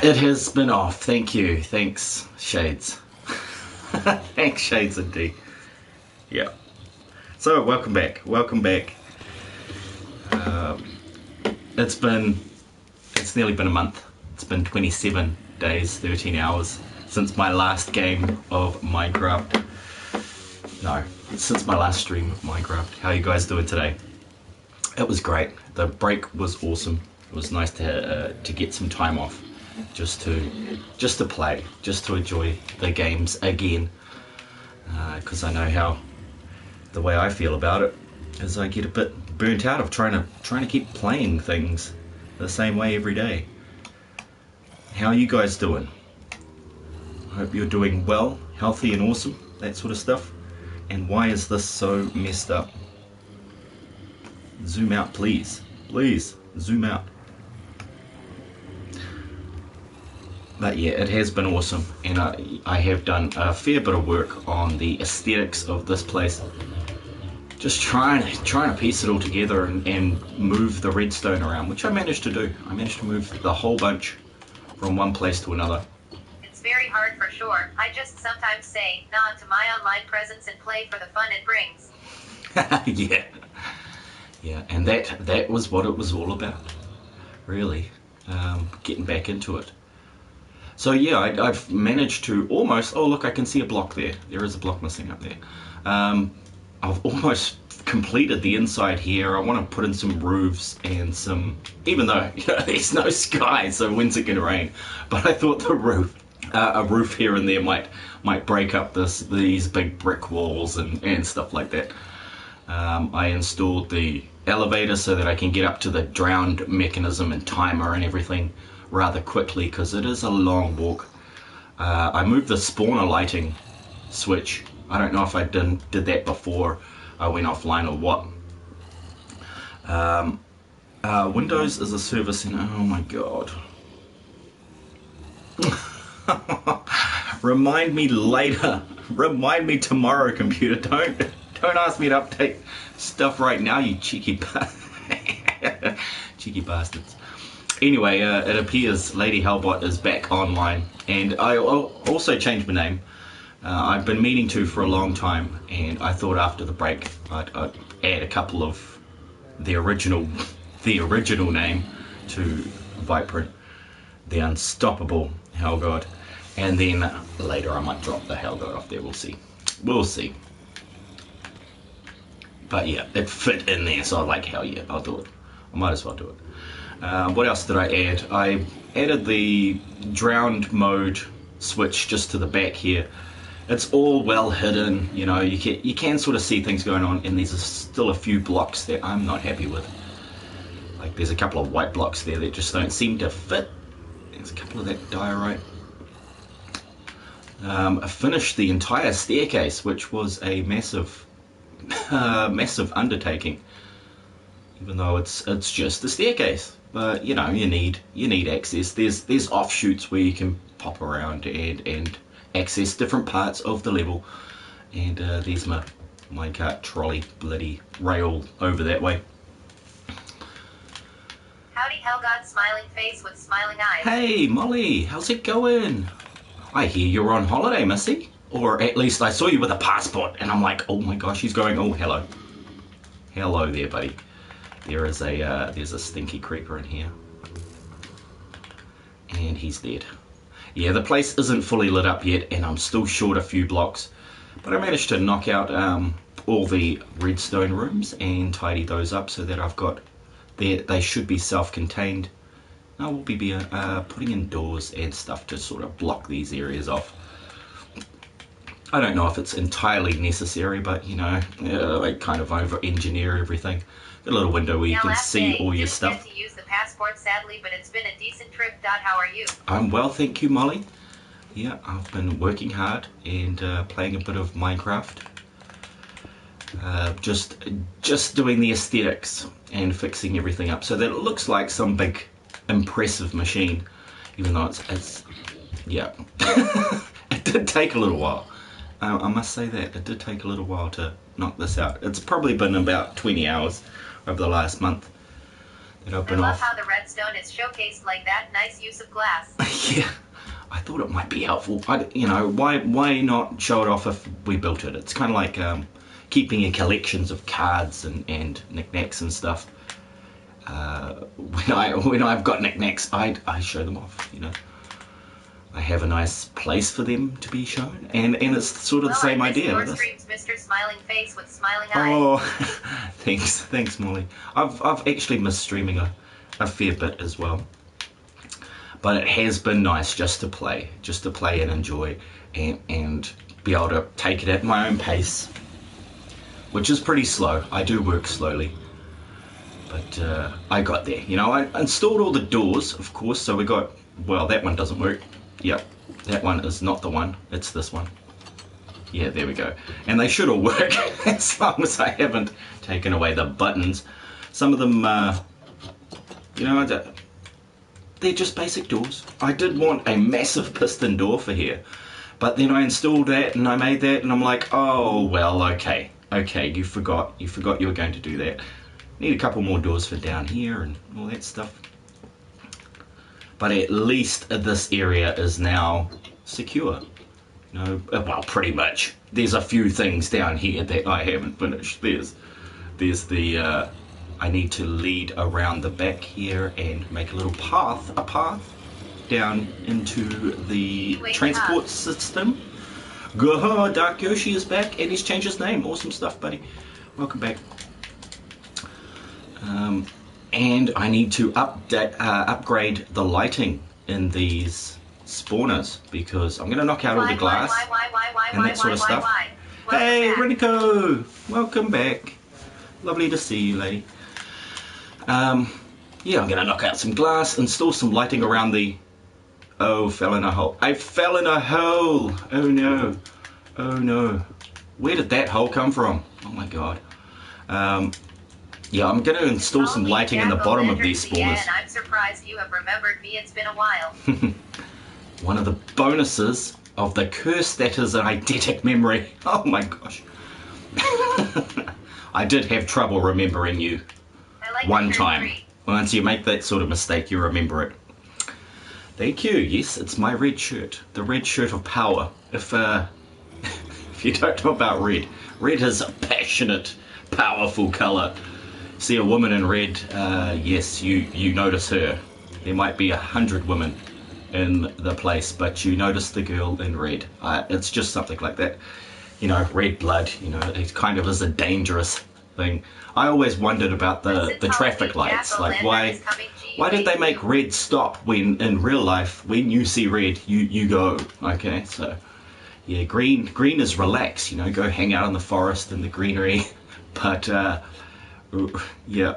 It has been off. Thank you. Thanks, Shades. Thanks, Shades indeed. Yeah. So, welcome back. Welcome back. It's nearly been a month. It's been 27 days, 13 hours since my last game of Minecraft. No, since my last stream of Minecraft. How are you guys doing today? It was great. The break was awesome. It was nice to get some time off, just to play, just to enjoy the games again. Because I know how the way I feel about it is I get a bit burnt out of trying to keep playing things the same way every day. How are you guys doing? I hope you're doing well, healthy and awesome, that sort of stuff. And why is this so messed up? Zoom out, please. Please, zoom out. But yeah, it has been awesome, and I have done a fair bit of work on the aesthetics of this place. Just trying to piece it all together and move the redstone around, which I managed to do. I managed to move the whole bunch from one place to another. It's very hard for sure. I just sometimes say, nod to my online presence and play for the fun it brings. Yeah, and that was what it was all about, really, getting back into it. So yeah, I've managed to almost, oh look, I can see a block there. There is a block missing up there. I've almost completed the inside here. I want to put in some roofs and some, even though there's no sky, so when's it going to rain? But I thought a roof here and there might break up these big brick walls and stuff like that. I installed the elevator so that I can get up to the drowned mechanism and timer and everything rather quickly, because it is a long walk. I moved the spawner lighting switch. I don't know if I did that before I went offline or what. Windows as a service, and oh my god. Remind me later. Remind me tomorrow, computer. Don't ask me to update stuff right now, you cheeky cheeky bastards. Anyway, it appears Lady Hellbot is back online, and I also changed my name. I've been meaning to for a long time, and I thought after the break I'd add a couple of the original name to Vypran, the unstoppable Hellgod, and then later I might drop the Hellgod off there. We'll see. But yeah, it fit in there, so I was like, hell yeah, I'll do it. I might as well do it. What else did I add? I added the drowned mode switch just to the back here. It's all well hidden, you know, you can sort of see things going on, and there's still a few blocks that I'm not happy with. Like there's a couple of white blocks there that just don't seem to fit. There's a couple of that diorite. I finished the entire staircase, which was a massive massive undertaking, even though it's just a staircase. But you know, you need access. There's offshoots where you can pop around and access different parts of the level. And there's my minecart trolley bloody rail over that way. Howdy, Hellgod, smiling face with smiling eyes. Hey Molly, how's it going? I hear you're on holiday, Missy. Or at least I saw you with a passport, and I'm like, oh my gosh, he's going. Oh, hello. Hello there, buddy. There's a stinky creeper in here. And he's dead. Yeah, the place isn't fully lit up yet, and I'm still short a few blocks. But I managed to knock out all the redstone rooms and tidy those up so that I've got... They should be self-contained. I will be putting in doors and stuff to sort of block these areas off. I don't know if it's entirely necessary, but you know, they kind of over-engineer everything. Got a little window where you can see all your stuff. Didn't get to use the passport, sadly, but it's been a decent trip. How are you? I'm well, thank you, Molly. Yeah, I've been working hard and playing a bit of Minecraft. Just doing the aesthetics and fixing everything up so that it looks like some big, impressive machine, even though it's yeah. It did take a little while. I must say that it did take a little while to knock this out. It's probably been about 20 hours over the last month that I've been off. I love how the redstone is showcased like that. Nice use of glass. Yeah, I thought it might be helpful. You know, why not show it off if we built it? It's kind of like keeping your collections of cards and knickknacks and stuff. When I've got knickknacks, I show them off. You know. I have a nice place for them to be shown, and it's sort of the same idea. Your streams, Mr. Smiling Face with smiling eyes. Oh, thanks, Molly. I've actually missed streaming a fair bit as well, but it has been nice just to play and enjoy, and be able to take it at my own pace, which is pretty slow. I do work slowly, but I got there. You know, I installed all the doors, of course. So we got, well, that one doesn't work. Yep, that one is not the one, it's this one. Yeah, there we go. And they should all work as long as I haven't taken away the buttons. Some of them, you know, they're just basic doors. I did want a massive piston door for here, but then I installed that and I made that and I'm like, oh, well, okay, you forgot you were going to do that. Need a couple more doors for down here and all that stuff. But at least this area is now secure. You know, well, pretty much. There's a few things down here that I haven't finished. There's the, I need to lead around the back here and make a little path down into the transport system. Go, Dark Yoshi is back and he's changed his name. Awesome stuff, buddy. Welcome back. And I need to upgrade the lighting in these spawners because I'm going to knock out all the glass and that sort of stuff. Hey, Renico! Welcome back. Lovely to see you, lady. Yeah, I'm going to knock out some glass, install some lighting around the... Oh, fell in a hole. I fell in a hole! Oh no. Oh no. Where did that hole come from? Oh my god. Yeah, I'm going to install some lighting in the bottom of these spawners. I'm surprised you have remembered me. It's been a while. One of the bonuses of the curse that is an eidetic memory. Oh my gosh. I did have trouble remembering you one time. Once you make that sort of mistake, you remember it. Thank you. Yes, it's my red shirt. The red shirt of power. If you don't know about red, red is a passionate, powerful colour. See a woman in red, yes, you notice her. There might be 100 women in the place, but you notice the girl in red. It's just something like that. You know, red blood, you know, it kind of is a dangerous thing. I always wondered about the traffic lights, like why did they make red stop when in real life, when you see red, you go, okay, so yeah, green is relax, you know, go hang out in the forest and the greenery, but yeah,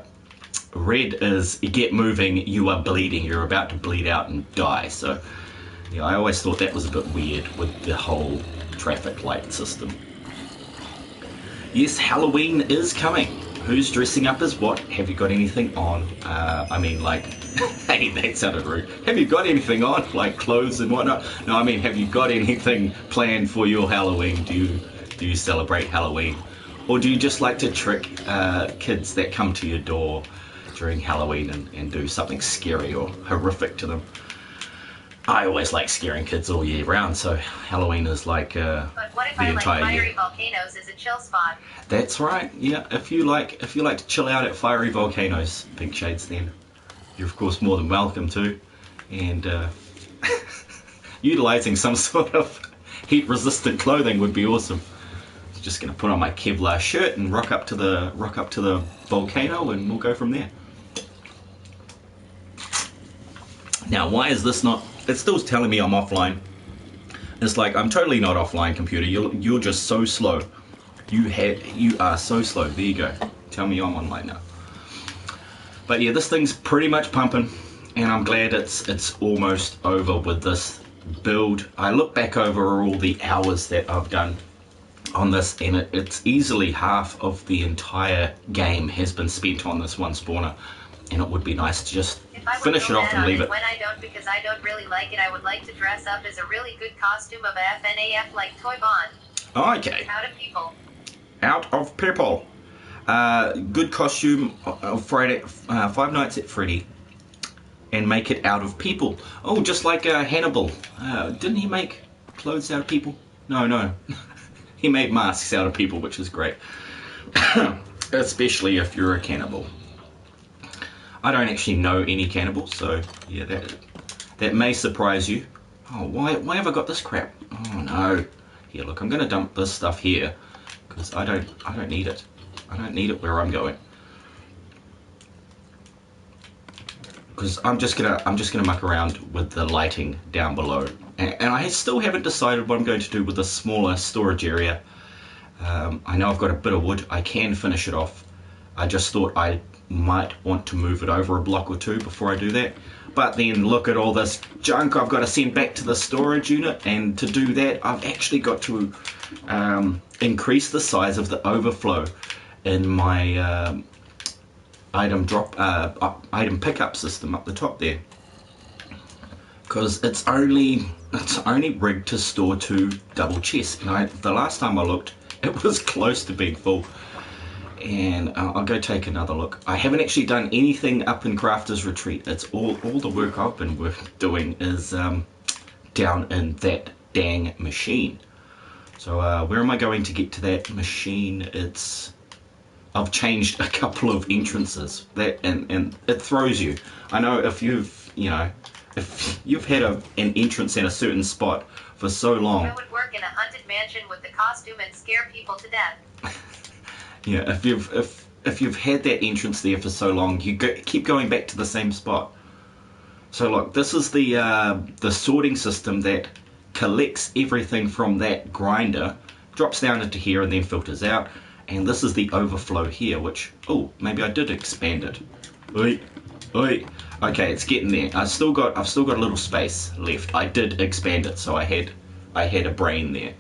red is get moving, you are bleeding, you're about to bleed out and die. So yeah, I always thought that was a bit weird with the whole traffic light system. Yes, Halloween is coming. Who's dressing up as what? Have you got anything on? I mean, like, hey, that sounded rude. Have you got anything on, like clothes and whatnot? No, I mean, have you got anything planned for your Halloween? Do you celebrate Halloween, or do you just like to trick kids that come to your door during Halloween and do something scary or horrific to them? I always like scaring kids all year round, so Halloween is like But what if the I like entire fiery year. volcanoes as a chill spot? That's right. Yeah, if you like to chill out at fiery volcanoes, Pink Shades, then you're of course more than welcome to. And utilizing some sort of heat-resistant clothing would be awesome. Just gonna put on my Kevlar shirt and rock up to the volcano, and we'll go from there. Now, why is this not? It's still telling me I'm offline. It's like I'm totally not offline, computer. You're just so slow. You are so slow. There you go. Tell me I'm online now. But yeah, this thing's pretty much pumping, and I'm glad it's almost over with this build. I look back over all the hours that I've done on this, and it's easily half of the entire game has been spent on this one spawner, and it would be nice to just If I would finish go it off mad and on leave it it. when I don't because I don't really like it, I would like to dress up as a really good costume of a FNAF like Toy Bond. Okay, Out of people. out of people. Good costume of Friday, Five Nights at Freddy, and make it out of people. Oh, just like Hannibal. Didn't he make clothes out of people? No. He made masks out of people, which is great. Especially if you're a cannibal. I don't actually know any cannibals, so yeah, that may surprise you. Oh, why have I got this crap? Oh no. Here, look, I'm gonna dump this stuff here because I don't need it. I don't need it where I'm going. Because I'm just gonna muck around with the lighting down below, and I still haven't decided what I'm going to do with the smaller storage area. I know I've got a bit of wood. I can finish it off. I just thought I might want to move it over a block or two before I do that. But then look at all this junk I've got to send back to the storage unit, and to do that I've actually got to increase the size of the overflow in my item pickup system up the top there, because it's only rigged to store 2 double chests, and the last time I looked it was close to being full. And I'll go take another look. I haven't actually done anything up in Crafter's Retreat. It's all the work I've been doing is down in that dang machine. So where am I going to get to that machine? I've changed a couple of entrances. And it throws you. I know if you've had an entrance in a certain spot for so long. I would work in a haunted mansion with the costume and scare people to death. Yeah, if you've had that entrance there for so long, you keep going back to the same spot. So look, this is the sorting system that collects everything from that grinder, drops down into here, and then filters out. And this is the overflow here, which maybe I did expand it. Oi. Okay, it's getting there. I've still got a little space left. I did expand it, so I had a brain there.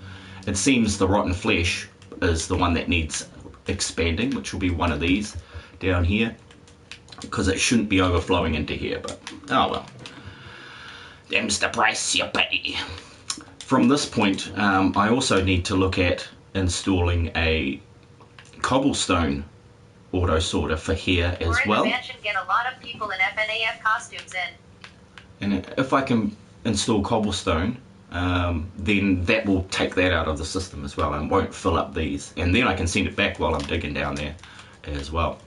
It seems the rotten flesh is the one that needs expanding, which will be one of these down here, because it shouldn't be overflowing into here, but oh well. Them's the price you pay. From this point, I also need to look at installing a cobblestone auto sorter for here as well. We're in a mansion, get a lot of people in FNAF costumes in. And if I can install cobblestone, then that will take that out of the system as well and won't fill up these, and then I can send it back while I'm digging down there as well,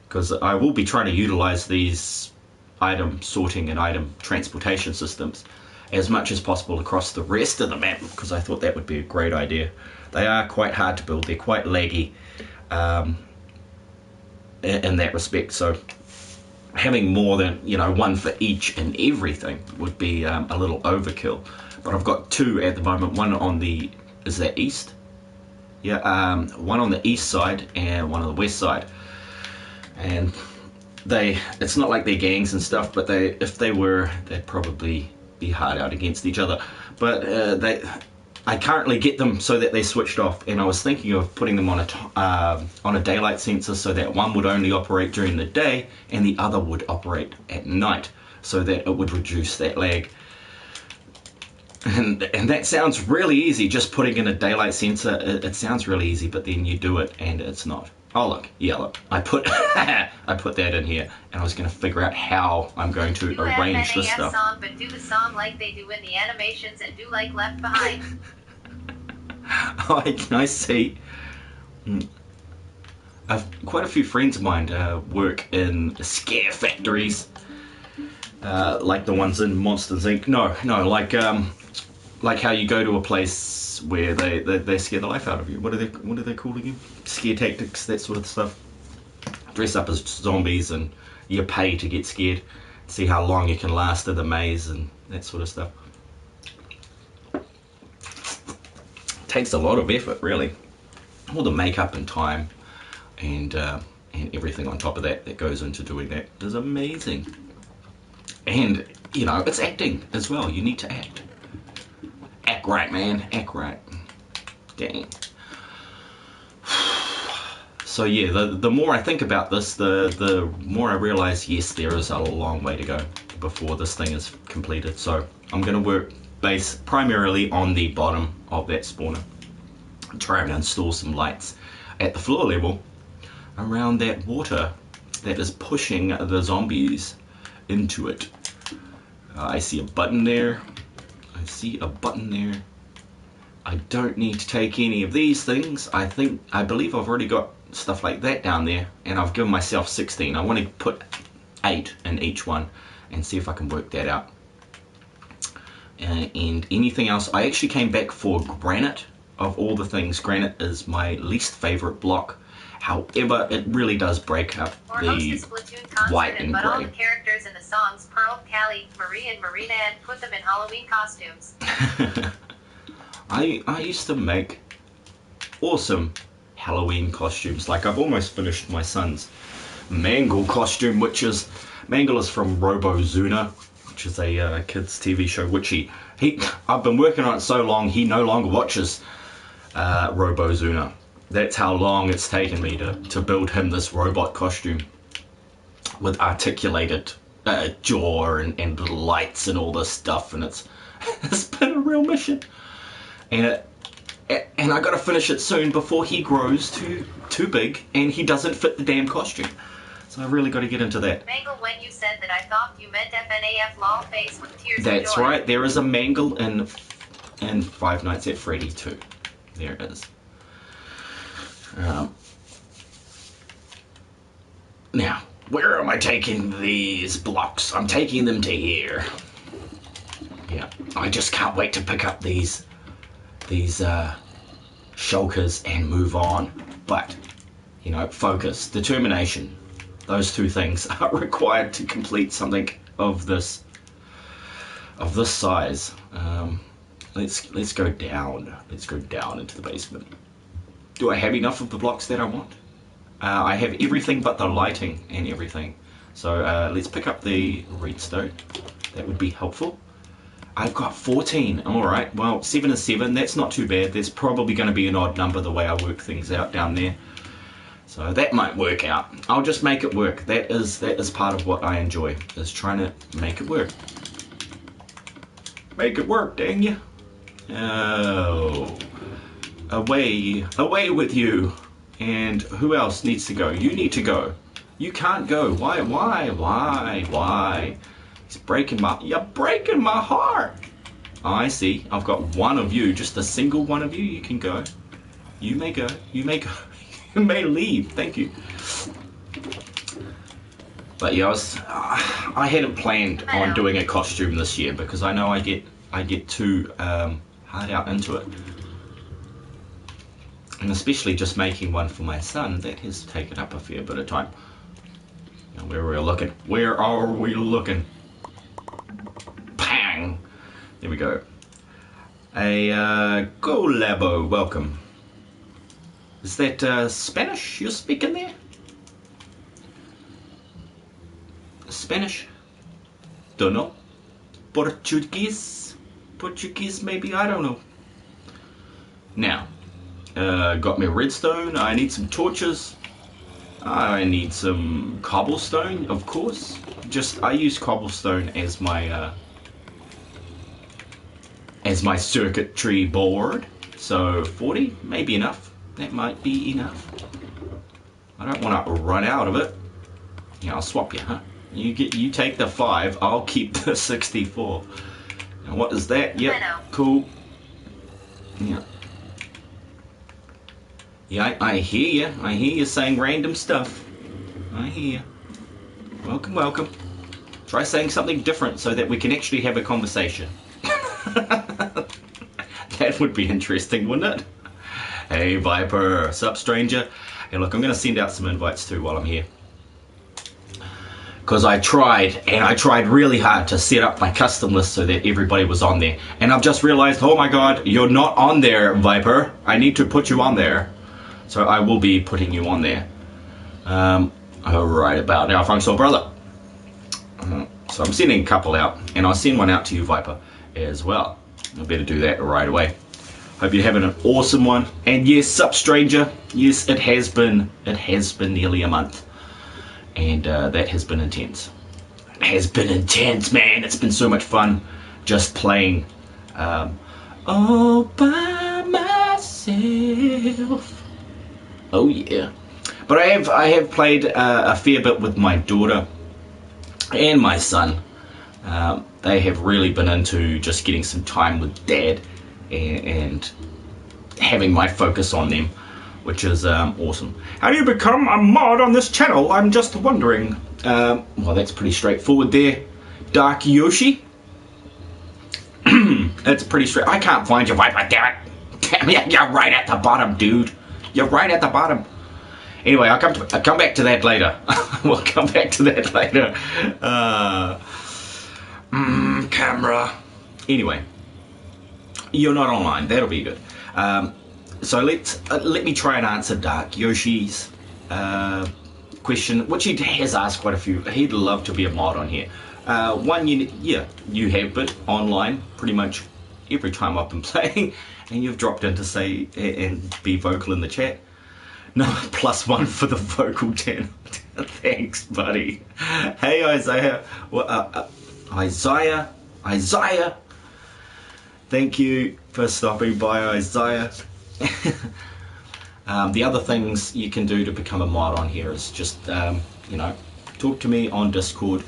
because I will be trying to utilize these item sorting and item transportation systems as much as possible across the rest of the map, because I thought that would be a great idea. They are quite hard to build, they're quite laggy in that respect, so having more than one for each and everything would be a little overkill. But I've got 2 at the moment. One on the east? Yeah, one on the east side and one on the west side. And it's not like they're gangs and stuff, but if they were, they'd probably be hard out against each other. But I currently get them so that they're switched off, and I was thinking of putting them on a daylight sensor so that one would only operate during the day and the other would operate at night, so that it would reduce that lag. And that sounds really easy, just putting in a daylight sensor. It sounds really easy, but then you do it and it's not. Oh look, yeah, look, I put I put that in here, and I was going to figure out how I'm going to arrange this stuff. Song, but do the song like they do in the animations and do like Left Behind. Oh, I see. Quite a few friends of mine work in scare factories, like the ones in Monsters Inc. No, like how you go to a place where they scare the life out of you. What are they called again? Scare tactics, that sort of stuff. Dress up as zombies and you pay to get scared. See how long you can last in the maze and that sort of stuff. Takes a lot of effort, really. All the makeup and time and everything on top of that goes into doing that is amazing. And you know, it's acting as well. You need to act. Act right, man. Act right. Dang. So yeah, the more I think about this, the more I realize, yes, there is a long way to go before this thing is completed. So I'm going to work primarily on the bottom of that spawner. Try and install some lights at the floor level around that water that is pushing the zombies into it. I see a button there. I see a button there. I don't need to take any of these things. I believe I've already got stuff like that down there, and I've given myself 16. I want to put 8 in each one and see if I can work that out. And anything else, I actually came back for granite. Of all the things, granite is my least favorite block. However, it really does break up the white and but gray. All the characters in the songs, Pearl, Callie, Marie, and Marina, and put them in Halloween costumes. I used to make awesome Halloween costumes. Like, I've almost finished my son's Mangle costume, Mangle is from Robozuna, which is a kids TV show, which I've been working on it so long he no longer watches Robozuna. That's how long it's taken me to build him this robot costume with articulated jaw and little lights and all this stuff, and it's been a real mission. And I gotta finish it soon before he grows too big and he doesn't fit the damn costume. So I really got to get into that. Mangle, when you said that, I thought you meant FNAF lol face with tears of joy. That's right. There is a Mangle in Five Nights at Freddy 2. There it is. Now, where am I taking these blocks? I'm taking them to here. Yeah, I just can't wait to pick up these shulkers and move on. But, you know, focus, determination. Those two things are required to complete something of this size. Let's go down. Let's go down into the basement. Do I have enough of the blocks that I want? I have everything but the lighting and everything. So let's pick up the redstone. That would be helpful. I've got 14. Alright, well, 7 is 7. That's not too bad. There's probably going to be an odd number the way I work things out down there. So that might work out. I'll just make it work. That is part of what I enjoy, is trying to make it work. Make it work, dang ya. Oh. Away with you. And who else needs to go? You need to go. You can't go. Why? You're breaking my heart. I see. I've got one of you, just a single one of you. You can go. You may go. You may go. You may leave. Thank you. But yeah, I hadn't planned on doing a costume this year because I know I get too hard out into it. And especially just making one for my son, that has taken up a fair bit of time. Now, where are we looking? Where are we looking? Pang! There we go. Go Labo, welcome. Is that Spanish you're speaking there? Spanish? Don't know. Portuguese maybe, I don't know. Now, got me redstone. I need some torches. I need some cobblestone, of course. I use cobblestone as my circuitry board. So 40, maybe enough. That might be enough. I don't want to run out of it. Yeah, I'll swap you, huh? You take the 5. I'll keep the 64. Now what is that? Yep, cool. Yeah. Yeah, I hear you. I hear you saying random stuff. I hear you. Welcome, welcome. Try saying something different so that we can actually have a conversation. That would be interesting, wouldn't it? Hey, Viper. Sup, stranger? Hey, look, I'm going to send out some invites too while I'm here. Because I tried really hard to set up my custom list so that everybody was on there. And I've just realized, oh my god, you're not on there, Viper. I need to put you on there. So I will be putting you on there. Right about now, functional brother. So I'm sending a couple out, and I'll send one out to you, Viper, as well. I better do that right away. Hope you're having an awesome one. And yes, sup, stranger. Yes, it has been nearly a month, and that has been intense. It has been intense, man. It's been so much fun just playing all by myself. Oh yeah. But I have played a fair bit with my daughter and my son. They have really been into just getting some time with Dad and having my focus on them, which is awesome. How do you become a mod on this channel? I'm just wondering. Well, that's pretty straightforward there. Dark Yoshi. It's pretty straight. I can't find you, Viper. Damn it. Damn it. You're right at the bottom, dude. You're right at the bottom. Anyway, I'll come back to that later. We'll come back to that later. Camera. Anyway, you're not online. That'll be good. So let me try and answer Dark Yoshi's question, which he has asked quite a few. He'd love to be a mod on here. One, you have been online pretty much every time I've been playing, and you've dropped in to say and be vocal in the chat. No, +1 for the vocal channel. Thanks, buddy. Hey, Isaiah. Isaiah. Thank you for stopping by, Isaiah. The other things you can do to become a mod on here is just, talk to me on Discord.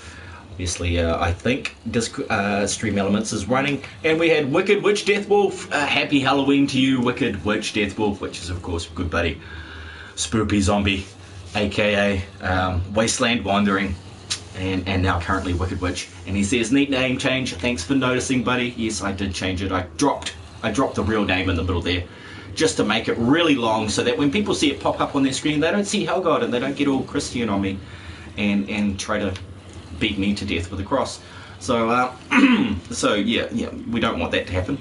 Obviously, I think Stream Elements is running, and we had Wicked Witch Deathwolf. Happy Halloween to you, Wicked Witch Deathwolf, which is of course good buddy Spoopy Zombie, aka Wasteland Wandering, and now currently Wicked Witch. And he says, neat name change. Thanks for noticing, buddy. Yes, I did change it. I dropped the real name in the middle there, just to make it really long, so that when people see it pop up on their screen, they don't see Hellgod and they don't get all Christian on me and try to beat me to death with a cross. So so yeah, we don't want that to happen.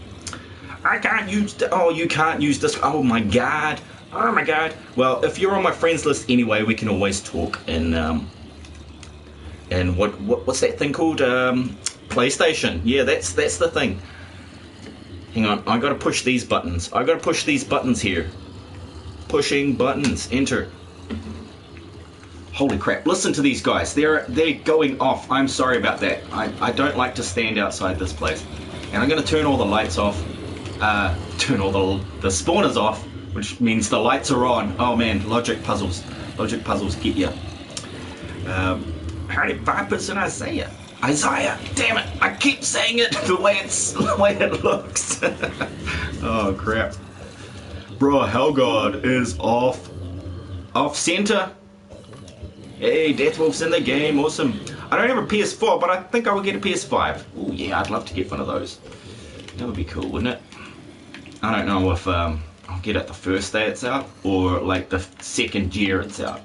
I can't use you can't use this. Oh my god. Well, if you're on my friends list anyway, we can always talk in what's that thing called? PlayStation. Yeah, that's the thing. Hang on, I gotta push these buttons. I gotta push these buttons here. Pushing buttons. Enter. Holy crap, listen to these guys. They're going off. I'm sorry about that. I don't like to stand outside this place. And I'm going to turn all the lights off. Turn all the spawners off, which means the lights are on. Oh man, logic puzzles. Logic puzzles get you. How many Vipers in Isaiah? Isaiah, damn it. I keep saying it the way it looks. Oh crap. Bro, Hellgod is off center. Hey, Deathwolf's in the game, awesome. I don't have a PS4, but I think I will get a PS5. Oh yeah, I'd love to get one of those. That would be cool, wouldn't it? I don't know if I'll get it the first day it's out, or like the second year it's out.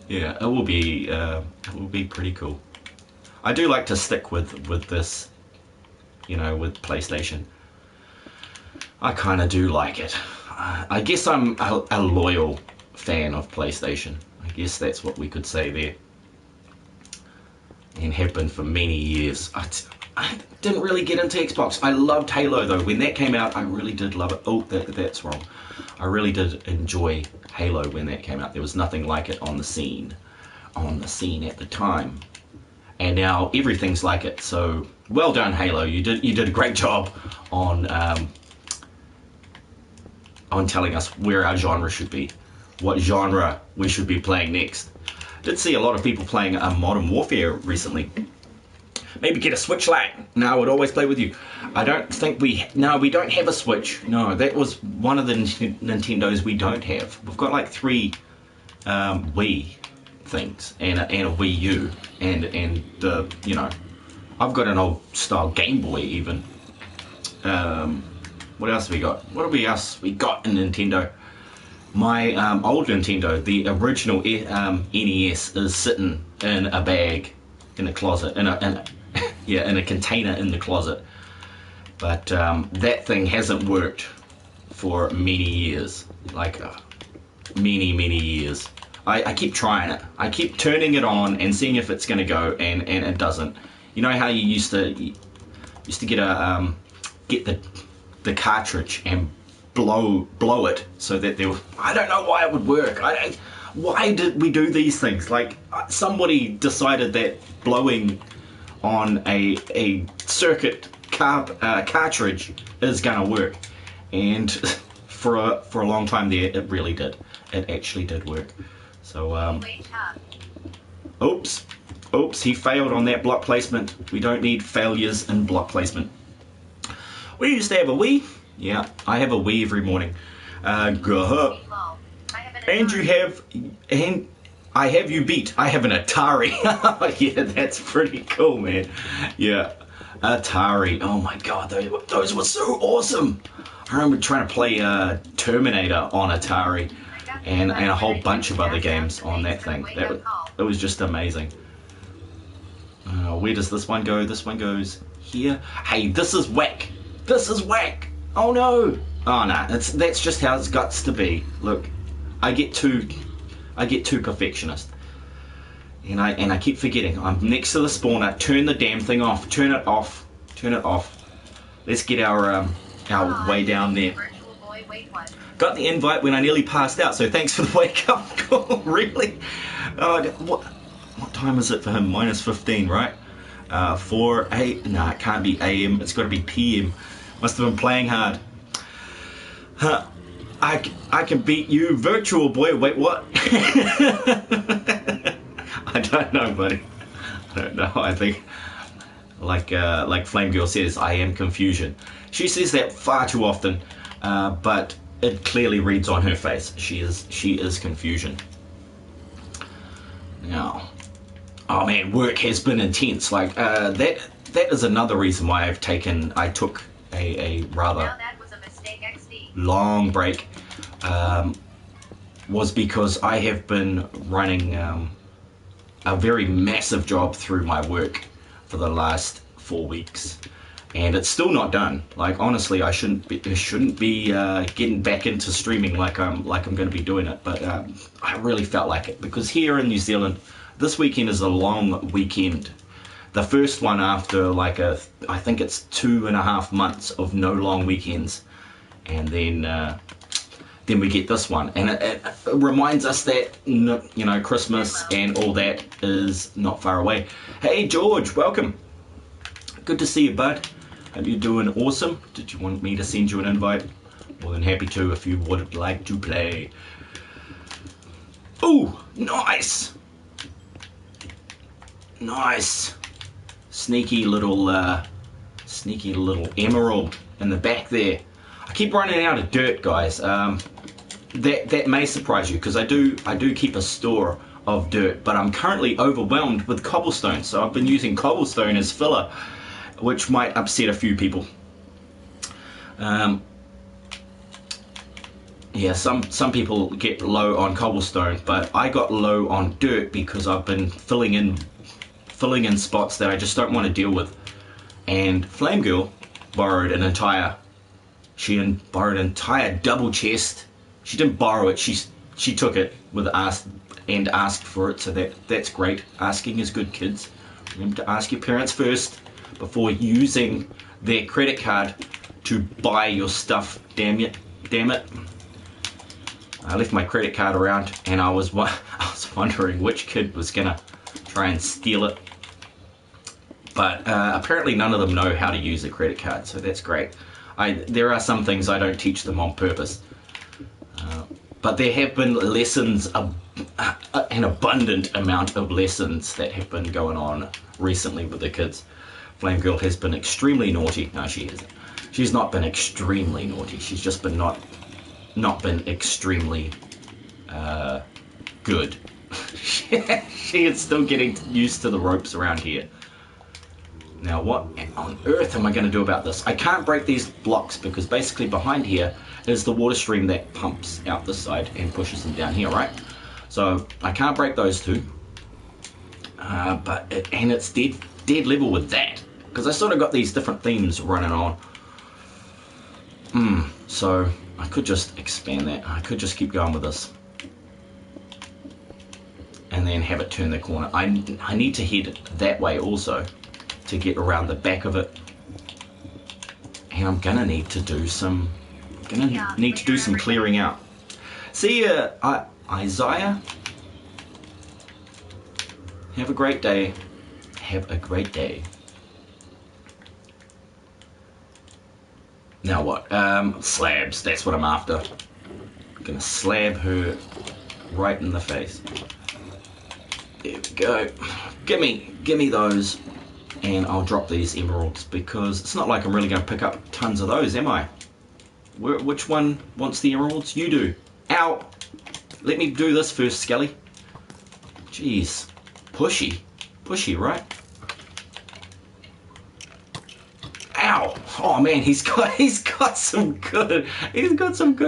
Yeah, it will be pretty cool. I do like to stick with this, with PlayStation. I kind of do like it. I guess I'm a loyal fan of PlayStation. I guess that's what we could say there. And have been for many years. I didn't really get into Xbox. I loved Halo though. When that came out, I really did love it. Oh, that's wrong. I really did enjoy Halo when that came out. There was nothing like it on the scene at the time. And now everything's like it. So well done, Halo. You did a great job on telling us where our genre should be, what genre we should be playing next. I did see a lot of people playing Modern Warfare recently. Maybe get a Switch Lite. No, I would always play with you. I don't think we don't have a Switch. No, that was one of the Nintendos we don't have. We've got like 3 Wii things and a Wii U and the, you know, I've got an old style Game Boy even. What else have we got? What else we got in Nintendo? My old Nintendo, the original NES, is sitting in a bag in the closet, in a container in the closet. But that thing hasn't worked for many years, like many years. I keep trying it. I keep turning it on and seeing if it's going to go, and it doesn't. You know how you used to get the cartridge and blow it so that there. I don't know why it would work. Why did we do these things? Like somebody decided that blowing on a circuit cartridge is gonna work, and for a long time there, it really did. It actually did work. So oops, he failed on that block placement. We don't need failures in block placement. We used to have a Wii. Yeah, I have a Wii every morning. Go. And you have, and I have you beat. I have an Atari. Yeah, that's pretty cool, man. Yeah, Atari. Oh my God, those were so awesome. I remember trying to play Terminator on Atari, and a whole bunch of other games on that thing. It was just amazing. Where does this one go? This one goes here. Hey, this is whack. This is whack. Oh no. Oh no. That's just how it's got to be. Look, I get too perfectionist, and I keep forgetting. I'm next to the spawner. Turn the damn thing off. Turn it off. Turn it off. Let's get our way down there. Got the invite when I nearly passed out, so thanks for the wake up call. Really? What time is it for him? -15, right? 4, 8. No, it can't be AM. It's got to be PM. Must have been playing hard. I can beat you, virtual boy. Wait, what? I don't know, buddy. I don't know. I think, like Flame Girl says, I am confusion. She says that far too often, but it clearly reads on her face. She is confusion. Now, oh man, work has been intense. Like that is another reason why I took a rather long break. Was because I have been running a very massive job through my work for the last 4 weeks, and it's still not done. Like honestly, I shouldn't be getting back into streaming like I'm going to be doing it, but I really felt like it, because here in New Zealand, this weekend is a long weekend. The first one after I think it's 2.5 months of no long weekends, and then we get this one, and it reminds us that, you know, Christmas and all that is not far away. Hey George, welcome. Good to see you, bud. Hope you're doing awesome. Did you want me to send you an invite? More than happy to if you would like to play. Ooh, nice. Nice. Sneaky little emerald in the back there. I keep running out of dirt, guys. That may surprise you, because I do keep a store of dirt, but I'm currently overwhelmed with cobblestone, so I've been using cobblestone as filler, which might upset a few people. Yeah, some people get low on cobblestone, but I got low on dirt because I've been filling in spots that I just don't want to deal with. And Flame Girl borrowed an entire double chest. She didn't borrow it, she took it with asked for it, so that's great. Asking is good, kids. Remember to ask your parents first. before using their credit card to buy your stuff. Damn it. I left my credit card around, and I was wondering which kid was gonna try and steal it. But apparently none of them know how to use a credit card, so that's great. There are some things I don't teach them on purpose. But there have been lessons, an abundant amount of lessons that have been going on recently with the kids. Flame Girl has been extremely naughty. No, she hasn't. She's not been extremely naughty. She's just been not been extremely good. She is still getting used to the ropes around here. Now what on earth am I going to do about this? I can't break these blocks because basically behind here is the water stream that pumps out this side and pushes them down here, right? So I can't break those two. And it's dead level with that, because I sort of got these different themes running on. So I could just expand that. I could just keep going with this. And then have it turn the corner. I need to head that way also to get around the back of it. And I'm gonna need to do some clearing out. See Isaiah. Have a great day. Have a great day. Now what? Slabs. That's what I'm after. I'm gonna slab her right in the face. There we go. Give me those, and I'll drop these emeralds, because it's not like I'm really going to pick up tons of those, am I? Which one wants the emeralds? You do. Ow! Let me do this first, Skelly. Jeez. Pushy, right? Ow! Oh man, he's got some good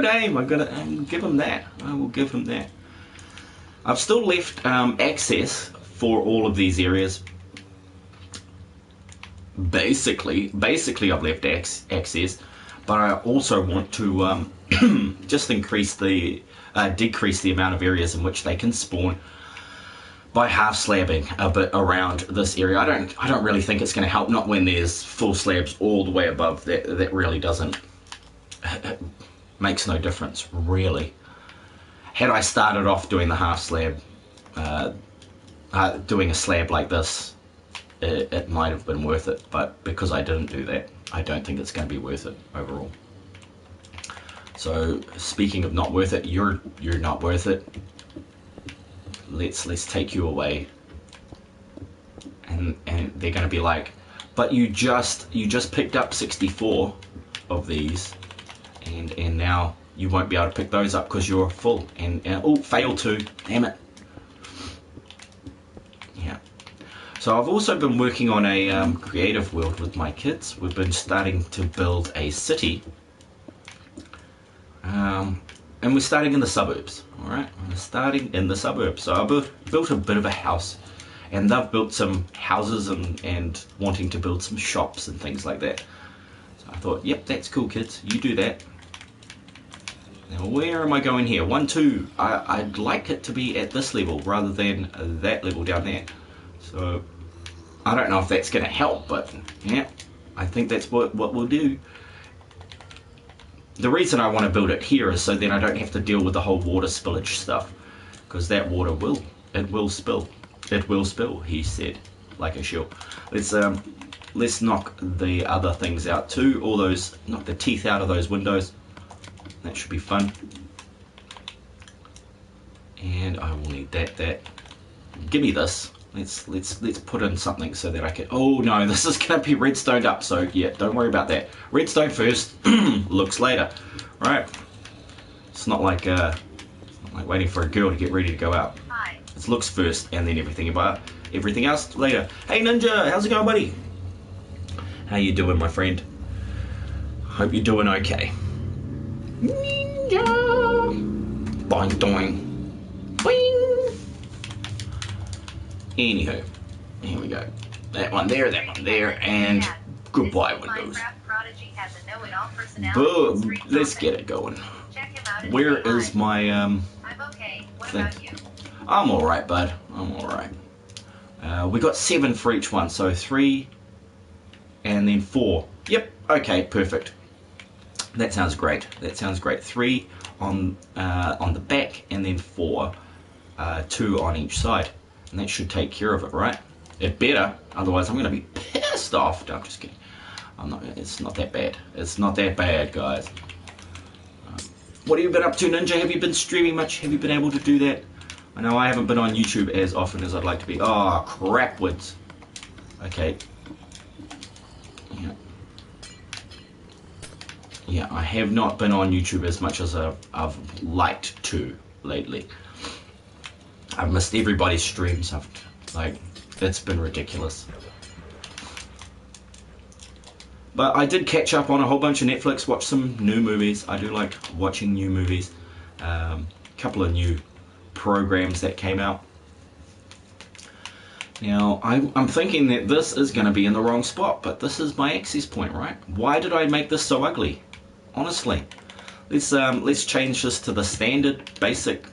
aim. I'm gonna give him that. I will give him that. I've still left access for all of these areas. Basically I've left access, but I also want to just decrease the amount of areas in which they can spawn by half slabbing a bit around this area. I don't really think it's going to help. Not when there's full slabs all the way above. That really doesn't. It makes no difference really. Had I started off doing the half slab, doing a slab like this, it might have been worth it, but because I didn't do that, I don't think it's going to be worth it overall. So speaking of not worth it, you're not worth it. Let's take you away, and they're going to be like, but you just picked up 64 of these, and now you won't be able to pick those up because you're full. And oh, failed to, damn it. Yeah. So I've also been working on a creative world with my kids. We've been starting to build a city. And we're starting in the suburbs, all right? We're starting in the suburbs. So I built a bit of a house, and they've built some houses and wanting to build some shops and things like that. So I thought, yep, that's cool, kids. You do that. Now, where am I going here? 1, 2. I'd like it to be at this level rather than that level down there. So I don't know if that's going to help, but yeah, I think that's what we'll do. The reason I want to build it here is so then I don't have to deal with the whole water spillage stuff, because that water will spill. It will spill, he said, like a shell. Let's knock the other things out too. Knock the teeth out of those windows. That should be fun. And I will need that. Give me this. Let's put in something so that I can. Oh no, this is gonna be redstoned up. So yeah, don't worry about that. Redstone first, looks later. Right? It's not like waiting for a girl to get ready to go out. Hi. It looks first, and then everything else later. Hey Ninja, how's it going, buddy? How you doing, my friend? Hope you're doing okay. Ninja! Boing doing. Boing! Anywho, here we go. That one there, and goodbye, Windows. Boom! Let's get it going. Where is my I'm okay. What about you? I'm alright, bud. I'm alright. We got 7 for each one, so 3, and then 4. Yep, okay, perfect. That sounds great. That sounds great. 3 on the back, and then 4, 2 on each side, and that should take care of it, right? It better, otherwise I'm going to be pissed off. No, I'm just kidding. I'm not. It's not that bad. It's not that bad, guys. What have you been up to, Ninja? Have you been streaming much? Have you been able to do that? I know I haven't been on YouTube as often as I'd like to be. Oh, crapwards. Okay. Yeah. Yeah, I have not been on YouTube as much as I've liked to lately. I've missed everybody's streams. It's been ridiculous. But I did catch up on a whole bunch of Netflix, watch some new movies. I do like watching new movies. Couple of new programs that came out. Now, I'm thinking that this is going to be in the wrong spot, but this is my access point, right? Why did I make this so ugly? Honestly. Let's change this to the standard, basic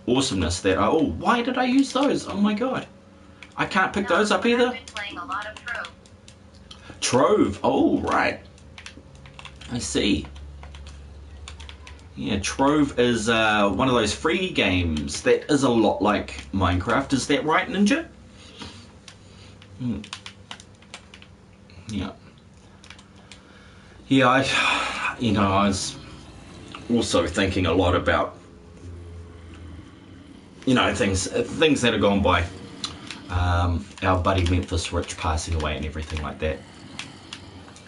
awesomeness that oh, why did I use those? Oh my god. I can't pick those up either. I've been playing a lot of Trove. Trove. Oh, right. I see. Yeah, Trove is one of those free games that is a lot like Minecraft. Is that right, Ninja? Yeah. Yeah, I was also thinking a lot about, things that have gone by. Our buddy Memphis Rich passing away and everything like that.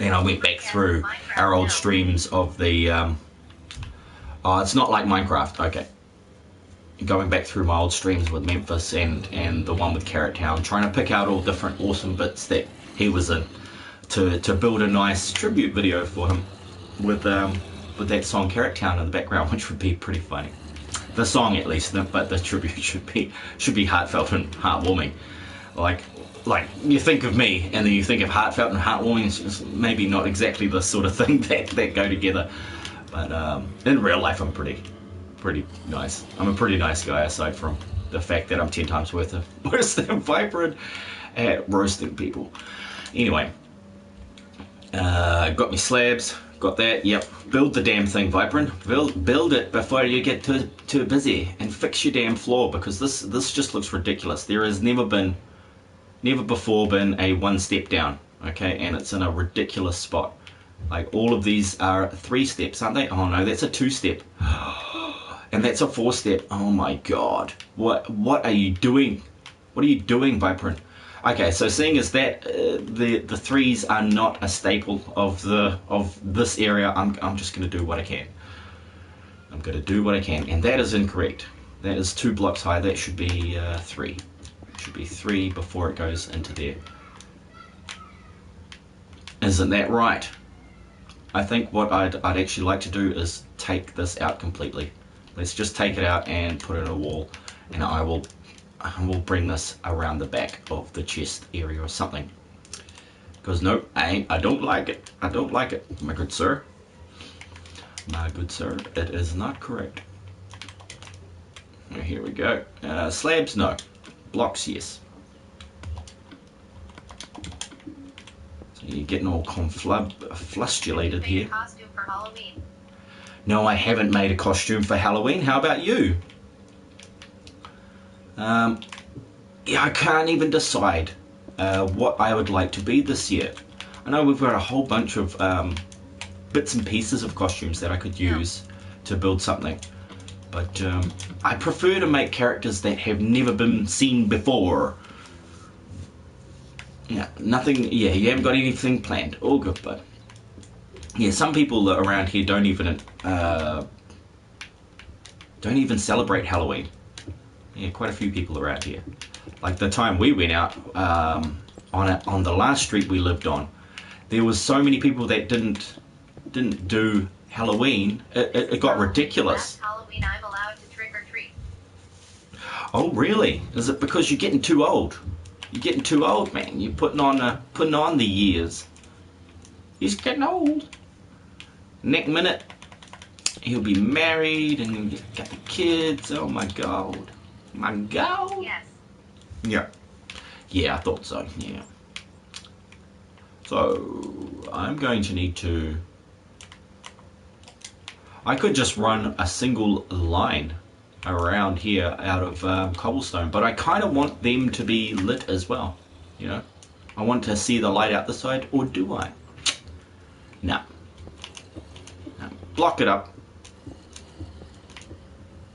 And I went back through our old streams of the... Oh, it's not like Minecraft. Okay. Going back through my old streams with Memphis and the one with Carrot Town, trying to pick out all different awesome bits that he was in to build a nice tribute video for him with that song Carrot Town in the background, which would be pretty funny. The song at least, but the tribute should be heartfelt and heartwarming. Like you think of me and then you think of heartfelt and heartwarming. It's maybe not exactly the sort of thing that go together. But in real life, I'm pretty nice. I'm a pretty nice guy, aside from the fact that I'm 10 times worse than Vypran at roasting people. Anyway, got me slabs, got that. Yep, build the damn thing, Vypran. Build it before you get too busy, and fix your damn floor, because this just looks ridiculous. There has never before been a 1 step down. Okay, and it's in a ridiculous spot. Like, all of these are 3 steps, aren't they? Oh no, that's a 2 step. And that's a 4 step. Oh my god. What are you doing? What are you doing, Vypran? Okay, so seeing as that the 3s are not a staple of this area, I'm just gonna do what I can. I'm gonna do what I can. And that is incorrect. That is 2 blocks high. That should be 3. It should be 3 before it goes into there. Isn't that right? I think what I'd actually like to do is take this out completely. Let's just take it out and put it in a wall, and I will bring this around the back of the chest area or something. Because no, I don't like it. I don't like it, my good sir. My good sir, it is not correct. Here we go. Slabs, no. Blocks, yes. You're getting all flustulated here. Made a costume for Halloween. No, I haven't made a costume for Halloween. How about you? Yeah, I can't even decide what I would like to be this year. I know we've got a whole bunch of bits and pieces of costumes that I could use to build something. But I prefer to make characters that have never been seen before. Yeah, nothing. Yeah, you haven't got anything planned. All good, but yeah, some people around here don't even celebrate Halloween. Yeah, quite a few people around here. Like the time we went out on the last street we lived on, there was so many people that didn't do Halloween. It got ridiculous. Last Halloween, I'm allowed to trick or treat. Oh, really? Is it because you're getting too old? You're getting too old, man. You're putting on the years. He's getting old. Next minute, he'll be married and got the kids. Oh my god. My god. Yes. Yeah. Yeah, I thought so. Yeah. So I'm going to need to... I could just run a single line around here out of cobblestone, but I kind of want them to be lit as well, you know. I want to see the light out the side, or do I? No. No. Block it up.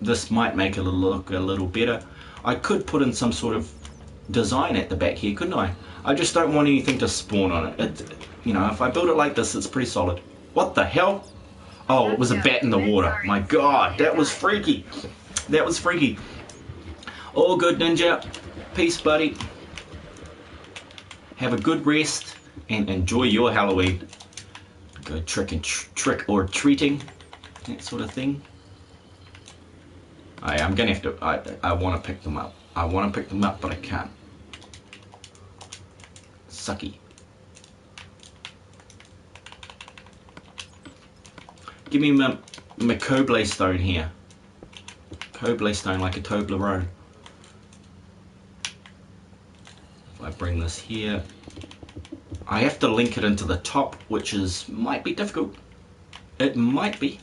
This might make it look a little better. I could put in some sort of design at the back here, couldn't I? I just don't want anything to spawn on it. You know, if I build it like this, it's pretty solid. What the hell? Oh, it was a bat in the water. My god, that was freaky. That was freaky. All good, Ninja. Peace, buddy. Have a good rest and enjoy your Halloween. Go trick or treating, that sort of thing. I'm gonna have to. I want to pick them up. I want to pick them up, but I can't. Sucky. Give me my Coblay stone here. Coblay stone like a Toblerone. If I bring this here, I have to link it into the top, which might be difficult. It might be.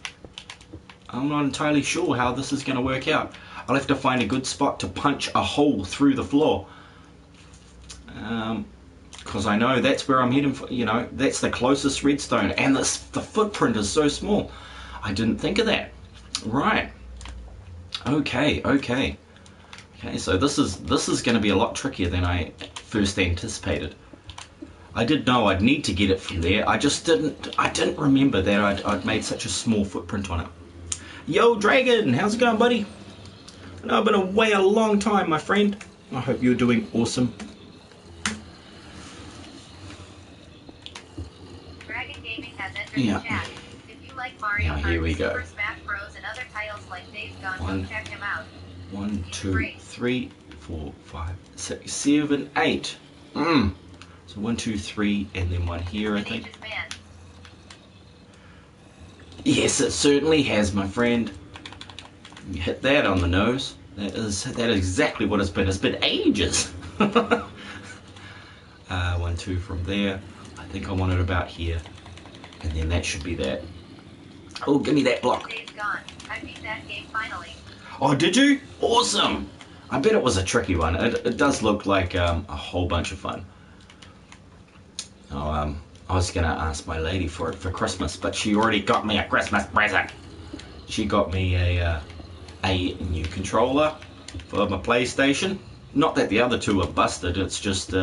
I'm not entirely sure how this is going to work out. I'll have to find a good spot to punch a hole through the floor. Because I know that's where I'm heading for, you know, that's the closest redstone, and the footprint is so small. I didn't think of that. Right. Okay, so this is going to be a lot trickier than I first anticipated. I did know I'd need to get it from there. I didn't remember that I'd made such a small footprint on it. Yo, Dragon, how's it going, buddy? I know I've been away a long time, my friend. I hope you're doing awesome. Dragon Gaming has entered the chat. If you like Mario Kart, Super Smash Bros, and other titles like Days Gone, go check him out. 1, 2, 3, 4, 5, 6, 7, 8. So 1, 2, 3, and then one here, I think. Yes, it certainly has, my friend. You hit that on the nose. That is exactly what it's been. It's been ages. 1, 2 from there. I think I want it about here, and then that should be that. Oh, give me that block. Days Gone. I beat that game finally. Oh, did you? Awesome. I bet it was a tricky one. It does look like a whole bunch of fun. Oh, I was gonna ask my lady for it for Christmas, but she already got me a Christmas present. She got me a new controller for my PlayStation. Not that the other two are busted. It's just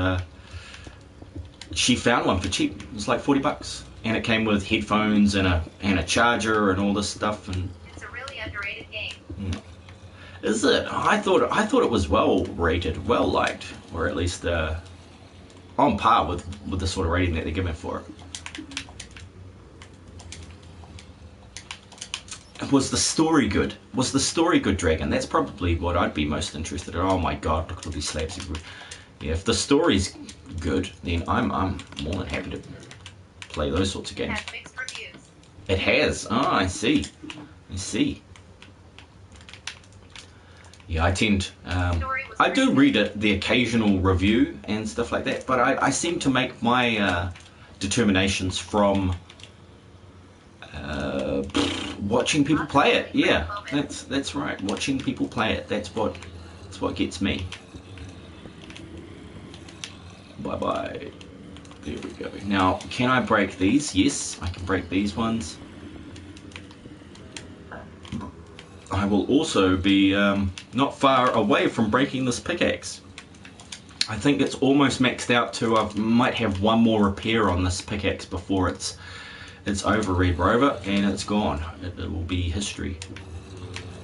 she found one for cheap. It was like $40, and it came with headphones and a charger and all this stuff. And it's a really underrated game. Is it? I thought it was well rated, well liked, or at least on par with the sort of rating that they're giving for it. Was the story good? Was the story good, Dragon? That's probably what I'd be most interested in. Oh my god, look at all these slabs everywhere. Yeah, if the story's good, then I'm more than happy to play those sorts of games. It has mixed reviews. It has. Oh, I see. Yeah, I tend, I do read the occasional review and stuff like that, but I seem to make my determinations from watching people play it. Yeah, that's right. Watching people play it. That's what gets me. Bye. There we go. Now, can I break these? Yes, I can break these ones. I will also be not far away from breaking this pickaxe. I think it's almost maxed out to, I might have one more repair on this pickaxe before it's over, Red Rover, and it's gone. It will be history.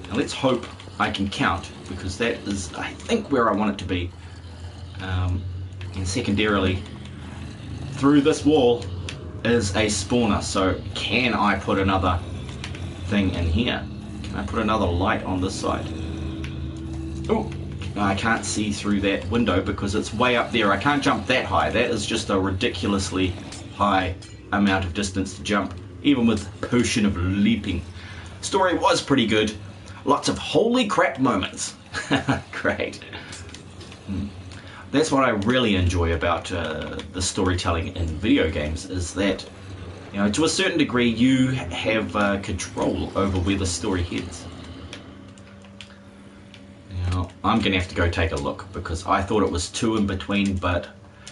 Now let's hope I can count, because that is, I think, where I want it to be. And secondarily, through this wall is a spawner, so can I put another thing in here? Can I put another light on this side? Oh, I can't see through that window because it's way up there. I can't jump that high. That is just a ridiculously high amount of distance to jump, even with potion of leaping. Story was pretty good. Lots of holy crap moments. Great. That's what I really enjoy about the storytelling in video games, is that, you know, to a certain degree you have control over where the story heads. Now, I'm going to have to go take a look, because I thought it was 2 in between, but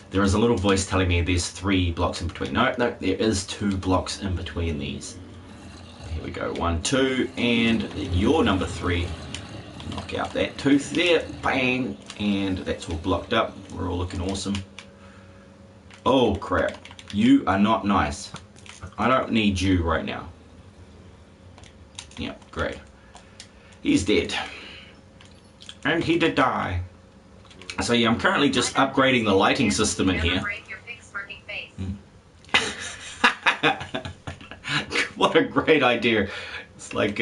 there is a little voice telling me there's 3 blocks in between. No, there is 2 blocks in between these. Here we go, 1, 2, and you're number 3. Knock out that tooth there, bang, and that's all blocked up. We're all looking awesome. Oh crap, you are not nice. I don't need you right now. Yep, great. He's dead. And he did die. So yeah, I'm currently just upgrading the lighting system in here. What a great idea. It's like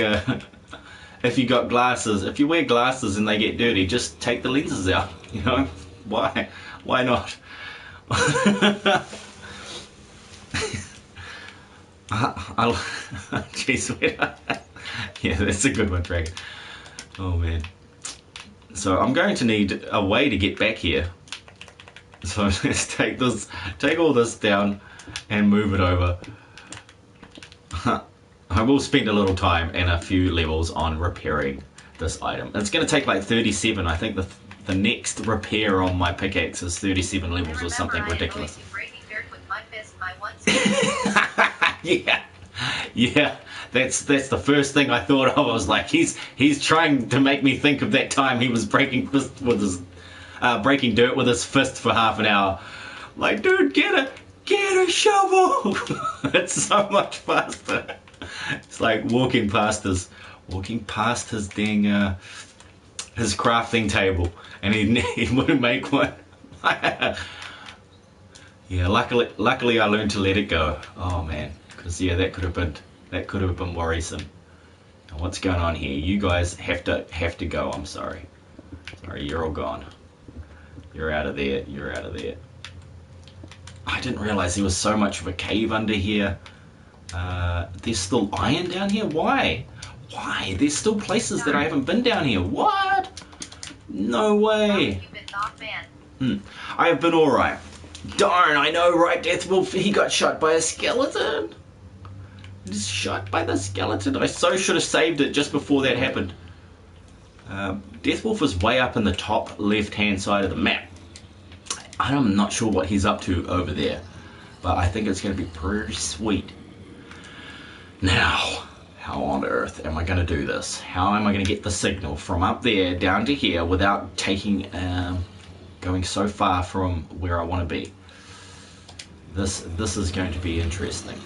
if you got glasses, if you wear glasses and they get dirty, just take the lenses out, you know? Why not? Jeez, yeah, that's a good one, Dragon. Oh man. So I'm going to need a way to get back here. So let's take all this down and move it over. I will spend a little time and a few levels on repairing this item. It's going to take like 37. I think the next repair on my pickaxe is 37 levels or something ridiculous. Yeah. That's the first thing I thought of. I was like, he's trying to make me think of that time he was breaking dirt with his fist for half an hour. I'm like, dude, get a shovel. It's so much faster. It's like walking past his dang his crafting table, and he wouldn't make one. Yeah, luckily I learned to let it go. Oh man, because yeah, that could have been worrisome. Now, what's going on here? You guys have to go. I'm sorry. Sorry, you're all gone. You're out of there. You're out of there. I didn't realize there was so much of a cave under here. There's still iron down here? Why? Why? There's still places that I haven't been down here. What? No way. I have been alright. Darn, I know, right, Deathwolf? He got shot by a skeleton. Just shot by the skeleton. I so should have saved it just before that happened. Deathwolf was way up in the top left-hand side of the map. I'm not sure what he's up to over there, but I think it's going to be pretty sweet. Now, how on earth am I going to do this? How am I going to get the signal from up there down to here without going so far from where I want to be? This is going to be interesting.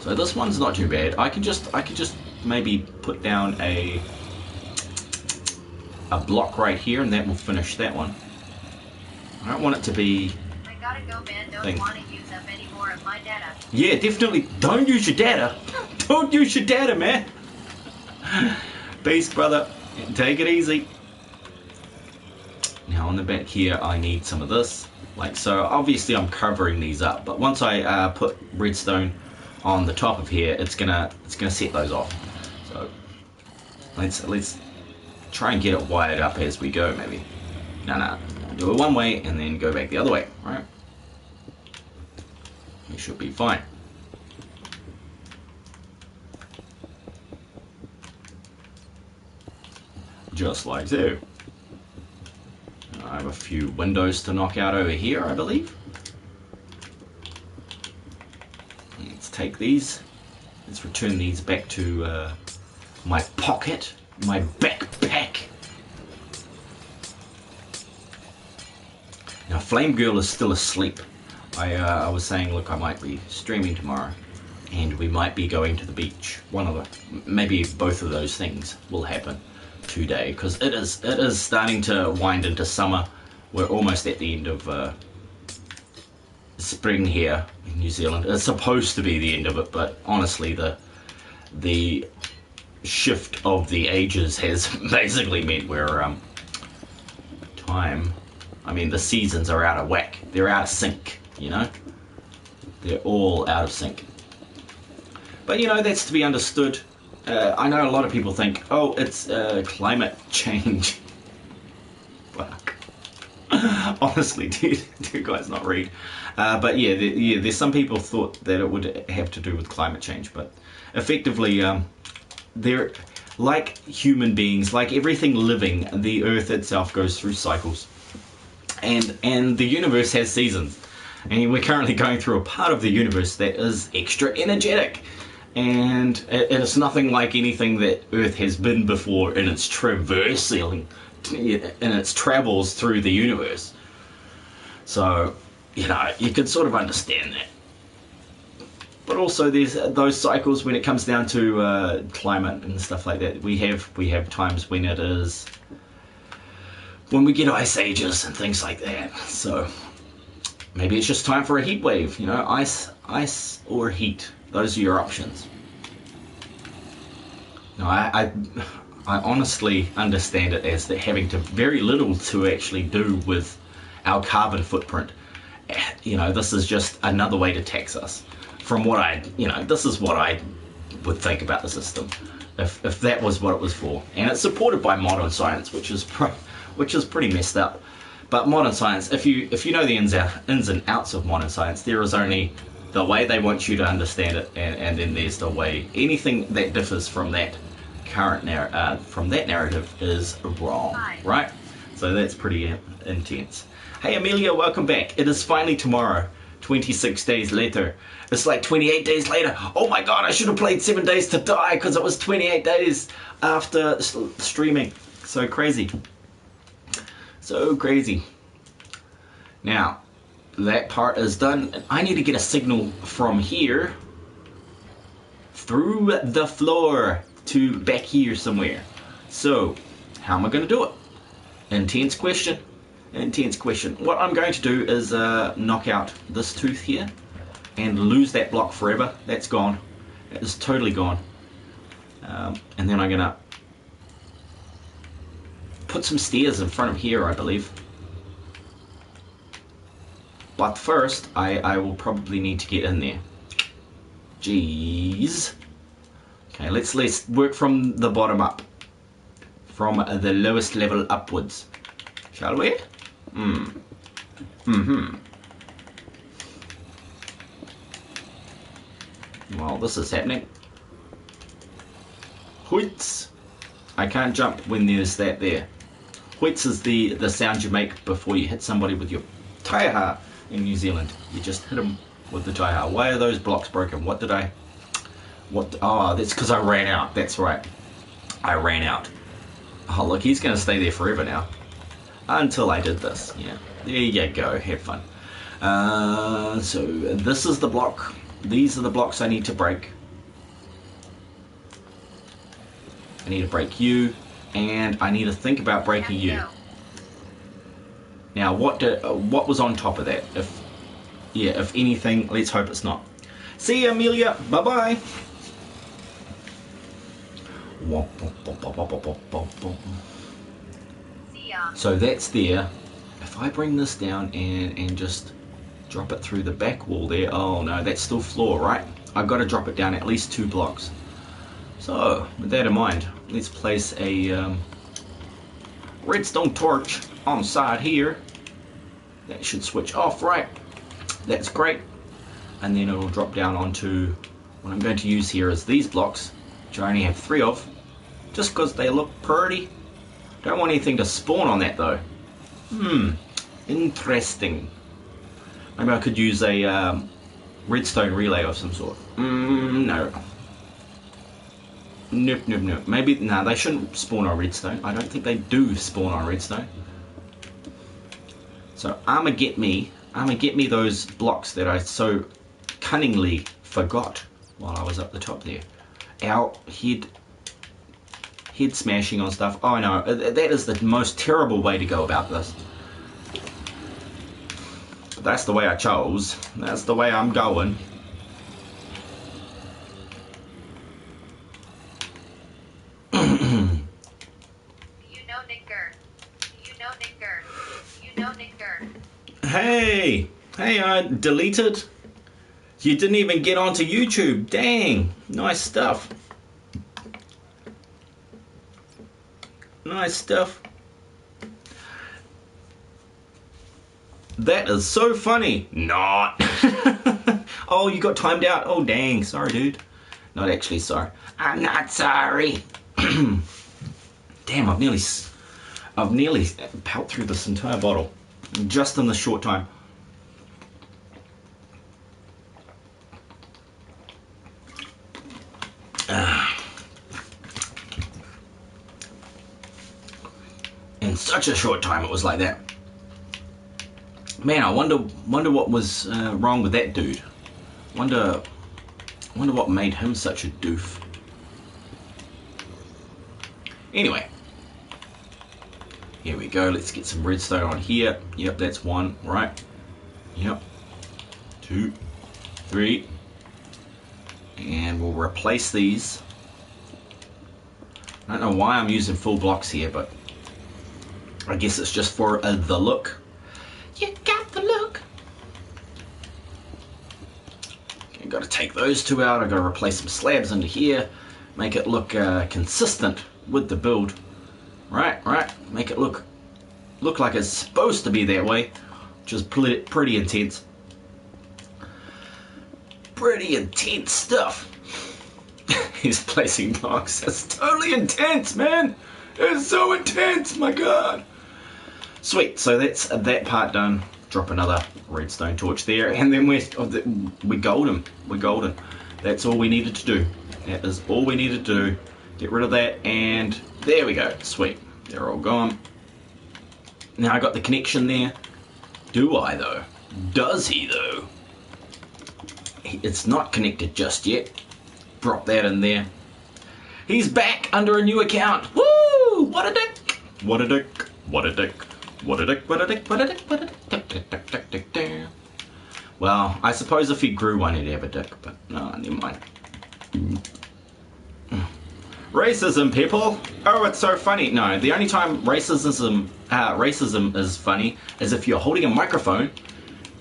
So this one's not too bad. I could just maybe put down a block right here, and that will finish that one. I don't want it to be. I gotta go, man. Don't want to use up any more of my data. Yeah, definitely. Don't use your data. Don't use your data, man. Peace, brother. Take it easy. Now on the back here, I need some of this. Like so. Obviously, I'm covering these up, but once I put redstone on the top of here, it's gonna set those off. So let's try and get it wired up as we go, maybe. No. Do it one way and then go back the other way, right? We should be fine. Just like so. I have a few windows to knock out over here, I believe. Let's take these. Let's return these back to my pocket, my backpack. Now, Flame Girl is still asleep. I was saying, look, I might be streaming tomorrow, and we might be going to the beach. Maybe both of those things will happen today, because it is starting to wind into summer. We're almost at the end of spring here in New Zealand. It's supposed to be the end of it, but honestly, the shift of the ages has basically meant we're the seasons are out of whack. They're out of sync, you know? They're all out of sync. But, you know, that's to be understood. I know a lot of people think, oh, it's climate change. Fuck. Honestly, do you guys not read? But yeah, there's some people thought that it would have to do with climate change, but effectively, they're like human beings, like everything living. The Earth itself goes through cycles, and the universe has seasons, and we're currently going through a part of the universe that is extra energetic. And it's nothing like anything that Earth has been before in its traversing, in its travels through the universe. So, you can sort of understand that. But also, there's those cycles when it comes down to climate and stuff like that. We have times when we get ice ages and things like that. So maybe it's just time for a heat wave. Ice or heat. Those are your options. No, I honestly understand it as having very little to actually do with our carbon footprint. This is just another way to tax us. From what this is what I would think about the system, if that was what it was for. And it's supported by modern science, which is pretty messed up. But modern science, if you know the ins and outs of modern science, there is only the way they want you to understand it, and then there's the way. Anything that differs from that narrative is wrong, right? So that's pretty intense. Hey Amelia, welcome back. It is finally tomorrow, 26 days later. It's like 28 days later. Oh my god, I should have played 7 Days to Die because it was 28 days after streaming. So crazy. So crazy. Now, that part is done. I need to get a signal from here through the floor to back here somewhere. So, how am I going to do it? Intense question. What I'm going to do is knock out this tooth here and lose that block forever. That's gone. It is totally gone. And then I'm going to put some stairs in front of here, I believe. But first, I will probably need to get in there. Jeez. Okay, let's work from the bottom up. From the lowest level upwards. Shall we? Well, this is happening. Hoits. I can't jump when there's that there. Hoits is the sound you make before you hit somebody with your taiaha in New Zealand. You just hit them with the taiaha. Why are those blocks broken? Oh, that's because I ran out. That's right. I ran out. Oh, look, he's going to stay there forever now. Until I did this. Yeah. There you go. Have fun. So, this is the block. These are the blocks I need to break. I need to break you. And I need to think about breaking you. Now, what was on top of that? If anything, let's hope it's not. See you, Amelia. Bye-bye. So that's there. If I bring this down and just drop it through the back wall there. Oh no, that's still floor, right? I've got to drop it down at least 2 blocks. So, with that in mind, let's place a redstone torch on the side here. That should switch off, right? That's great. And then it'll drop down onto what I'm going to use here is these blocks, which I only have 3 of, just because they look pretty. Don't want anything to spawn on that though. Interesting. Maybe I could use a redstone relay of some sort. No. Nope. Maybe, they shouldn't spawn on redstone. I don't think they do spawn on redstone. So I'ma get me those blocks that I so cunningly forgot while I was up the top there. Our head smashing on stuff. Oh no, that is the most terrible way to go about this. That's the way I chose. That's the way I'm going. Hey, I deleted. You didn't even get onto YouTube. Dang, nice stuff. That is so funny. Not. Oh, you got timed out. Oh, dang. Sorry, dude. Not actually sorry. I'm not sorry. Damn, I've nearly pelt through this entire bottle just in this short time. In such a short time, it was like that. Man, I wonder what was wrong with that dude. Wonder what made him such a doof. Anyway, here we go. Let's get some redstone on here. Yep, that's one, right? Yep. 2, 3. And we'll replace these. I don't know why I'm using full blocks here, but I guess it's just for the look. You got the look. Okay, got to take those two out. I've got to replace some slabs into here. Make it look consistent with the build. Right. Make it look like it's supposed to be that way, which is pretty intense. Pretty intense stuff. He's placing blocks. That's totally intense, man. It's so intense, my god. Sweet, so that's that part done. Drop another redstone torch there, and then we're golden. We're golden. That's all we needed to do. That is all we needed to do. Get rid of that, and there we go. Sweet, they're all gone. Now I got the connection there. Do I though? Does he though? It's not connected just yet. Drop that in there. He's back under a new account. Woo! What a dick! What a dick! What a dick! What a dick! What a dick! What a dick! What a dick! Well, I suppose if he grew one, he'd have a dick, but no, never mind. Racism, people! Oh, it's so funny. No, the only time racism is funny is if you're holding a microphone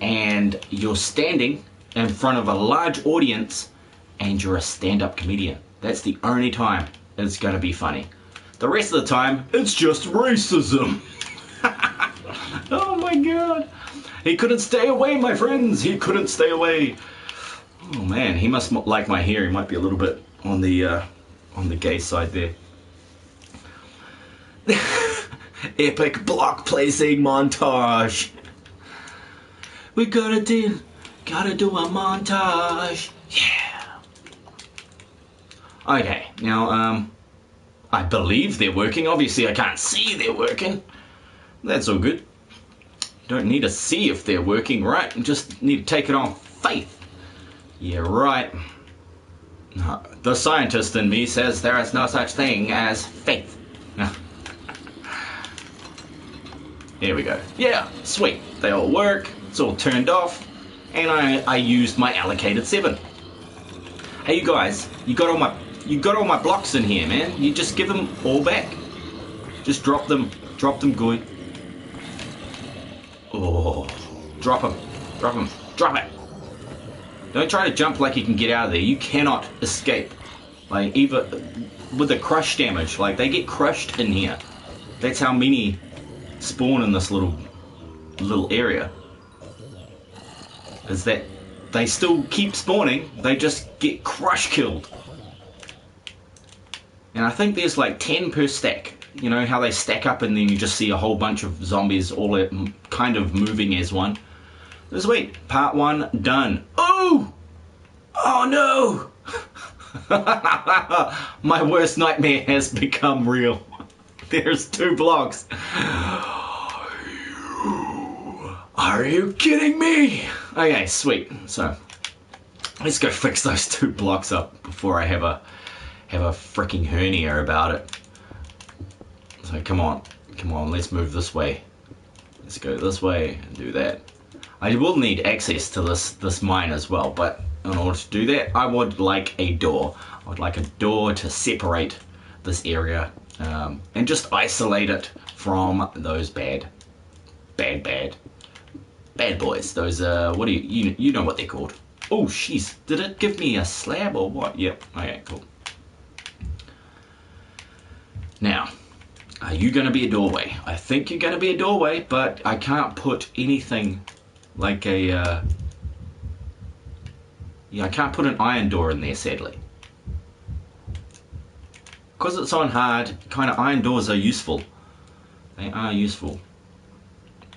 and you're standing in front of a large audience and you're a stand-up comedian. That's the only time it's going to be funny. The rest of the time, it's just racism. Oh my god. He couldn't stay away, my friends. He couldn't stay away. Oh man, he must like my hair. He might be a little bit on the gay side there. Epic block placing montage. We gotta do a montage. Yeah. Okay, now I believe they're working. Obviously I can't see they're working. That's all good. Don't need to see if they're working, right? Just need to take it on faith. Yeah, right. The scientist in me says there is no such thing as faith. Here we go. Yeah, sweet. They all work. It's all turned off. And I used my allocated 7. Hey, you guys, you got all my blocks in here, man. You just give them all back. Just drop them good. Oh, drop them, drop it. Don't try to jump like you can get out of there. You cannot escape. Like, even with the crush damage, like, they get crushed in here. That's how many spawn in this little area. Is that they still keep spawning, they just get crush killed. And I think there's like 10 per stack. You know how they stack up and then you just see a whole bunch of zombies all kind of moving as one. Sweet. Part 1 done. Oh! Oh no! My worst nightmare has become real. There's 2 blocks. Are you kidding me? Okay, sweet. So let's go fix those 2 blocks up before I have a freaking hernia about it. So come on, let's move this way. Let's go this way and do that. I will need access to this mine as well, but in order to do that, I would like a door. I would like a door to separate this area and just isolate it from those bad boys. Those what do you know what they're called? Oh, jeez, did it give me a slab or what? Yep. Okay, cool. Now, Are you going to be a doorway? I think you're going to be a doorway, but I can't put anything like a... yeah, I can't put an iron door in there, sadly. Because it's on hard, kind of iron doors are useful. They are useful.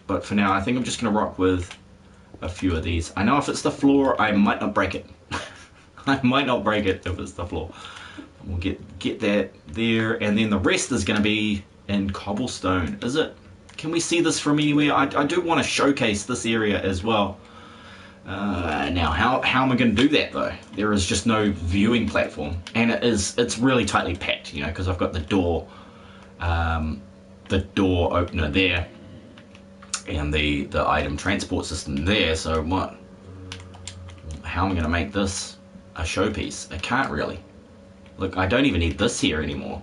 But for now, I think I'm just going to rock with a few of these. I know if it's the floor, I might not break it. I might not break it if it's the floor. We'll get that there, and then the rest is going to be in cobblestone. Is it? Can we see this from anywhere? I do want to showcase this area as well. Now, how am I going to do that though? There is just no viewing platform, and it's really tightly packed, you know, because I've got the door opener there, and the item transport system there. So what? How am I going to make this a showpiece? I can't really. Look, I don't even need this here anymore.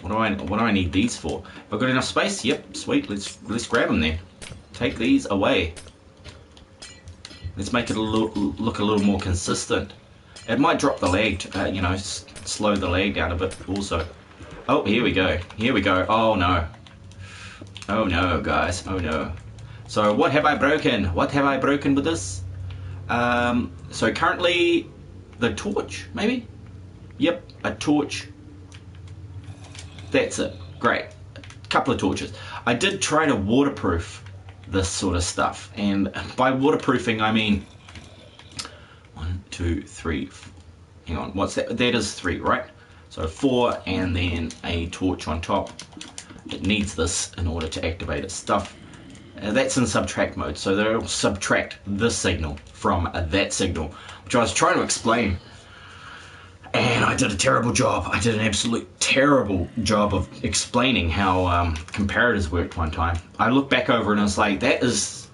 What do I need these for? Have I got enough space? Yep, sweet. Let's grab them then. Take these away. Let's make it look a little more consistent. It might drop the lag, you know, slow the lag down a bit also. Oh, here we go. Here we go. Oh no. Oh no, guys. Oh no. So what have I broken? What have I broken with this? So currently the torch, maybe? Yep, a torch. That's it. Great. A couple of torches. I did try to waterproof this sort of stuff, and by waterproofing I mean 1, 2, 3. Hang on, what's that? That is 3, right? So 4, and then a torch on top. It needs this in order to activate its stuff. That's in subtract mode, so they'll subtract this signal from that signal, which I was trying to explain. And I did a terrible job. I did an absolute terrible job of explaining how comparators worked one time. I looked back over and I was like, that is,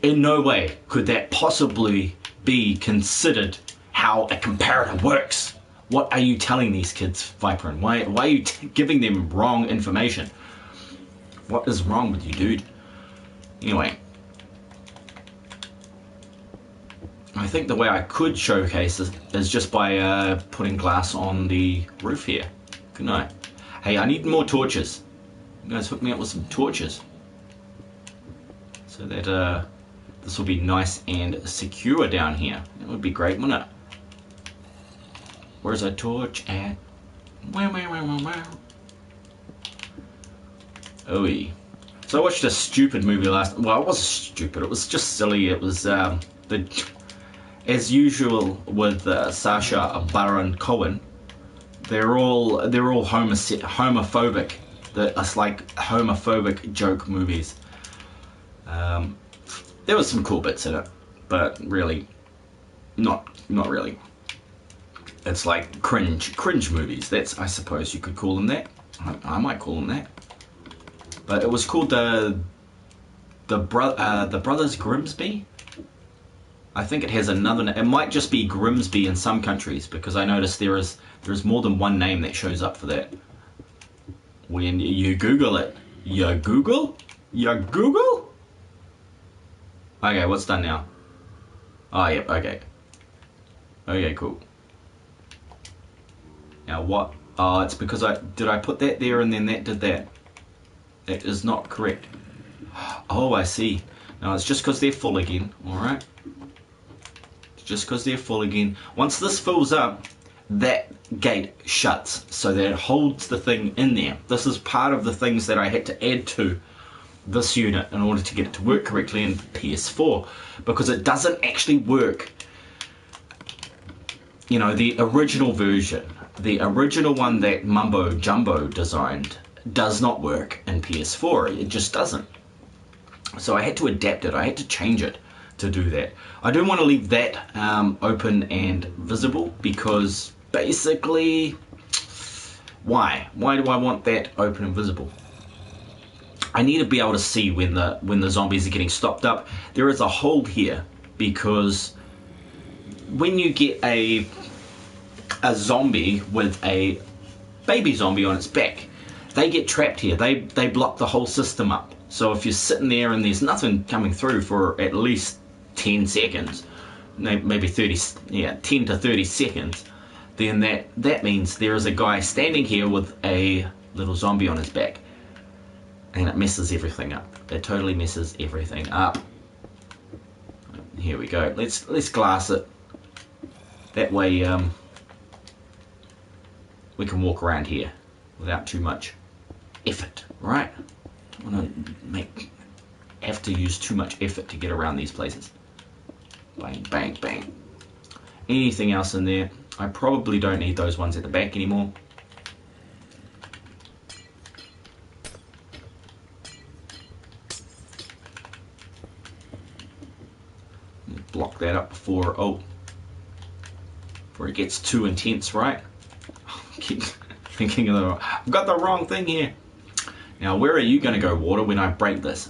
in no way could that possibly be considered how a comparator works. What are you telling these kids, Vypran? Why are you giving them wrong information? What is wrong with you, dude? Anyway. I think the way I could showcase this is just by putting glass on the roof here. Good night. Hey, I need more torches. You guys hook me up with some torches. So that this will be nice and secure down here. That would be great, wouldn't it? Where's a torch at? Oh, so I watched a stupid movie last... Well, it wasn't stupid. It was just silly. It was as usual with Sacha Baron Cohen, they're all homophobic. It's like homophobic joke movies. There was some cool bits in it, but really, not really. It's like cringe movies. That's, I suppose you could call them that. I might call them that. But it was called the Brothers Grimsby. I think it has another name. It might just be Grimsby in some countries, because I noticed there is more than one name that shows up for that. When you Google it, you Google? Okay, what's done now? Oh, yep, okay. Okay, cool. Now what? Oh, it's because I put that there and then that did that. That is not correct. Oh, I see. Now it's just because they're full again, alright? Just because they're full again. Once this fills up, that gate shuts so that it holds the thing in there. This is part of the things that I had to add to this unit in order to get it to work correctly in PS4, because it doesn't actually work. You know, the original version, the original one that Mumbo Jumbo designed, does not work in PS4. It just doesn't. So I had to adapt it. I had to change it to do that. I do want to leave that open and visible, because basically, why do I want that open and visible? I need to be able to see when the zombies are getting stopped up. There is a hold here, because when you get a zombie with a baby zombie on its back, they get trapped here. They block the whole system up. So if you're sitting there and there's nothing coming through for at least 10 seconds, maybe 10 to 30 seconds, then that means there is a guy standing here with a little zombie on his back. and it messes everything up. It totally messes everything up. Here we go. Let's glass it. That way we can walk around here without too much effort, right? Don't want to have to use too much effort to get around these places. Bang, bang, bang. Anything else in there? I probably don't need those ones at the back anymore. Block that up before it gets too intense, right? Keep thinking of I've got the wrong thing here. Now, where are you going to go, water, when I break this?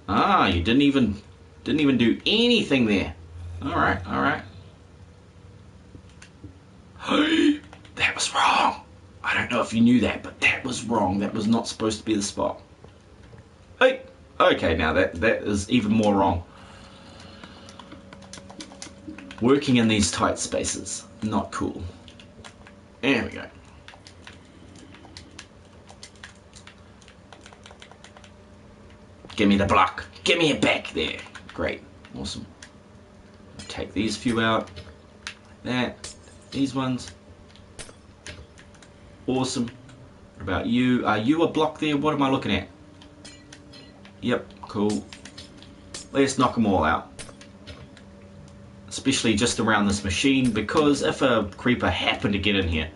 Ah, you didn't even do anything there. All right. Hey, that was wrong. I don't know if you knew that, but that was wrong. That was not supposed to be the spot. Hey, okay, now that is even more wrong. Working in these tight spaces, not cool. There we go. Give me the block. Give me it back there. Great. Awesome. Take these few out. Like that. These ones. Awesome. What about you? Are you a block there? What am I looking at? Yep. Cool. Let's knock them all out. Especially just around this machine, because if a creeper happened to get in here,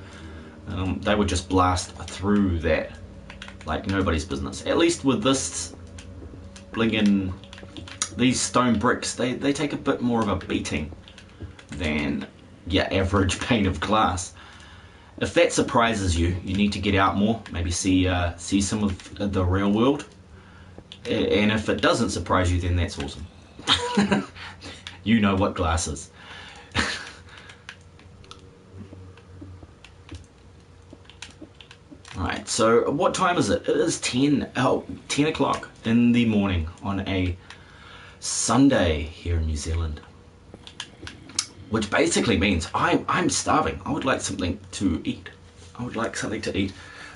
they would just blast through that like nobody's business. At least with this blingin', these stone bricks, they take a bit more of a beating than your average pane of glass. If that surprises you, you need to get out more, maybe see some of the real world. And if it doesn't surprise you, then that's awesome. You know what glass is. Alright, so what time is it? It is 10 o'clock in the morning on a Sunday here in New Zealand. Which basically means I'm starving. I would like something to eat.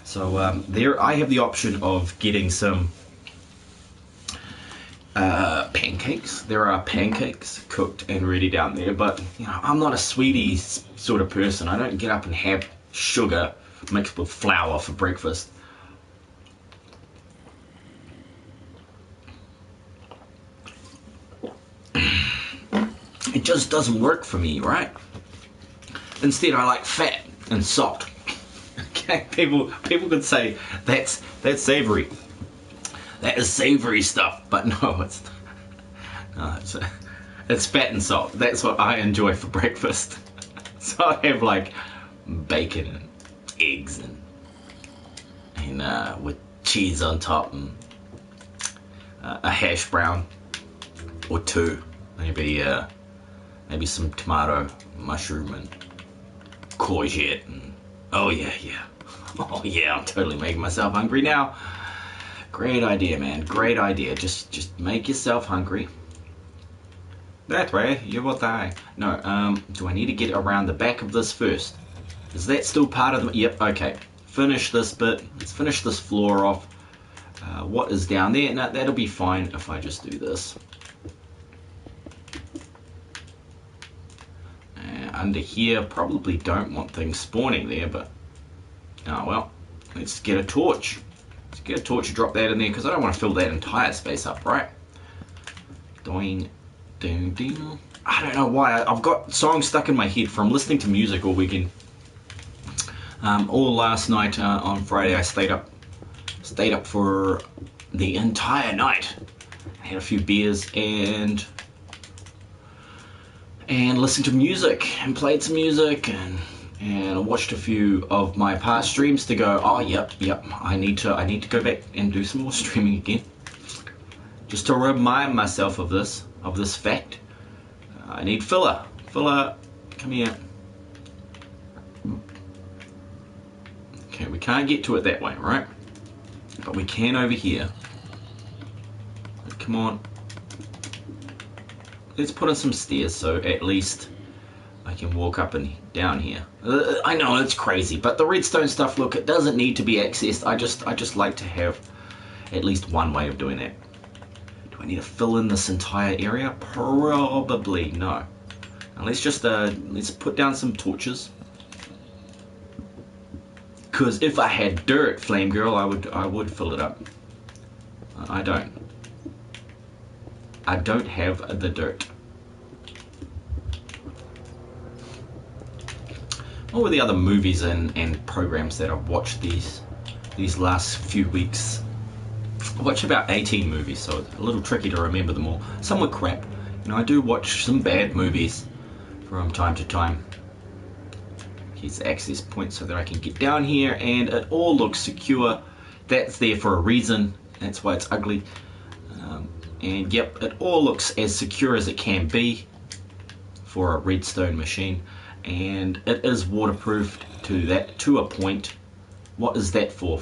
So there I have the option of getting some pancakes. There are pancakes cooked and ready down there, but you know, I'm not a sweetie sort of person. I don't get up and have sugar mixed with flour for breakfast. It just doesn't work for me, right? Instead, I like fat and salt. Okay, people could say that's savory. That is savory stuff, but no, it's fat and salt. That's what I enjoy for breakfast. So I have like bacon and eggs and with cheese on top and a hash brown or two, maybe some tomato, mushroom, and courgette, and oh yeah, I'm totally making myself hungry now. Great idea, man. Great idea. Just make yourself hungry. That way, you will die. No, do I need to get around the back of this first? Is that still part of the... Yep, okay. Finish this bit. Let's finish this floor off. What is down there? No, that'll be fine if I just do this. Under here, probably don't want things spawning there, but... Oh, well. Let's get a torch. Get a torch and drop that in there, because I don't want to fill that entire space up, right? Doing, ding, ding. I don't know why. I've got songs stuck in my head from listening to music all weekend. All last night on Friday, I stayed up for the entire night. I had a few beers and listened to music and played some music and I watched a few of my past streams to go, oh yep, I need to go back and do some more streaming again, just to remind myself of this fact. I need filler, come here. Okay, we can't get to it that way, right? But we can over here. Come on. Let's put in some stairs so at least I can walk up and down here. I know it's crazy, but the redstone stuff, look, it doesn't need to be accessed. I just like to have at least one way of doing that. Do I need to fill in this entire area? Probably no. Now let's put down some torches. Because if I had dirt, Flame Girl, I would fill it up. I don't. I don't have the dirt. What were the other movies and programs that I've watched these last few weeks? I watched about 18 movies, so it's a little tricky to remember them all. Some were crap. You know, I do watch some bad movies from time to time. Here's the access point so that I can get down here, and it all looks secure. That's there for a reason. That's why it's ugly. And yep, it all looks as secure as it can be for a redstone machine. And it is waterproofed to a point. What is that for?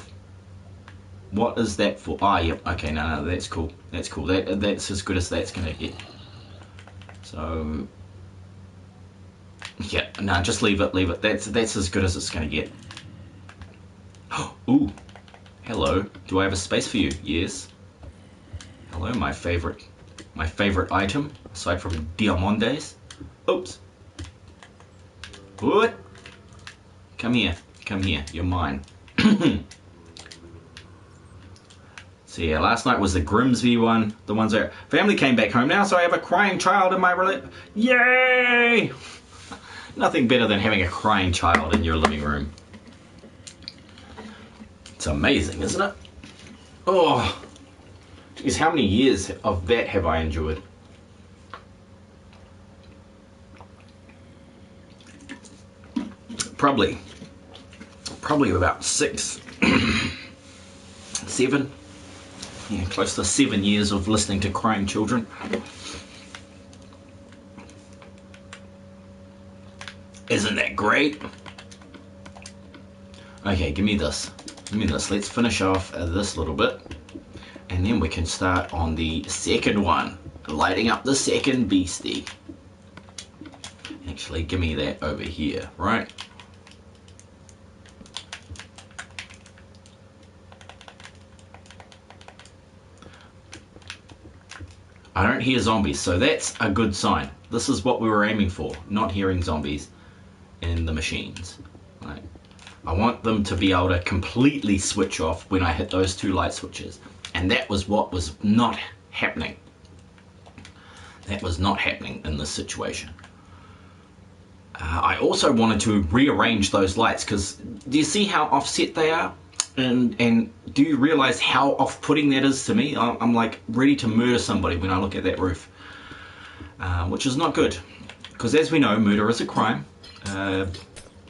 What is that for? Ah, yep. Okay, no, that's cool. That's cool. That's as good as that's gonna get. So, yeah, no, just leave it. Leave it. That's as good as it's gonna get. Ooh, hello. Do I have a space for you? Yes. Hello, my favorite item aside from diamondes. Oops. What? Come here. Come here. You're mine. So yeah, last night was the Grimsby one. The ones where family came back home now, so I have a crying child in my Yay! Nothing better than having a crying child in your living room. It's amazing, isn't it? Oh, geez, how many years of that have I endured? Probably about 6, 7. Yeah, close to 7 years of listening to crying children. Isn't that great? Okay, give me this. Give me this. Let's finish off this little bit. And then we can start on the second one. Lighting up the second beastie. Actually, give me that over here, right? I don't hear zombies, so that's a good sign. This is what we were aiming for, not hearing zombies in the machines. Right? I want them to be able to completely switch off when I hit those 2 light switches. And that was what was not happening. That was not happening in this situation. I also wanted to rearrange those lights, because do you see how offset they are? And do you realize how off-putting that is to me? I'm like ready to murder somebody when I look at that roof, which is not good, because as we know, murder is a crime.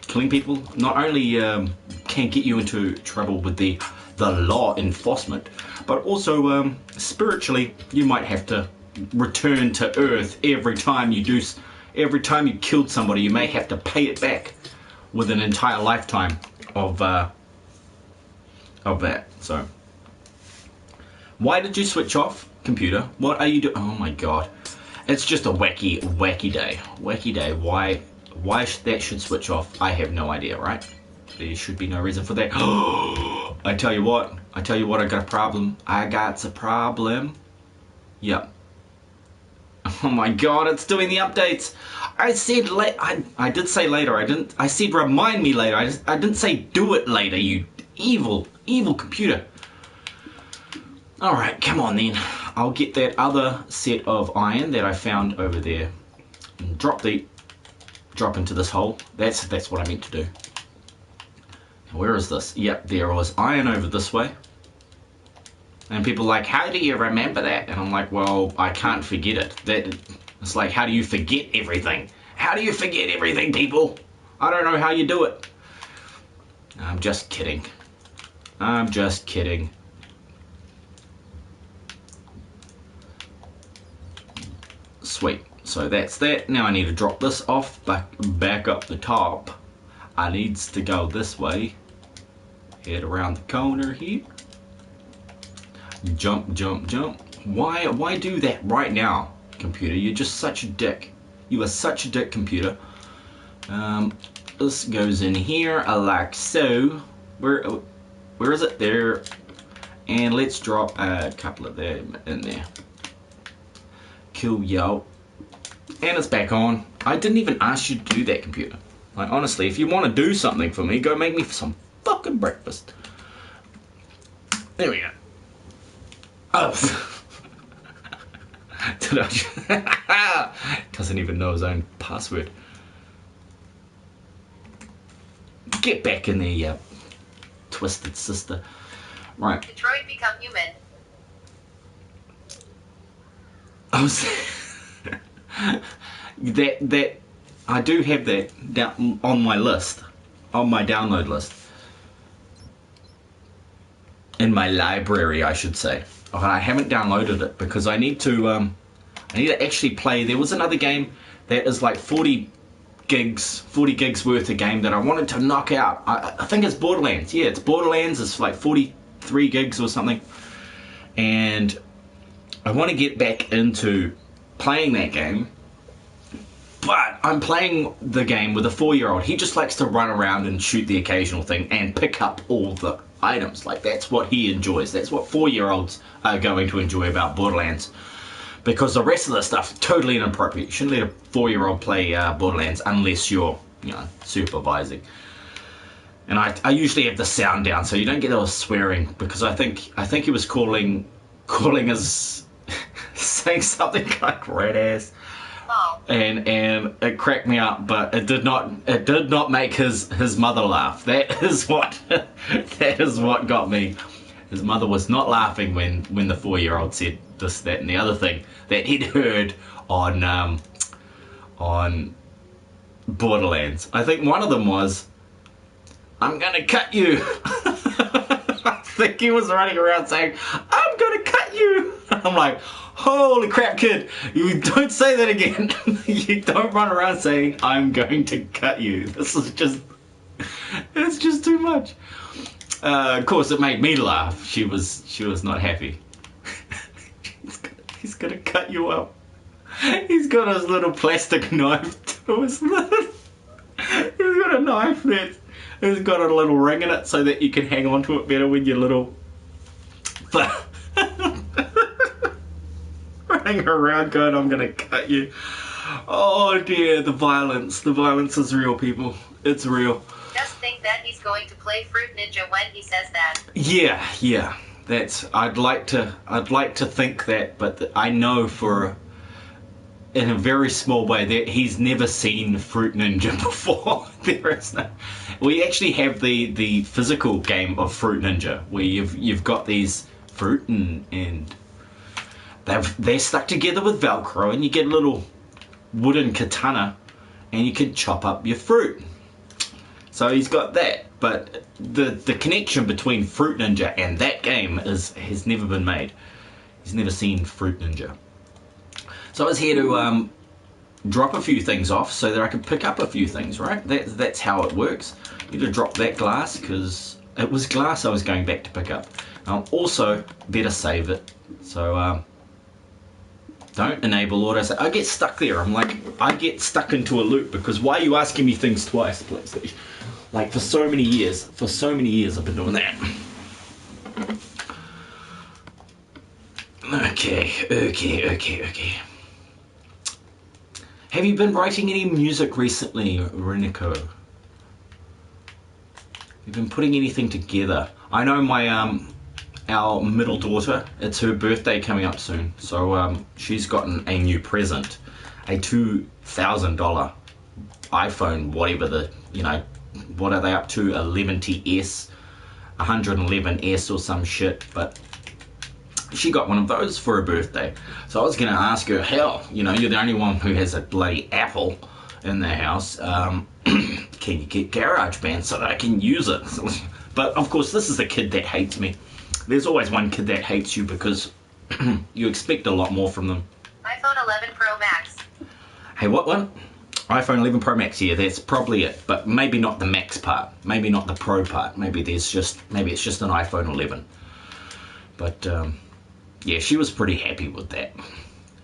Killing people not only can get you into trouble with the law enforcement, but also spiritually, you might have to return to Earth every time you do. Every time you killed somebody, you may have to pay it back with an entire lifetime of that. So, why did you switch off, computer? What are you doing? Oh my god, it's just a wacky day. Wacky day. Why that should switch off? I have no idea. Right? There should be no reason for that. I tell you what. I got a problem. I got a problem. Yep. Oh my god, it's doing the updates. I said I did say later. I said remind me later. I didn't say do it later. You evil computer. All right, come on then. I'll get that other set of iron that I found over there. And drop into this hole. That's what I meant to do. Where is this? Yep, there was iron over this way. And people are like, how do you remember that? And I'm like, well, I can't forget it. It's like, how do you forget everything? How do you forget everything, people? I don't know how you do it. I'm just kidding. I'm just kidding. Sweet. So that's that. Now I need to drop this off back up the top. I needs to go this way. Head around the corner here. Jump, jump, jump. Why do that right now, computer? You're just such a dick. You are such a dick, computer. This goes in here like so. Where is it? There. And let's drop a couple of them in there. Cool, yo. And it's back on. I didn't even ask you to do that, computer. Like, honestly, if you want to do something for me, go make me some fucking breakfast. There we go. Oh. Did I? Doesn't even know his own password. Get back in there, you twisted sister. Right. Detroit become human. I was that I do have that down on my list, on my download list, in my library, I should say. Oh, I haven't downloaded it because I need to actually play. There was another game that is like 40 gigs worth of game that I wanted to knock out. I think it's Borderlands. Yeah, it's Borderlands. It's like 43 gigs or something, and I want to get back into playing that game, but I'm playing the game with a 4-year-old. He just likes to run around and shoot the occasional thing and pick up all the items. Like, that's what he enjoys. That's what 4-year-olds are going to enjoy about Borderlands, because the rest of the stuff totally inappropriate. You shouldn't let a 4-year-old play Borderlands unless you're, you know, supervising. And I usually have the sound down so you don't get all swearing, because I think he was calling us saying something like red ass. Oh. And it cracked me up, but it did not make his mother laugh. That is what got me. His mother was not laughing when the 4-year-old said this, that, and the other thing that he'd heard on Borderlands. I think one of them was, "I'm gonna cut you." I think he was running around saying, "I'm gonna cut you." I'm like, holy crap, kid, you don't say that again. You don't run around saying, "I'm going to cut you." This is just, it's just too much. Of course, it made me laugh. She was not happy. He's gonna cut you up. He's got his little plastic knife to his lip. He's got a knife that's it's got a little ring in it so that you can hang on to it better when you're little. Running around going, "I'm gonna cut you." Oh dear, the violence is real, people. It's real. Just think that he's going to play Fruit Ninja when he says that. Yeah. I'd like to think that, but I know in a very small way that he's never seen Fruit Ninja before. There is no. We actually have the physical game of Fruit Ninja where you've got these fruit and they're stuck together with Velcro, and you get a little wooden katana and you can chop up your fruit. So he's got that, but the connection between Fruit Ninja and that game has never been made. He's never seen Fruit Ninja. So I was here to drop a few things off so that I could pick up a few things, right? That's how it works. You need to drop that glass because it was glass I was going back to pick up. Also, better save it. So don't enable auto save. I get stuck there. I get stuck into a loop because why are you asking me things twice, please? Like for so many years I've been doing that. Okay. Have you been writing any music recently, Reniko? You've been putting anything together? I know my our middle daughter, it's her birthday coming up soon, so she's gotten a new present, a $2,000 iPhone, whatever what are they up to, 11TS, 111S or some shit, but she got one of those for her birthday. So I was going to ask her, hell, you're the only one who has a bloody Apple in the house. Can you get GarageBand so that I can use it? But of course, this is the kid that hates me. There's always one kid that hates you because you expect a lot more from them. iPhone 11 Pro Max. Hey, what one? iPhone 11 Pro Max, yeah, that's probably it. But maybe not the Max part. Maybe not the Pro part. Maybe it's just an iPhone 11. But yeah, she was pretty happy with that.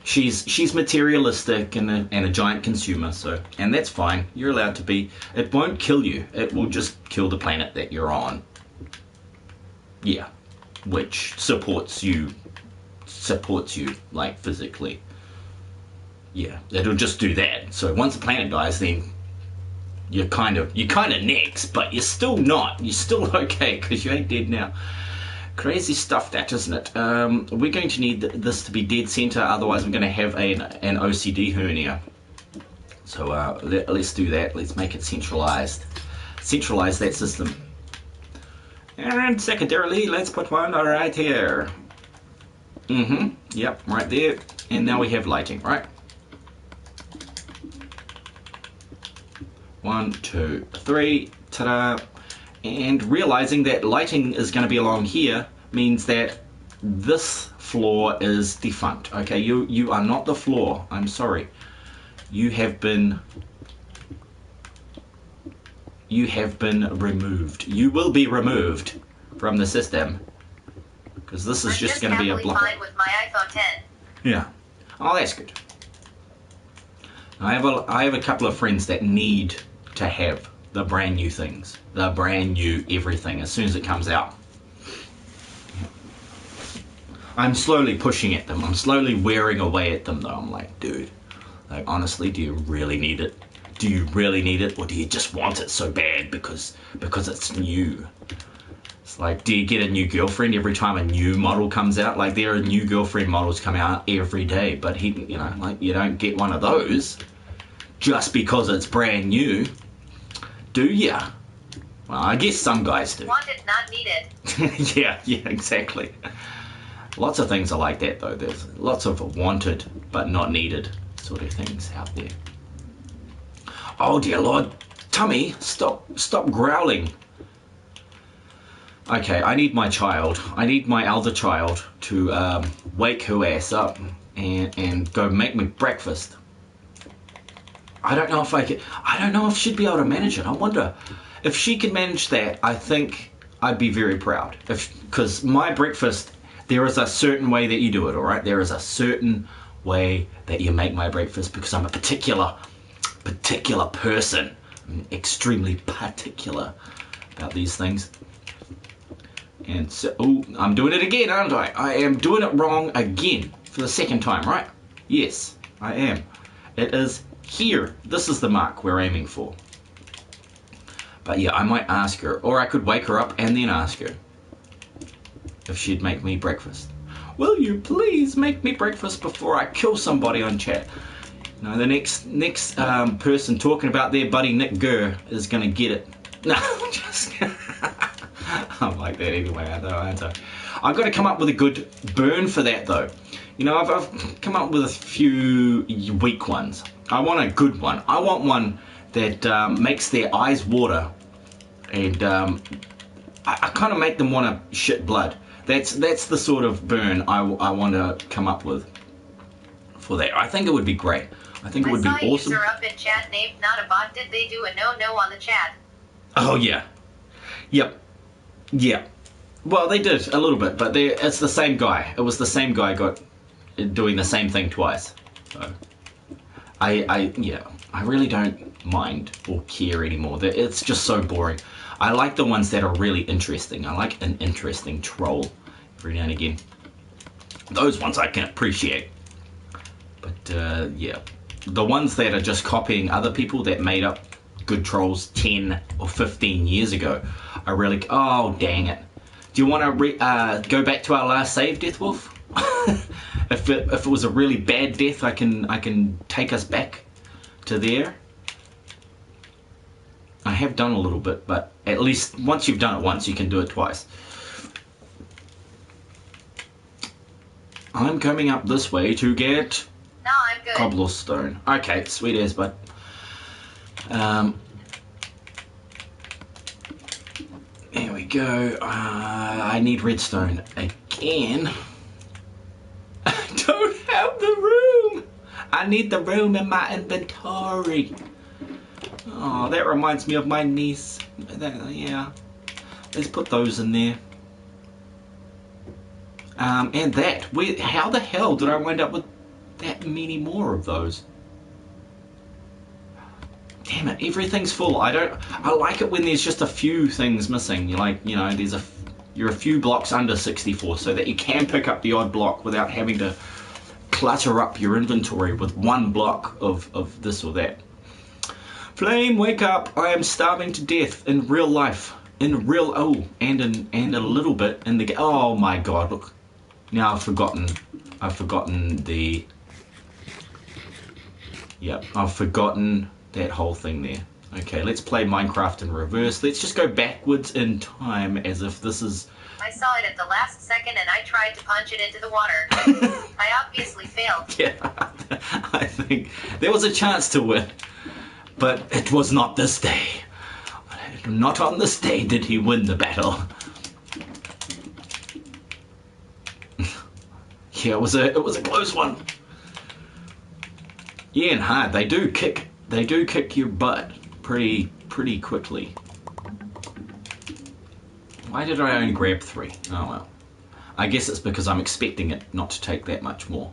she's materialistic and a giant consumer, so, and that's fine. You're allowed to be. It won't kill you. It will just kill the planet that you're on. Yeah, which supports you like physically. Yeah, it'll just do that. So once the planet dies, then you're kind of next, but you're still not. You're still okay because you ain't dead now. Crazy stuff, that, isn't it? We're going to need this to be dead center, otherwise we're going to have an OCD hernia. So let's do that. Let's make it centralized. Centralize that system. And secondarily, let's put one right here. Yep, right there. And now we have lighting, right? 1, 2, 3. Ta-da! And realizing that lighting is going to be along here means that this floor is defunct. Okay, you are not the floor. I'm sorry. You have been removed. You will be removed from the system because this is just going to be a block. Fine with my iPhone 10. Yeah. Oh, that's good. I have a couple of friends that need to have the brand new things, the brand new everything as soon as it comes out. I'm slowly pushing at them. I'm slowly wearing away at them though. I'm like, dude, like honestly, do you really need it? Do you really need it, or do you just want it so bad because it's new? It's like, do you get a new girlfriend every time a new model comes out? Like there are new girlfriend models coming out every day, but like you don't get one of those just because it's brand new. Do ya? Well, I guess some guys do. Wanted, not needed. yeah, exactly. Lots of things are like that though. There's lots of wanted but not needed sort of things out there. Oh dear Lord, Tummy, stop growling. Okay, I need my elder child to wake her ass up and go make me breakfast. I don't know if she'd be able to manage it. I wonder if she could manage that. I think I'd be very proud. Because my breakfast, there is a certain way that you do it, all right? There is a certain way that you make my breakfast because I'm a particular person. I'm extremely particular about these things. And so, I'm doing it again, aren't I? I am doing it wrong again for the second time, right? Yes, I am. It is here. This is the mark we're aiming for. But yeah, I might ask her, or I could wake her up and then ask her if she'd make me breakfast. Will you please make me breakfast before I kill somebody on chat? No, the next person talking about their buddy Nick Gurr is gonna get it. No, just I'm like that anyway, aren't I? I've got to come up with a good burn for that though. You know, I've come up with a few weak ones. I want a good one. I want one that makes their eyes water, and I kind of make them want to shit blood. That's the sort of burn I want to come up with for that. I think it would be great. I think it would be awesome. I saw a user up in chat named Not a Bot. Did they do a no on the chat? Oh yeah. Yep. Yeah. Well, they did a little bit, but it's the same guy. It was the same guy doing the same thing twice. So I really don't mind or care anymore. It's just so boring. I like the ones that are really interesting. I like an interesting troll every now and again. Those ones I can appreciate. But yeah, the ones that are just copying other people that made up good trolls 10 or 15 years ago, I really, oh dang it. Do you want to go back to our last save, Death Wolf? If it was a really bad death, I can take us back to there. I have done a little bit, but at least once you've done it once, you can do it twice. I'm coming up this way to get I'm good. cobblestone. Okay, sweet as, bud. There we go. I need redstone again. I don't have the room. I need the room in my inventory. Oh, that reminds me of my niece. Yeah. Let's put those in there. And that. How the hell did I wind up with that many more of those. Damn it, everything's full. I like it when there's just a few things missing. You're like, you know, you're a few blocks under 64, so that you can pick up the odd block without having to clutter up your inventory with one block of this or that. Flame, wake up! I am starving to death in real life. And a little bit in the game. Oh my god, look. Now I've forgotten the... Yep, I've forgotten that whole thing there. Okay, let's play Minecraft in reverse. Let's just go backwards in time as if this is... I saw it at the last second and I tried to punch it into the water. I obviously failed. Yeah, I think there was a chance to win. But it was not this day. Not on this day did he win the battle. Yeah, it was a close one. Yeah, and hard. They do kick your butt pretty quickly. Why did I only grab 3? Oh well. I guess it's because I'm expecting it not to take that much more.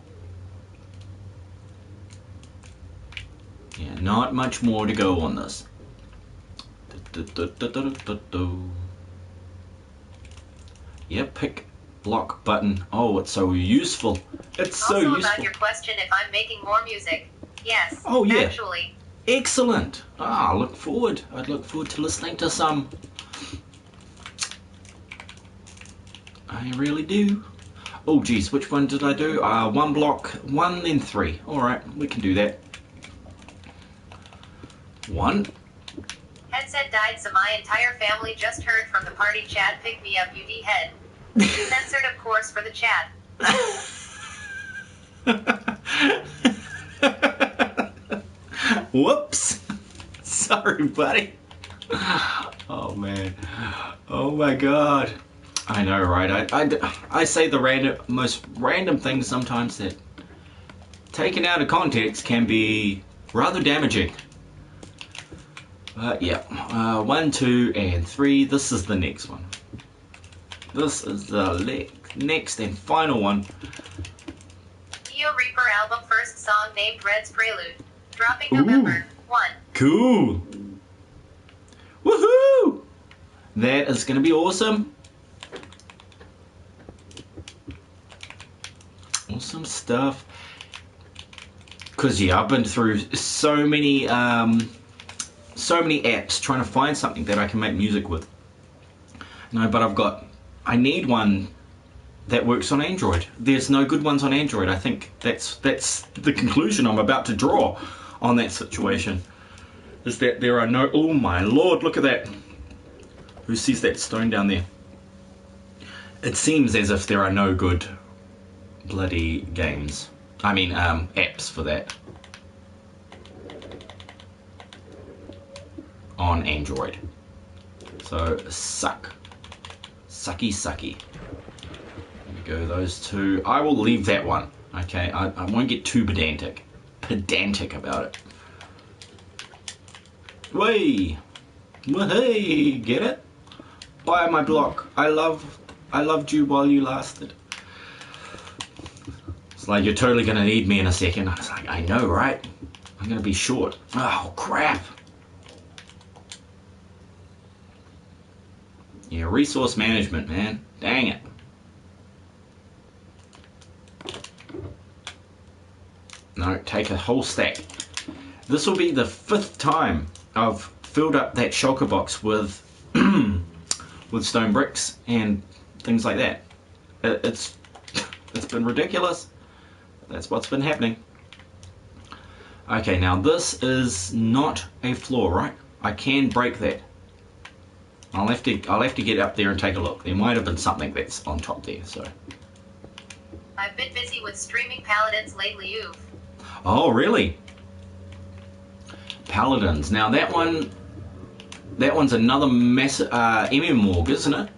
Yeah, not much more to go on this. Yeah, pick block button. Oh, it's so useful. It's so also useful. About your question if I'm making more music. Yes. Oh yeah. Actually. Excellent. I'd look forward to listening to some. I really do. Oh geez, which one did I do? 1 block, 1 then 3. Alright, we can do that. 1. Headset died, so my entire family just heard from the party chat. Pick me up, UD head. Censored, of course, for the chat. Whoops. Sorry, buddy. Oh man. Oh my god. I know, right? I say the most random things sometimes that, taken out of context, can be rather damaging. Yeah, 1, 2, and 3. This is the next one. This is the next and final one. Neo Reaper album first song named Red's Prelude. Dropping November 1. Cool. Woohoo! That is going to be awesome. Awesome stuff. Because yeah, I've been through so many apps trying to find something that I can make music with. No, but I need one that works on Android. There's no good ones on Android. I think that's the conclusion I'm about to draw on that situation. Is that there are no... Oh my lord, look at that. Who sees that stone down there? It seems as if there are no good bloody games. I mean, apps for that. On Android. So, suck. Sucky, sucky. There we go, those two. I will leave that one. Okay, I won't get too pedantic about it. Way! Hey, get it? Buy my block. I loved you while you lasted. It's like, you're totally gonna need me in a second. I was like, I know, right? I'm gonna be short. Oh, crap. Yeah, resource management, man. Dang it. No, take a whole stack. This will be the 5th time I've filled up that shulker box with with stone bricks and things like that. It's been ridiculous. That's what's been happening. Okay, now this is not a floor, right? I can break that. I'll have to get up there and take a look. There might have been something that's on top there, so. I've been busy with streaming Paladins lately, oof. Oh, really? Paladins. Now that one's another massive MMORG, isn't it?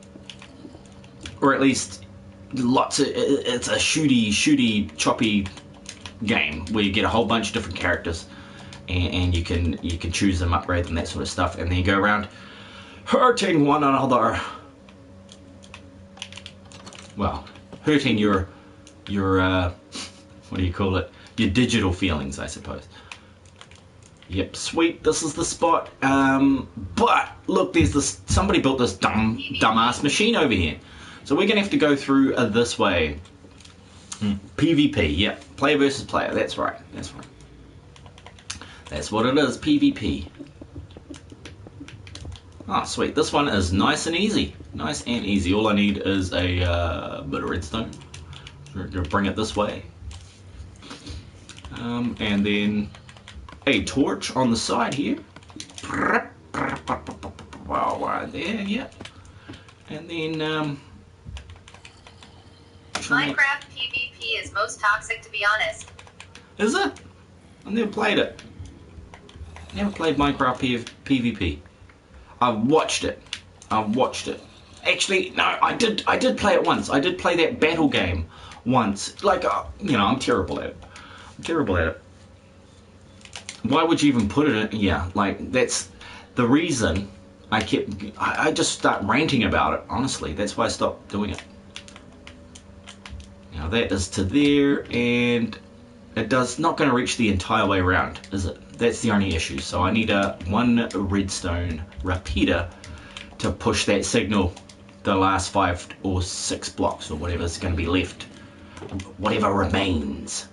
Or at least it's a shooty, choppy game where you get a whole bunch of different characters, and you can choose them, upgrade them, that sort of stuff, and then you go around hurting one another. Well, hurting your what do you call it? your digital feelings, I suppose. Yep, sweet. This is the spot. But look, there's this. Somebody built this dumbass machine over here. So we're gonna have to go through this way. PvP. Yep, player versus player. That's right. That's right. That's what it is. PvP. Ah, sweet. This one is nice and easy. Nice and easy. All I need is a bit of redstone. We're gonna bring it this way. And then a torch on the side here. Wow, right there, yeah. And then Minecraft PvP is most toxic, to be honest. Is it? I've never played it. Never played Minecraft PvP. I've watched it. Actually, no, I did play it once. I did play that battle game once. Like, you know, I'm terrible at it. Why would you even put it in? Yeah, like, that's the reason I just start ranting about it, honestly. That's why I stopped doing it. Now that is to there, and it does not going to reach the entire way around, is it? That's the only issue. So I need one redstone repeater to push that signal the last 5 or 6 blocks or whatever's going to be left. Whatever remains.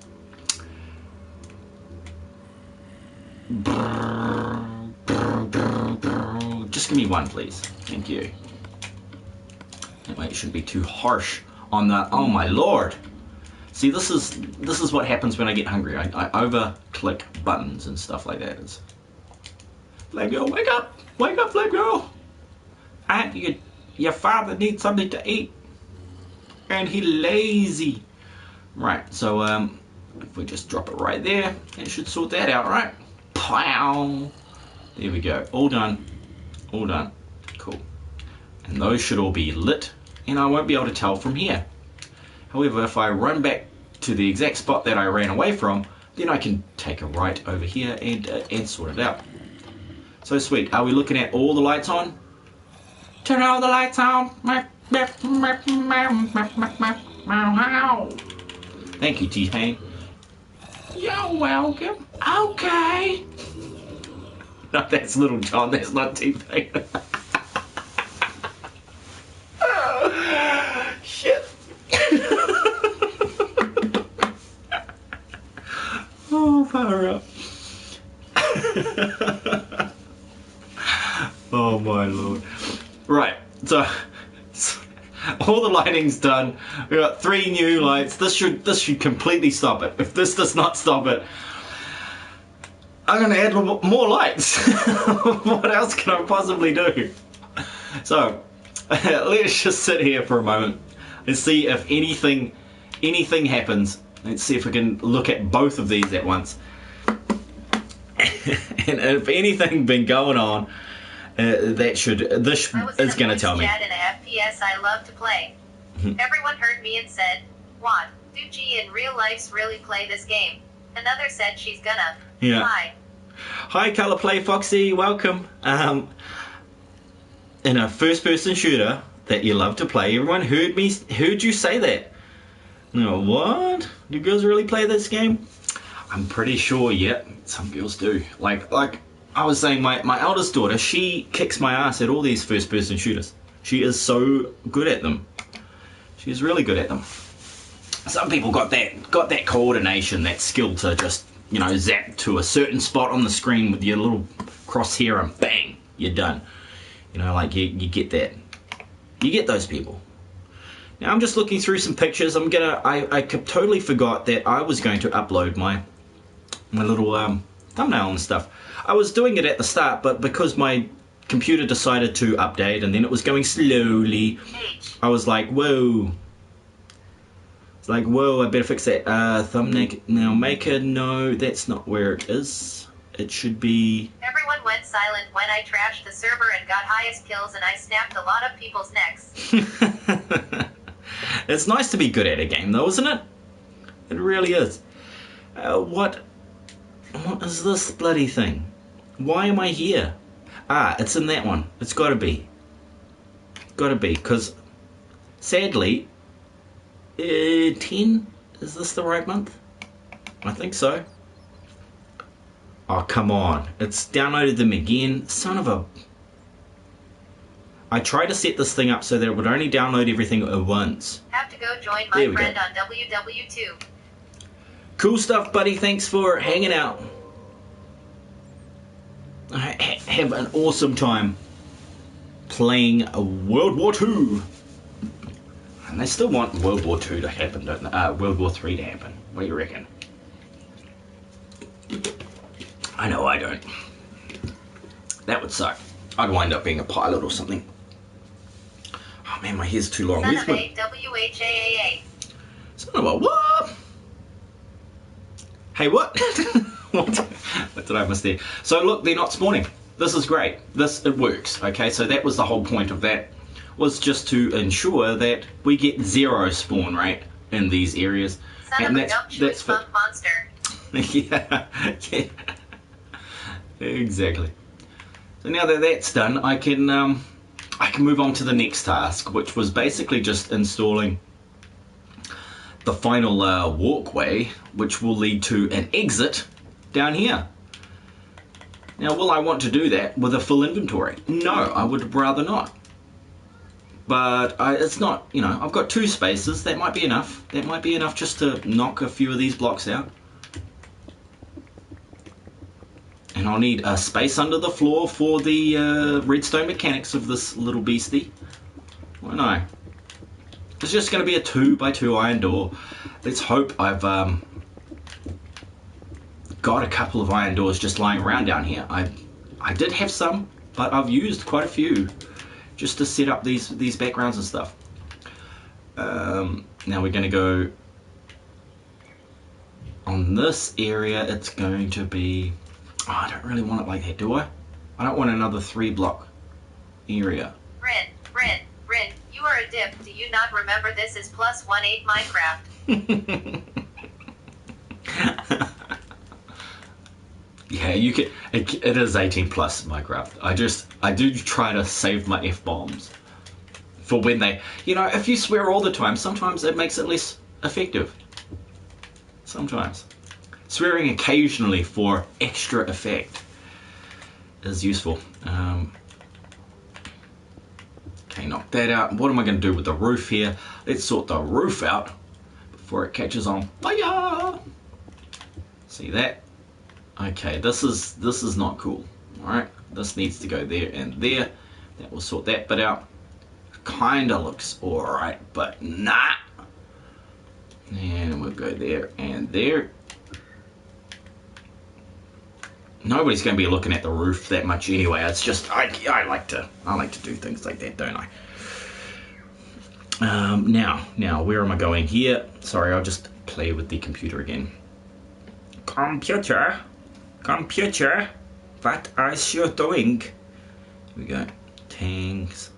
Just give me one, please. Thank you. That way it shouldn't be too harsh on that. Oh my lord! See, this is what happens when I get hungry. I over-click buttons and stuff like that. Flag girl, wake up! Wake up, flag girl! Your father needs something to eat, and he lazy. Right. So if we just drop it right there, it should sort that out, right? Pow! There we go. All done. All done. Cool. And those should all be lit, and I won't be able to tell from here. However, if I run back to the exact spot that I ran away from, then I can take a right over here and sort it out. So sweet. Are we looking at all the lights on? Turn all the lights on. Thank you, T-Pain. You're welcome. Okay. No, that's Little John. That's not T-Pain. Oh, shit. Oh, fire up. Oh, my lord. Right, so all the lighting's done. We got 3 new lights. This should completely stop it. If this does not stop it, I'm gonna add more lights. What else can I possibly do? So let's just sit here for a moment and see if anything happens. Let's see if we can look at both of these at once. And if anything been going on, this is going to tell me. In a FPS I love to play. Everyone heard me and said, "What? Do G in real life really play this game?" Another said she's gonna. Yeah. Hi, Color Play Foxy, welcome. In a first-person shooter that you love to play, everyone heard you say that. No, what? Do girls really play this game? I'm pretty sure, yeah, some girls do. Like I was saying, my eldest daughter, she kicks my ass at all these first-person shooters. She is so good at them. She's really good at them. Some people got that coordination, that skill to just, you know, zap to a certain spot on the screen with your little crosshair and bang, you're done. You know, like you get that. You get those people. Now I'm just looking through some pictures. I totally forgot that I was going to upload my little thumbnail and stuff. I was doing it at the start, but because my computer decided to update and then it was going slowly, I was like, whoa. It's like, whoa, I better fix that. Thumbnail maker, no, that's not where it is. It should be... Everyone went silent when I trashed the server and got highest kills, and I snapped a lot of people's necks. It's nice to be good at a game though, isn't it? It really is. What is this bloody thing? Why am I here? Ah, it's in that one. It's gotta be. Gotta be, because sadly, 10, is this the right month? I think so. Oh, come on. It's downloaded them again. Son of a... I tried to set this thing up so that it would only download everything at once. Have to go join my friend on WW2. Cool stuff, buddy. Thanks for hanging out. Have an awesome time playing World War II. And they still want World War II to happen, don't they? World War III to happen. What do you reckon? I know I don't. That would suck. I'd wind up being a pilot or something. Oh man, my hair's too long. Son of a WHAAA. Son of a what? Hey, what? What did I miss there? So look, they're not spawning. This is great. It works. Okay, so that was the whole point of that, was just to ensure that we get 0 spawn rate in these areas. Son and of that's a monster. yeah, yeah, exactly. So now that that's done, I can move on to the next task, which was basically just installing the final walkway, which will lead to an exit down here. Now, will I want to do that with a full inventory? No, I would rather not. But it's not, you know, I've got 2 spaces. That might be enough. That might be enough just to knock a few of these blocks out. And I'll need a space under the floor for the redstone mechanics of this little beastie. Why not? It's just going to be a 2x2 iron door. Let's hope I've got a couple of iron doors just lying around down here. I did have some, but I've used quite a few just to set up these backgrounds and stuff. Now we're going to go on this area. It's going to be... Oh, I don't really want it like that, do I? I don't want another 3-block area. Rin, you are a dip. Do you not remember this is +18 Minecraft? Yeah, you can. It is 18 plus Minecraft. I do try to save my F-bombs for when they, you know, if you swear all the time, sometimes it makes it less effective. Sometimes swearing occasionally for extra effect is useful. Okay, knock that out. What am I going to do with the roof here? Let's sort the roof out before it catches on fire. See that? Okay, this is not cool. Alright, this needs to go there and there. That will sort that bit out. Kinda looks alright, but nah. And we'll go there and there. Nobody's going to be looking at the roof that much anyway. It's just I like to do things like that, don't I? Now where am I going here? Sorry, I'll just play with the computer again. Computer, what are you doing? Here we go. Tanks.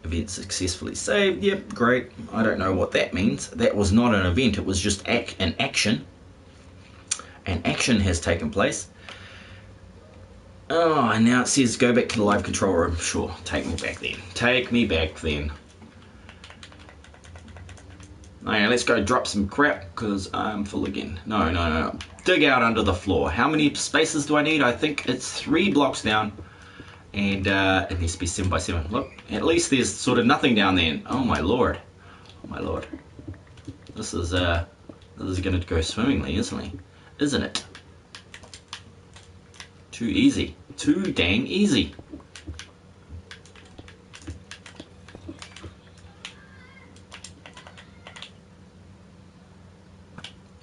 Event successfully saved. Yep, great. I don't know what that means. That was not an event. It was just an action. An action has taken place. Oh, and now it says go back to the live control room. Sure, take me back then. Take me back then. Okay, let's go drop some crap because I'm full again. No. Dig out under the floor. How many spaces do I need? I think it's 3 blocks down. And it needs to be 7x7. Look, at least there's sort of nothing down there. Oh my lord. Oh my lord. This is going to go swimmingly, isn't it? Too easy. Too dang easy.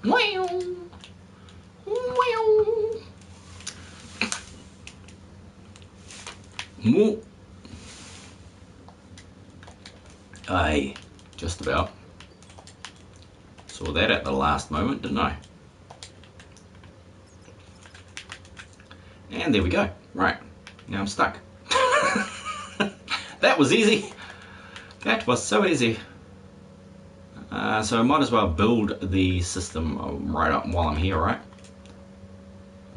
Wow. Moo. Aye, just about. Saw that at the last moment, didn't I? And there we go. Right, now I'm stuck. That was easy. That was so easy. So I might as well build the system right up while I'm here, right?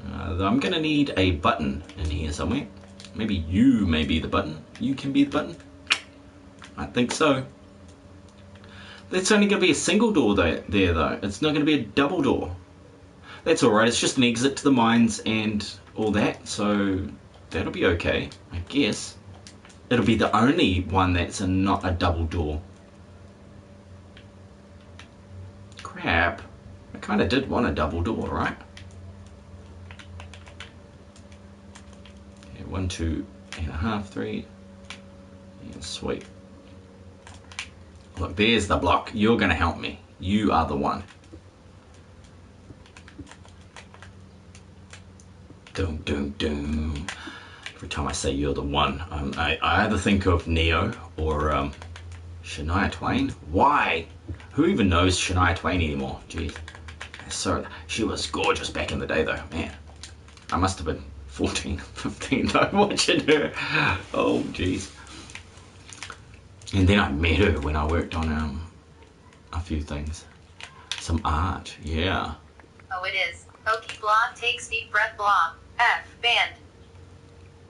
I'm going to need a button in here somewhere. Maybe you may be the button. You can be the button. I think so. That's only going to be a single door there though. It's not going to be a double door. That's alright, it's just an exit to the mines and all that, so that'll be okay, I guess. It'll be the only one that's not a double door. Crap. I kind of did want a double door, right? Okay, 1, 2.5, 3. Yeah, sweet. Look, there's the block. You're going to help me. You are the one. Doom, doom, doom. Every time I say you're the one, I either think of Neo or Shania Twain. Why? Who even knows Shania Twain anymore? Jeez. So, she was gorgeous back in the day though, man. I must have been 14, 15 though, watching her. Oh, jeez. And then I met her when I worked on a few things. Some art, yeah. Oh, it is. Okay, blog, takes deep breath, blog. F, banned.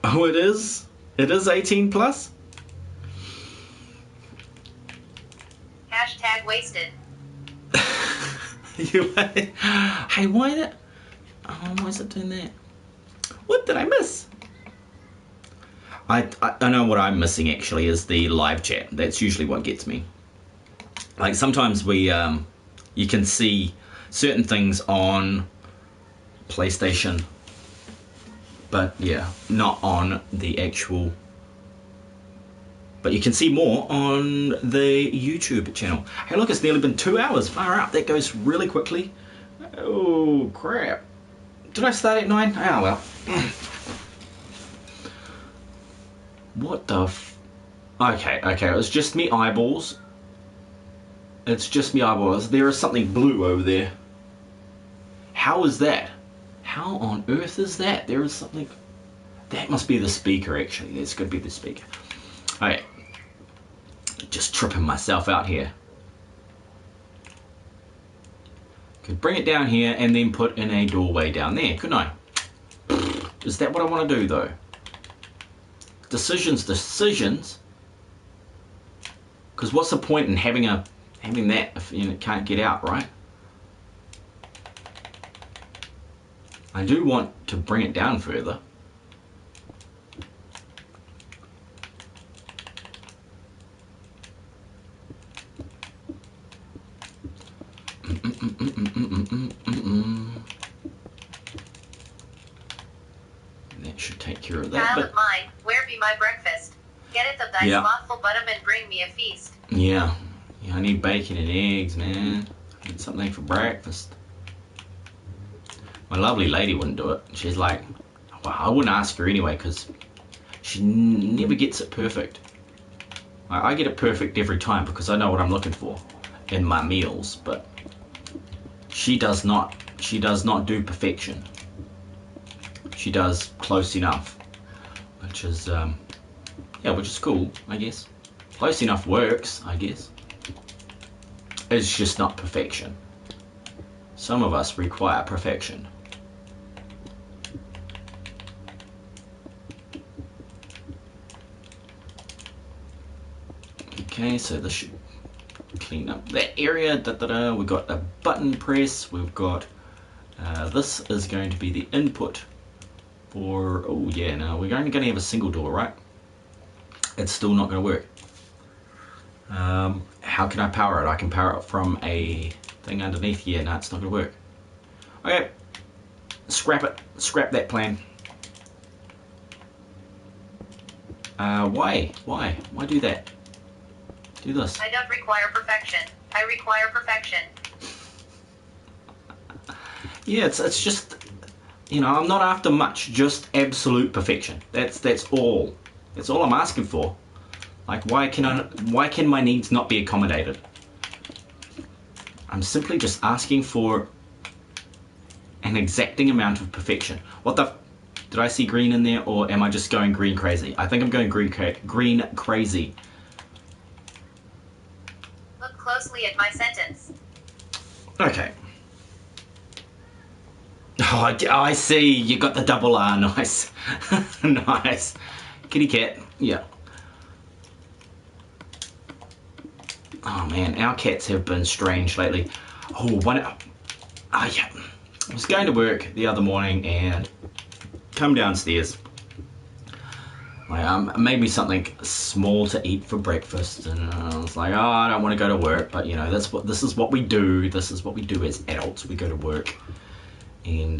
Oh, it is? It is 18 plus? Hashtag wasted. Hey, why that? Oh, why is it doing that? What did I miss? I know what I'm missing actually is the live chat. That's usually what gets me. Like sometimes you can see certain things on PlayStation, but yeah, not on the actual. But you can see more on the YouTube channel. Hey, look, it's nearly been 2 hours. Far out. That goes really quickly. Oh crap! Did I start at 9? Oh well. What the okay, it was just me eyeballs. It's just me eyeballs. There is something blue over there. How is that? How on earth is that? There is something. That must be the speaker actually. That's going to be the speaker. Okay. Just tripping myself out here. Could bring it down here and then put in a doorway down there, couldn't I? Is that what I want to do though? Decisions. Because what's the point in having that if it can't get out, right? I do want to bring it down further. That should take care of that. Child of mine, where be my breakfast? Get it of thy slothful bottom and bring me a feast. Yeah, I need bacon and eggs, man. I need something for breakfast. My lovely lady wouldn't do it. She's like, well, I wouldn't ask her anyway because she never gets it perfect. I get it perfect every time because I know what I'm looking for in my meals, but she does not. She does not do perfection. She does close enough, which is which is cool, I guess. Close enough works, I guess. It's just not perfection. Some of us require perfection. Okay, so this should clean up that area. We've got a button press. We've got this is going to be the input for. Oh yeah, no, we're only going to have a single door, right? It's still not going to work. How can I power it? I can power it from a thing underneath. Yeah, no, it's not going to work. Okay, scrap it. Scrap that plan. Why? Why do that? Do this. I don't require perfection. I require perfection. Yeah, it's just, you know, I'm not after much, just absolute perfection. That's all. That's all I'm asking for. Like, why can my needs not be accommodated? I'm simply just asking for an exacting amount of perfection. What the? Did I see green in there, or am I just going green crazy? I think I'm going green crazy. Look closely at my sentence. Okay. Oh, I see. You got the double R. Nice. Nice. Kitty cat. Yeah. Oh man, our cats have been strange lately. Oh, yeah. I was going to work the other morning and come downstairs. I made me something small to eat for breakfast, and I was like, oh, I don't want to go to work, but you know, this is what we do. This is what we do as adults. We go to work, and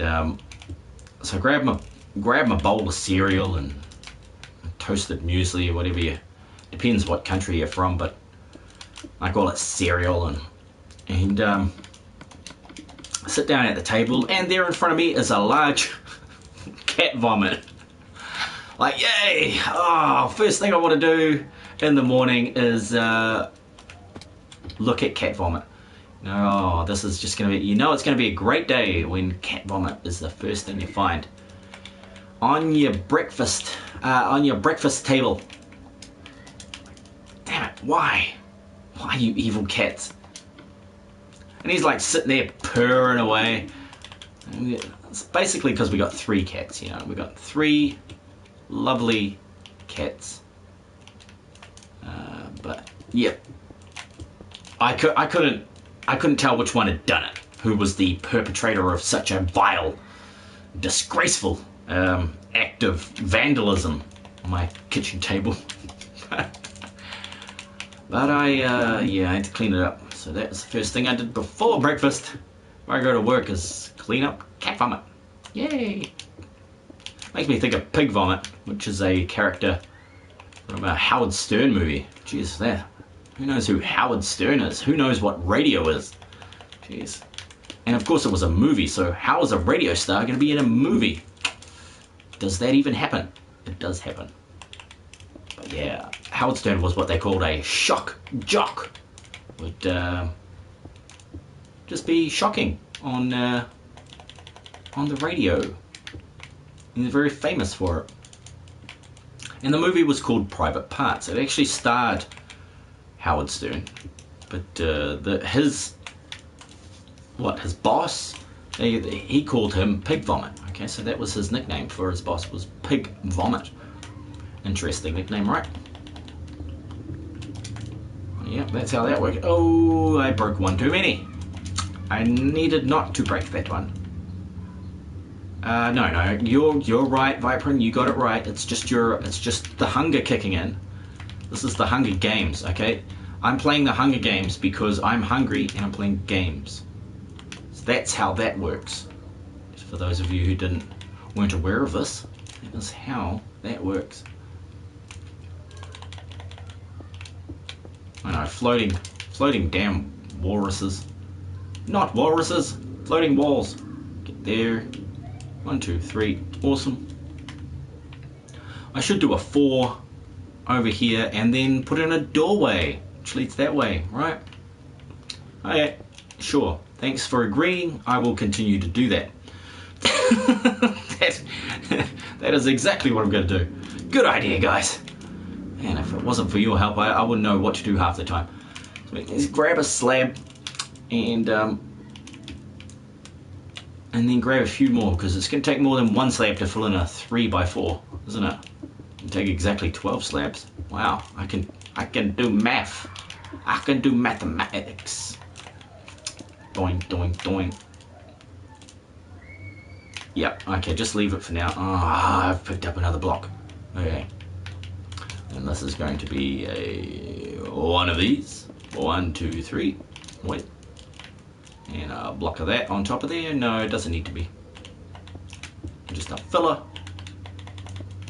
so I grabbed my bowl of cereal and toasted muesli or whatever depends what country you're from, but I call it cereal, and sit down at the table, and there in front of me is a large cat vomit. Like, yay! Oh, first thing I want to do in the morning is look at cat vomit. Oh, this is just going to be, it's going to be a great day when cat vomit is the first thing you find on your breakfast table. Damn it, why? Why, you evil cats? And he's like sitting there purring away. It's basically because we got 3 cats, we got 3 lovely cats. But yeah, I couldn't tell which one had done it. Who was the perpetrator of such a vile, disgraceful act of vandalism on my kitchen table? But I had to clean it up. So that was the first thing I did before breakfast. Where I go to work is clean up cat vomit. Yay! Makes me think of Pig Vomit, which is a character from a Howard Stern movie. Jeez, who knows who Howard Stern is? Who knows what radio is? Jeez. And of course it was a movie, so how is a radio star going to be in a movie? Does that even happen? It does happen. But yeah, Howard Stern was what they called a shock jock. Would just be shocking on the radio. He's very famous for it. And the movie was called Private Parts. It actually starred Howard Stern, but his boss, he called him Pig Vomit. Okay, so that was his nickname for his boss, was Pig Vomit. Interesting nickname, right? Yep, that's how that worked. Oh, I broke one too many. I needed not to break that one. No, you're right, Vypran. You got it right. It's just the hunger kicking in. This is the Hunger Games, okay? I'm playing the Hunger Games because I'm hungry and I'm playing games. So that's how that works. Just for those of you who weren't aware of this, that is how that works. I know, floating damn walruses. Not walruses, floating walls. Get there. 1, 2, 3, awesome. I should do a 4 over here and then put in a doorway, which leads that way, right? Okay, sure. Thanks for agreeing. I will continue to do that. That is exactly what I'm going to do. Good idea, guys. Man, if it wasn't for your help, I wouldn't know what to do half the time. So let's grab a slab and then grab a few more, because it's going to take more than 1 slab to fill in a 3x4, isn't it? It'll take exactly 12 slabs. Wow, I can do math. I can do mathematics. Doing, doing, doing. Yep, okay, just leave it for now. Oh, I've picked up another block. Okay. And this is going to be one of these. 1, 2, 3. Wait. And a block of that on top of there. No, it doesn't need to be. Just a filler.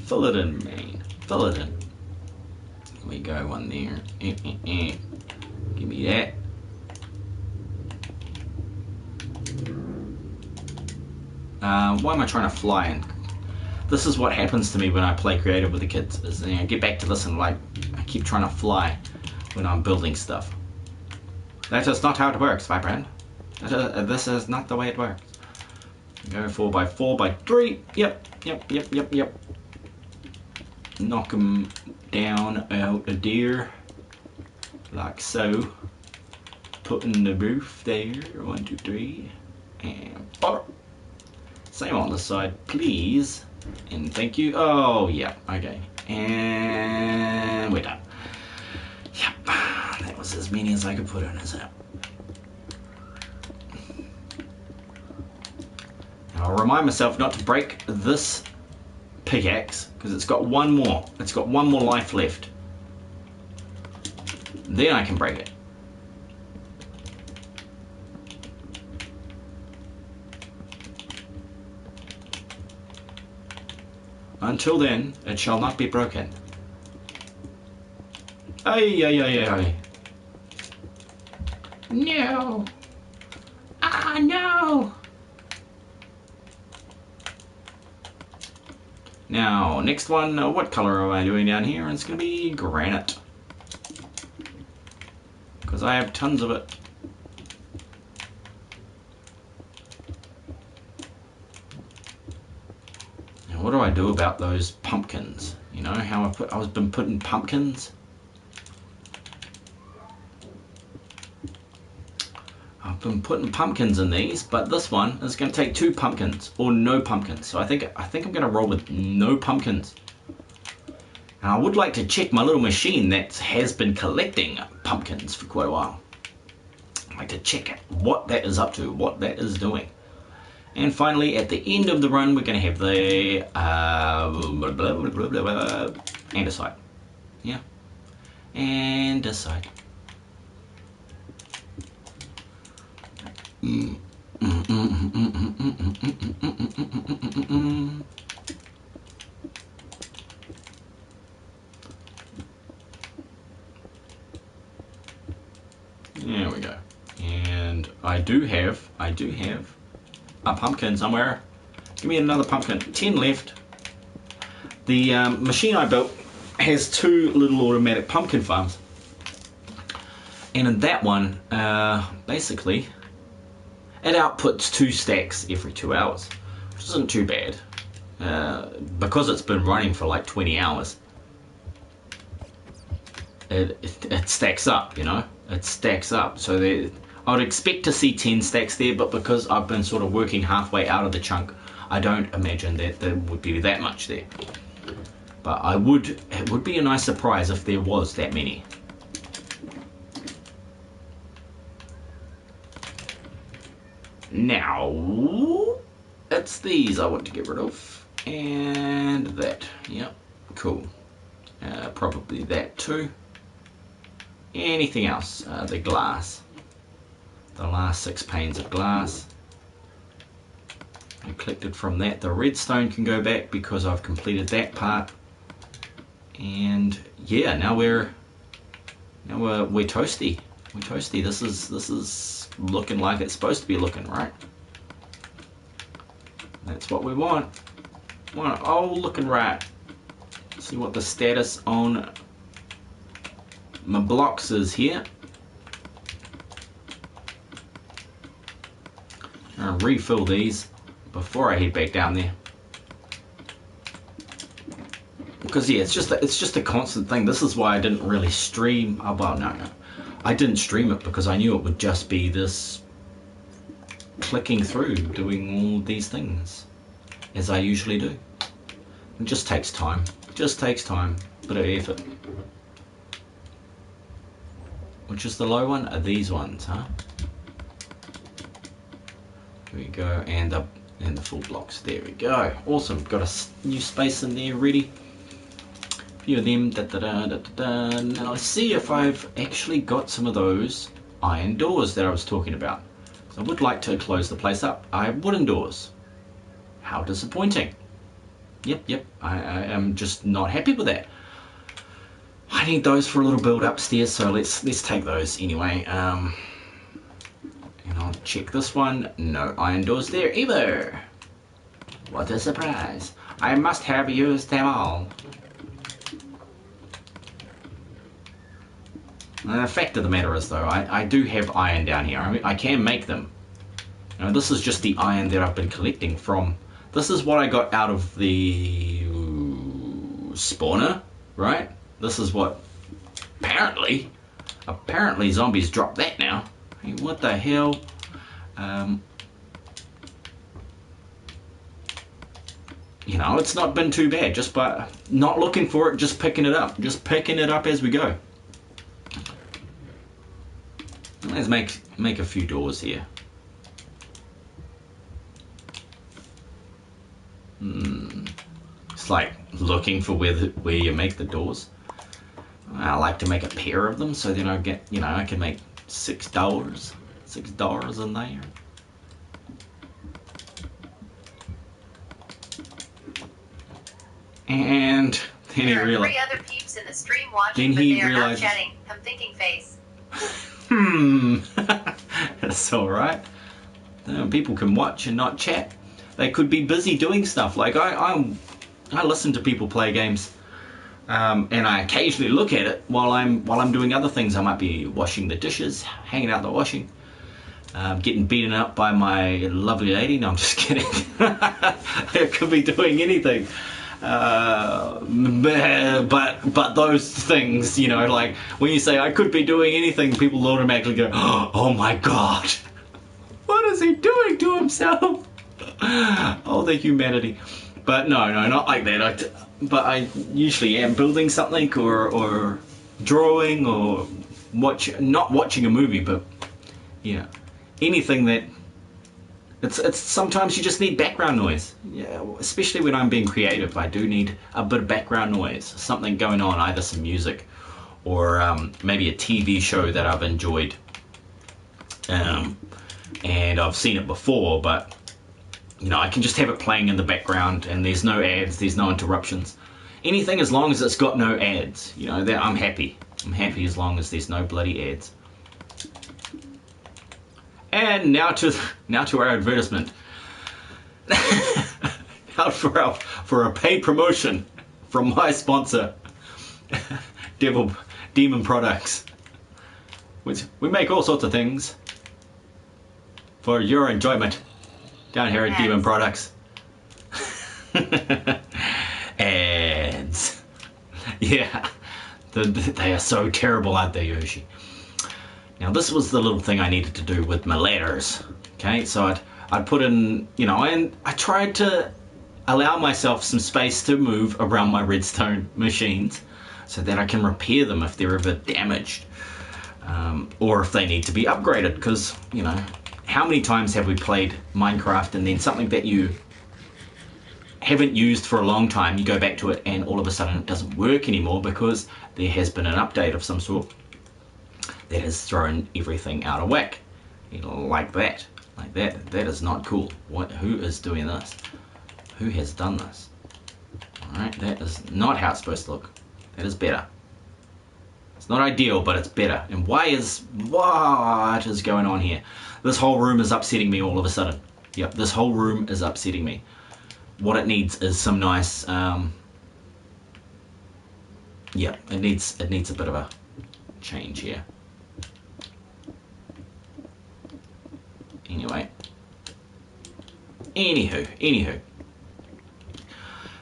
Fill it in, man. Fill it in. There we go, one there. Give me that. Why am I trying to fly in? This is what happens to me when I play creative with the kids. Is get back to this and I keep trying to fly when I'm building stuff. That is not how it works, my friend. This is not the way it works. Go 4x4 by 3. Yep. Knock them down out of there. Like so. Put in the roof there. 1, 2, 3. And 4. Same on this side, please. And thank you. Oh, yeah. Okay. And we're done. Yep. That was as many as I could put in, is it? And I'll remind myself not to break this pickaxe because it's got one more. It's got one more life left. Then I can break it. Until then, it shall not be broken. Ay, ay, ay, ay. No. Ah, no. Now, next one, what color am I doing down here? It's going to be granite. Because I have tons of it. Now, what do I do about those pumpkins? You know how I've been putting pumpkins? I've been putting pumpkins in these, but this one is going to take 2 pumpkins or no pumpkins. So I think I'm going to roll with no pumpkins. And I would like to check my little machine that has been collecting pumpkins for quite a while. I'd like to check what that is up to, what that is doing. And finally, at the end of the run, we're going to have the andesite. Yeah, andesite. There we go. And I do have a pumpkin somewhere. Give me another pumpkin. 10 left. The machine I built has 2 little automatic pumpkin farms. And in that one, basically, it outputs 2 stacks every 2 hours, which isn't too bad. Because it's been running for like 20 hours, it stacks up, you know? It stacks up. So I would expect to see 10 stacks there, but because I've been sort of working halfway out of the chunk, I don't imagine that there would be that much there. But it would be a nice surprise if there was that many. Now, it's these I want to get rid of, and that, yep, cool. Probably that too. Anything else? The glass. The last 6 panes of glass. I collected from that. The redstone can go back because I've completed that part. And yeah, now we're toasty. We're toasty. This is looking like it's supposed to be looking, right? That's what we want. Oh, looking right. See what the status on my blocks is here. I'll refill these before I head back down there. Because yeah, it's just a constant thing. This is why I didn't really stream. Oh, well, no. I didn't stream it because I knew it would just be this clicking through, doing all these things, as I usually do. It just takes time. It just takes time. Bit of effort. Which is the low one? Are these ones, huh? Here we go, and the full blocks. There we go. Awesome. Got a new space in there ready. A few of them. Now let's see if I've actually got some of those iron doors that I was talking about. So I would like to close the place up. I have wooden doors. How disappointing. Yep. I am just not happy with that. I need those for a little build upstairs, so let's take those anyway. And I'll check this one. No iron doors there either. What a surprise. I must have used them all. The fact of the matter is though, I do have iron down here. I mean, I can make them. You know, this is just the iron that I've been collecting from. This is what I got out of the spawner, right? This is what apparently zombies drop that now. I mean, what the hell? You know, it's not been too bad just by not looking for it, just picking it up as we go. Let's make a few doors here. It's like looking for where you make the doors. I like to make a pair of them, so then I get, you know, I can make $6 in there. And then he There are realized. 3 other peeps in the stream watching, but they are not chatting. I'm thinking face. That's all right. People can watch and not chat. They could be busy doing stuff. Like I listen to people play games, and I occasionally look at it while I'm doing other things. I might be washing the dishes, hanging out the washing, getting beaten up by my lovely lady. No, I'm just kidding. I could be doing anything. But those things, you know, like when you say I could be doing anything, people automatically go, oh my god, what is he doing to himself? Oh, the humanity. But no, not like that. But I usually am building something or drawing or not watching a movie, but you know, anything that it's sometimes you just need background noise. Yeah, especially when I'm being creative, I do need a bit of background noise, something going on, either some music or maybe a TV show that I've enjoyed, and I've seen it before, but you know, I can just have it playing in the background and there's no ads, there's no interruptions. Anything as long as it's got no ads, you know, that I'm happy. I'm happy as long as there's no bloody ads. And now to our advertisement. Now for a paid promotion from my sponsor, Demon Products. Which we make all sorts of things for your enjoyment down here at Demon Products. Ads. Yeah, they are so terrible, aren't they, Yoshi? Now this was the little thing I needed to do with my letters. Okay, so I'd put in, you know, and I tried to allow myself some space to move around my redstone machines so that I can repair them if they're ever damaged, or if they need to be upgraded, because, you know, how many times have we played Minecraft and then something that you haven't used for a long time, you go back to it and all of a sudden it doesn't work anymore because there has been an update of some sort that has thrown everything out of whack. You know, like that. That is not cool. Who is doing this? Who has done this? Alright, that is not how it's supposed to look. That is better. It's not ideal, but it's better. And what is going on here? This whole room is upsetting me all of a sudden. Yep, this whole room is upsetting me. What it needs is some nice, yeah, it needs a bit of a change here. Anywho,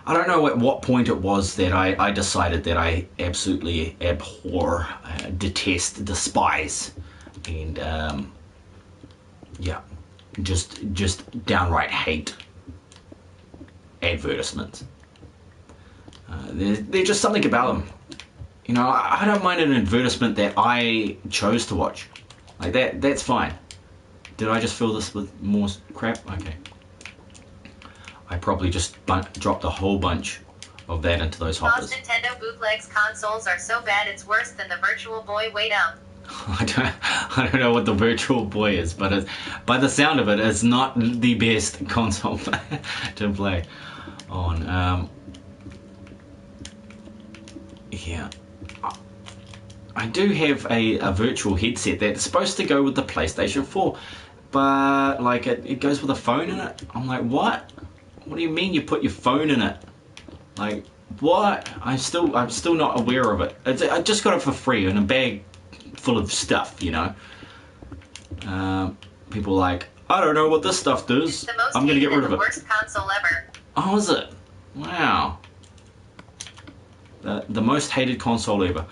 I don't know at what point it was that I decided that I absolutely abhor, detest, despise, and yeah, just downright hate advertisements. There's just something about them. You know, I don't mind an advertisement that I chose to watch. Like that's fine. Did I just fill this with more crap? Okay. I probably just dropped a whole bunch of that into those hoppers. Most Nintendo bootlegs consoles are so bad it's worse than the Virtual Boy way down. I don't know what the Virtual Boy is, but by the sound of it, it's not the best console to play on. Yeah. I do have a virtual headset that's supposed to go with the PlayStation 4, but like it goes with a phone in it. I'm like, what? What do you mean you put your phone in it? Like, what? I'm still not aware of it. I just got it for free in a bag full of stuff, you know. People are like, I don't know what this stuff does. I'm gonna get rid of it. The worst console ever. Oh, is it? Wow. The most hated console ever.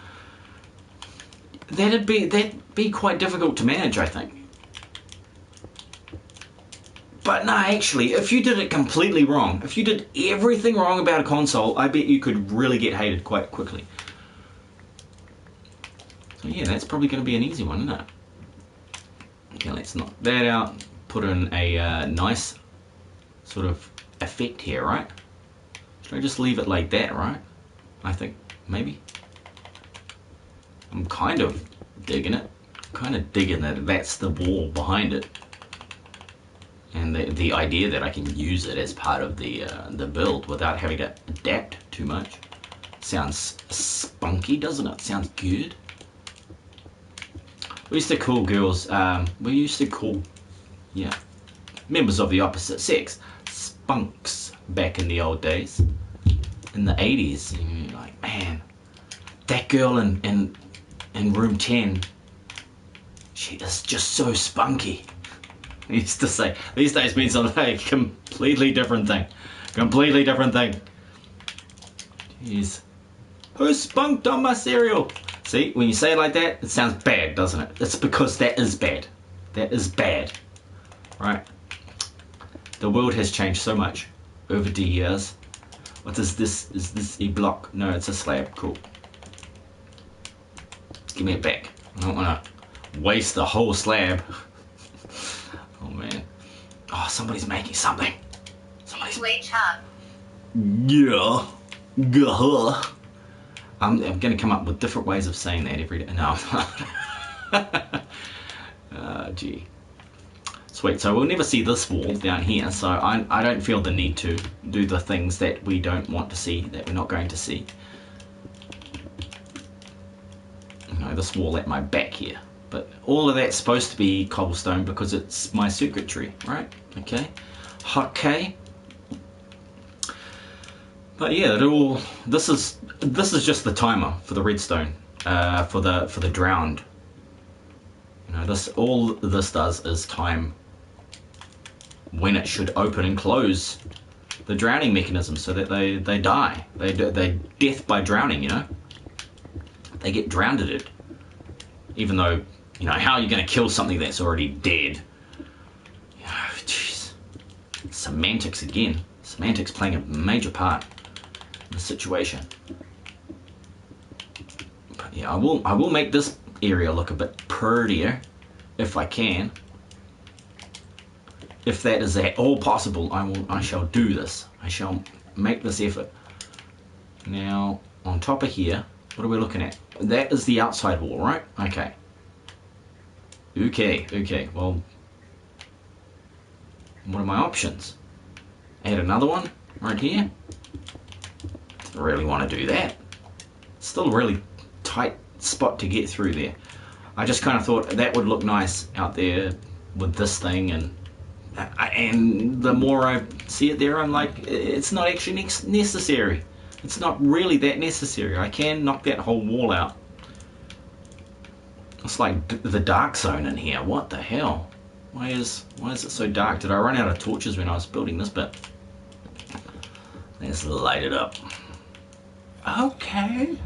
That'd be quite difficult to manage, I think. But no, actually, if you did it completely wrong, if you did everything wrong about a console, I bet you could really get hated quite quickly. So yeah, that's probably going to be an easy one, isn't it? Okay, let's knock that out. Put in a nice sort of effect here, right? Should I just leave it like that, right? I think, maybe. I'm kind of digging it. Kind of digging that that's the wall behind it. And the idea that I can use it as part of the build without having to adapt too much. Sounds spunky, doesn't it? Sounds good. We used to call girls, yeah, members of the opposite sex, spunks back in the old days. In the 80s, and you're like, man, that girl in room 10, she is just so spunky. I used to say. These days means something like completely different thing. Completely different thing. Jeez. Who spunked on my cereal? See, when you say it like that, it sounds bad, doesn't it? It's because that is bad. That is bad. Right? The world has changed so much over the years. What is this? Is this a block? No, it's a slab. Cool. Give me it back. I don't want to waste the whole slab. Oh man. Oh, somebody's making something. Somebody's. Wage hub. Yeah. Gah. I'm going to come up with different ways of saying that every day. No. Gee. Sweet. So we'll never see this wall down here. So I don't feel the need to do the things that we don't want to see, that we're not going to see. You know, this wall at my back here. But all of that's supposed to be cobblestone because it's my circuitry, right? Okay. Okay. But yeah, this is just the timer for the redstone, for the drowned. You know, all this does is time when it should open and close the drowning mechanism so that they die. They death by drowning. You know, they get drowned. Even though, you know, how are you going to kill something that's already dead? Oh, jeez. Semantics again. Semantics playing a major part in the situation. But yeah, I will make this area look a bit prettier if I can. If that is at all possible, I shall do this. I shall make this effort. Now, on top of here, what are we looking at? That is the outside wall, right? Okay. Okay, well, what are my options? Add another one right here. Don't really want to do that. Still a really tight spot to get through there. I just kind of thought that would look nice out there with this thing, and the more I see it there, I'm like, it's not actually necessary. It's not really that necessary. I can knock that whole wall out. It's like the dark zone in here. What the hell? Why is it so dark? Did I run out of torches when I was building this bit? Let's light it up. Okay.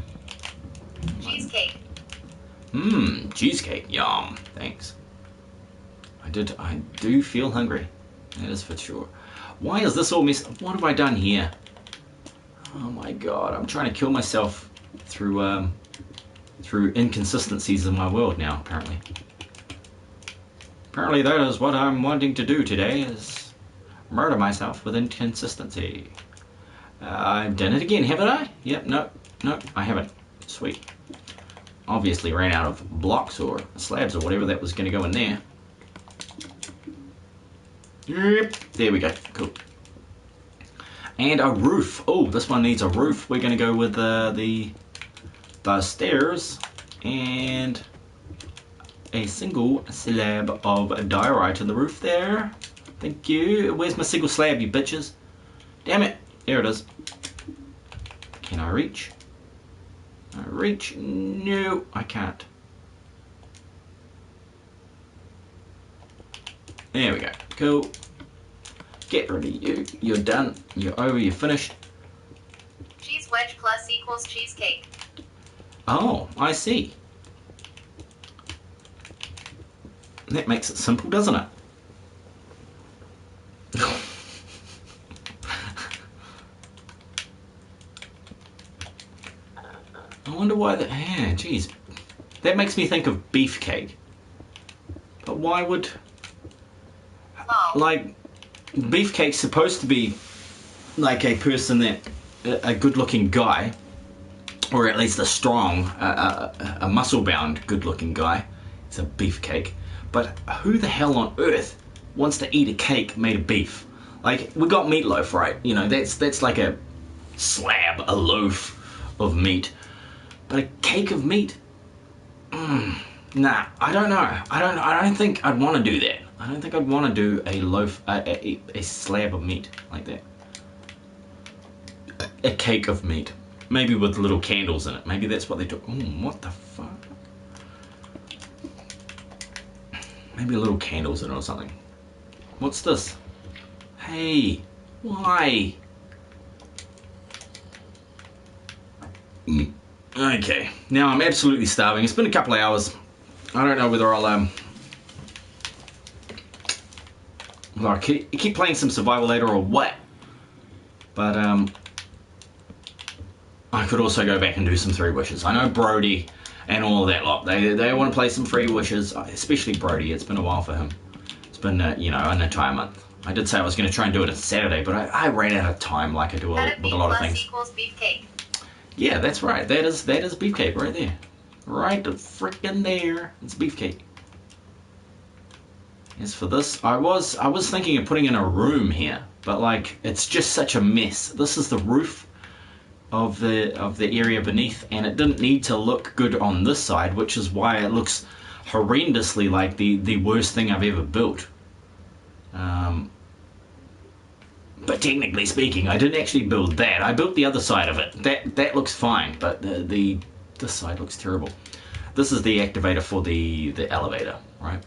Cheesecake. Cheesecake. Yum. Thanks. I do feel hungry. That is for sure. Why is this all messed? What have I done here? Oh my god, I'm trying to kill myself through inconsistencies in my world now, apparently. Apparently that is what I'm wanting to do today, is murder myself with inconsistency. I've done it again, haven't I? Yep, no, I haven't. Sweet. Obviously ran out of blocks or slabs or whatever that was going to go in there. Yep, there we go, cool. And a roof. Oh, this one needs a roof. We're going to go with the stairs and a single slab of diorite in the roof there. Thank you. Where's my single slab, you bitches? Damn it. There it is. Can I reach? Reach? No, I can't. There we go. Cool. Get rid of you. You're done. You're over. You're finished. Cheese wedge plus equals cheesecake. Oh, I see. That makes it simple, doesn't it? I wonder why that... Yeah, geez. That makes me think of beefcake. But why would... Lol. Like, Beefcake's supposed to be like a person that... A good-looking guy, or at least a strong, a muscle-bound good-looking guy. It's a beefcake. But who the hell on earth wants to eat a cake made of beef? Like, we got meatloaf, right? You know, that's like a slab, a loaf of meat. But a cake of meat? Nah, I don't know. I don't think I'd want to do that. I don't think I'd want to do a loaf, a slab of meat like that. A cake of meat. Maybe with little candles in it. Maybe that's what they do. What the fuck? Maybe little candles in it or something. What's this? Hey, why? Okay, now I'm absolutely starving. It's been a couple of hours. I don't know whether I'll well, keep playing some survival later or what. But I could also go back and do some 3 wishes. I know Brody and all of that lot. They want to play some 3 wishes, especially Brody. It's been a while for him. It's been you know, an entire month. I did say I was going to try and do it on Saturday, but I ran out of time, like I do with a lot of things. Equals beefcake. Yeah, that's right. That is beefcake right there. Right freaking there. It's beefcake. As for this, I was thinking of putting in a room here, but like it's just such a mess. This is the roof of the area beneath, and it didn't need to look good on this side, which is why it looks horrendously like the worst thing I've ever built. But technically speaking, I didn't actually build that. I built the other side of it. That looks fine, but this side looks terrible. This is the activator for the elevator, right?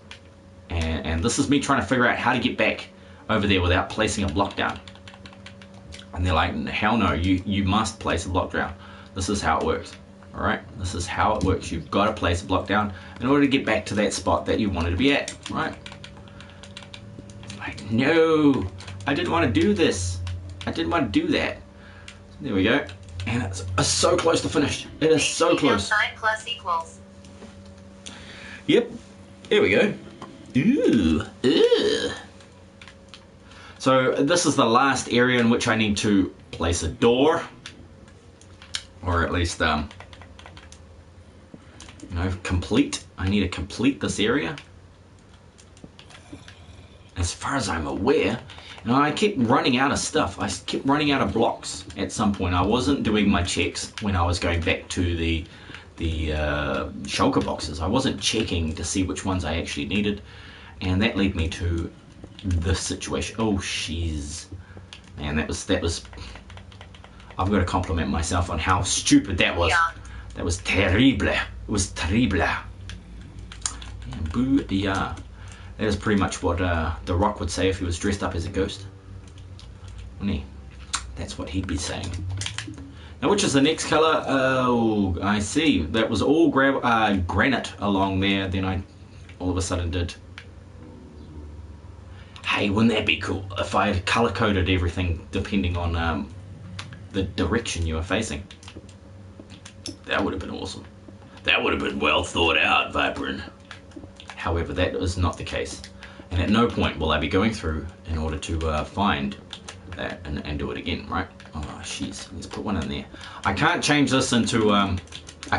And this is me trying to figure out how to get back over there without placing a block down. And they're like, hell no, you must place a block down. This is how it works. Alright? This is how it works. You've got to place a block down in order to get back to that spot that you wanted to be at. Right? Like, no, I didn't want to do this. I didn't want to do that. There we go. And it's so close to finished. It is so close. Sign plus equals. Yep. Here we go. Ooh. Ugh. So this is the last area in which I need to place a door, or at least, you know, complete. I need to complete this area. As far as I'm aware, you know, I kept running out of stuff. I kept running out of blocks at some point. I wasn't doing my checks when I was going back to the shulker boxes. I wasn't checking to see which ones I actually needed, and that led me to this situation. Oh shiz, man, that was I've got to compliment myself on how stupid that was. Yeah. That was terrible. It was terrible. Boo-ya. That is pretty much what The Rock would say if he was dressed up as a ghost, wouldn't he? That's what he'd be saying. Now, which is the next color? Oh, I see. That was all granite along there. Then I all of a sudden did. Hey, wouldn't that be cool if I had color-coded everything depending on the direction you were facing? That would have been awesome. That would have been well thought out, Vypran. However, that is not the case. And at no point will I be going through in order to find that and do it again, right? Oh, jeez. Let's put one in there. I can't change this into a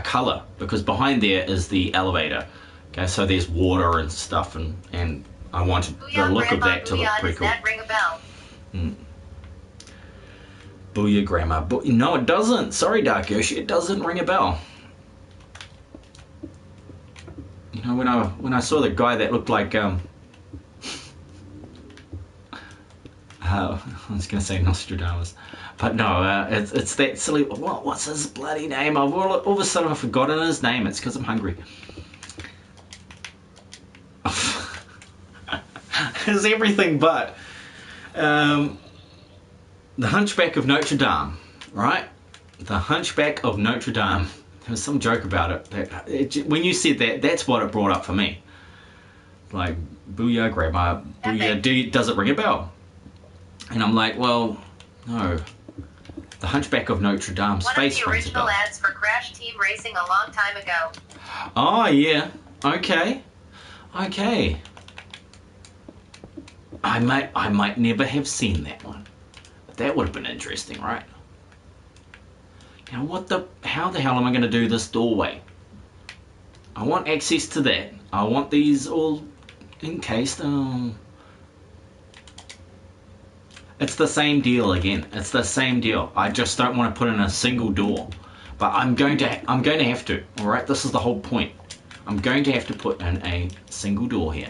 color because behind there is the elevator. Okay, so there's water and stuff, and I wanted the look of that to look pretty cool. Does that ring a bell? Booyah, Grandma. No, it doesn't. Sorry, Dark Yoshi. It doesn't ring a bell. You know, when I saw the guy that looked like I was going to say Nostradamus, but no, it's that silly. What's his bloody name? All of a sudden I've forgotten his name. It's because I'm hungry. It's everything but the Hunchback of Notre Dame, right? The Hunchback of Notre Dame. There was some joke about it. When you said that, that's what it brought up for me. Like, booyah, Grandma, booyah, does it ring a bell? And I'm like, well, no. The Hunchback of Notre Dame's face rings a bell. One of the original ads for Crash Team Racing a long time ago. Oh, yeah. Okay. Okay. I might never have seen that one. But that would have been interesting, right? Now how the hell am I going to do this doorway? I want access to that. I want these all encased. Oh. It's the same deal again. It's the same deal. I just don't want to put in a single door. But I'm going to have to. All right, this is the whole point. I'm going to have to put in a single door here.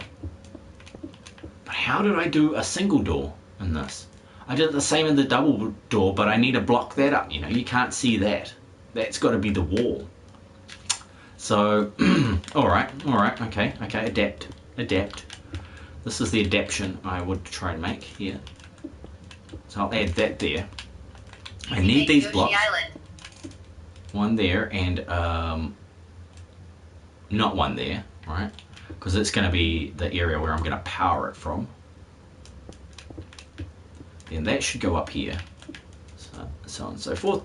But how did I do a single door in this? I did the same in the double door, but I need to block that up. You know, you can't see that. That's got to be the wall. So, all right, okay, adapt. This is the adaptation I would try and make here. So I'll add that there. I need these blocks. One there and not one there, right? Because it's going to be the area where I'm going to power it from. Then that should go up here. So on and so forth.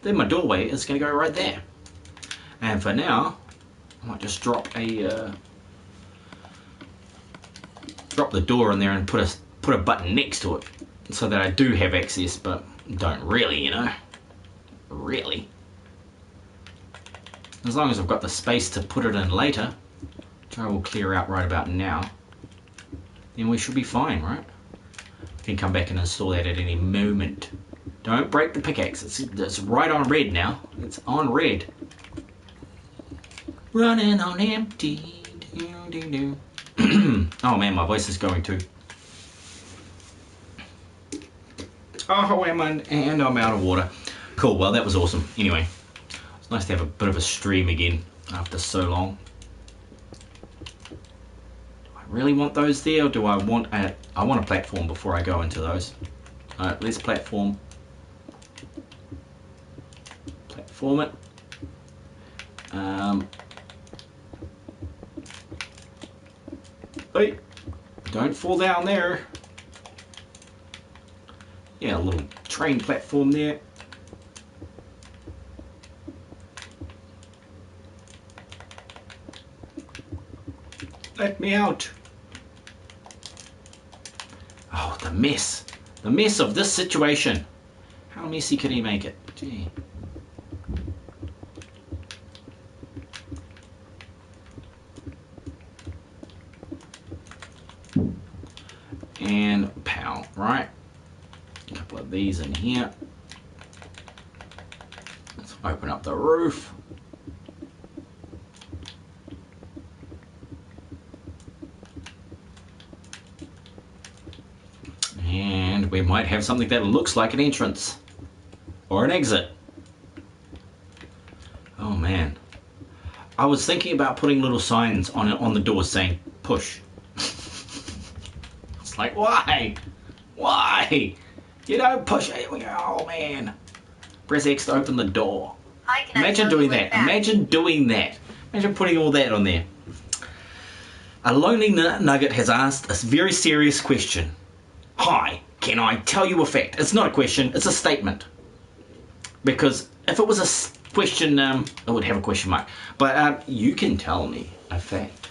Then my doorway is going to go right there. And for now, I might just drop the door in there and put a button next to it, so that I do have access, but don't really, you know. Really. As long as I've got the space to put it in later, which I will clear out right about now, then we should be fine, right? I can come back and install that at any moment. Don't break the pickaxe. It's right on red now. It's on red. Running on empty. Oh man, my voice is going too. Oh, and I'm out of water. Cool, well that was awesome. Anyway, it's nice to have a bit of a stream again after so long. Do I really want those there, or do I want a platform before I go into those? Alright, let's platform. Platform it. Hey, don't fall down there. Yeah, a little train platform there. Let me out. Oh, the mess. The mess of this situation. How messy could he make it? Gee. And pow, right? A couple of these in here. Let's open up the roof. And we might have something that looks like an entrance or an exit. Oh man. I was thinking about putting little signs on the doors saying push. It's like, why? Why? You don't push it. Oh man. Press X to open the door. Imagine doing that. Imagine doing that. Imagine putting all that on there. A lonely nugget has asked a very serious question. Hi, can I tell you a fact? It's not a question, it's a statement. Because if it was a question, it would have a question mark. But you can tell me a fact.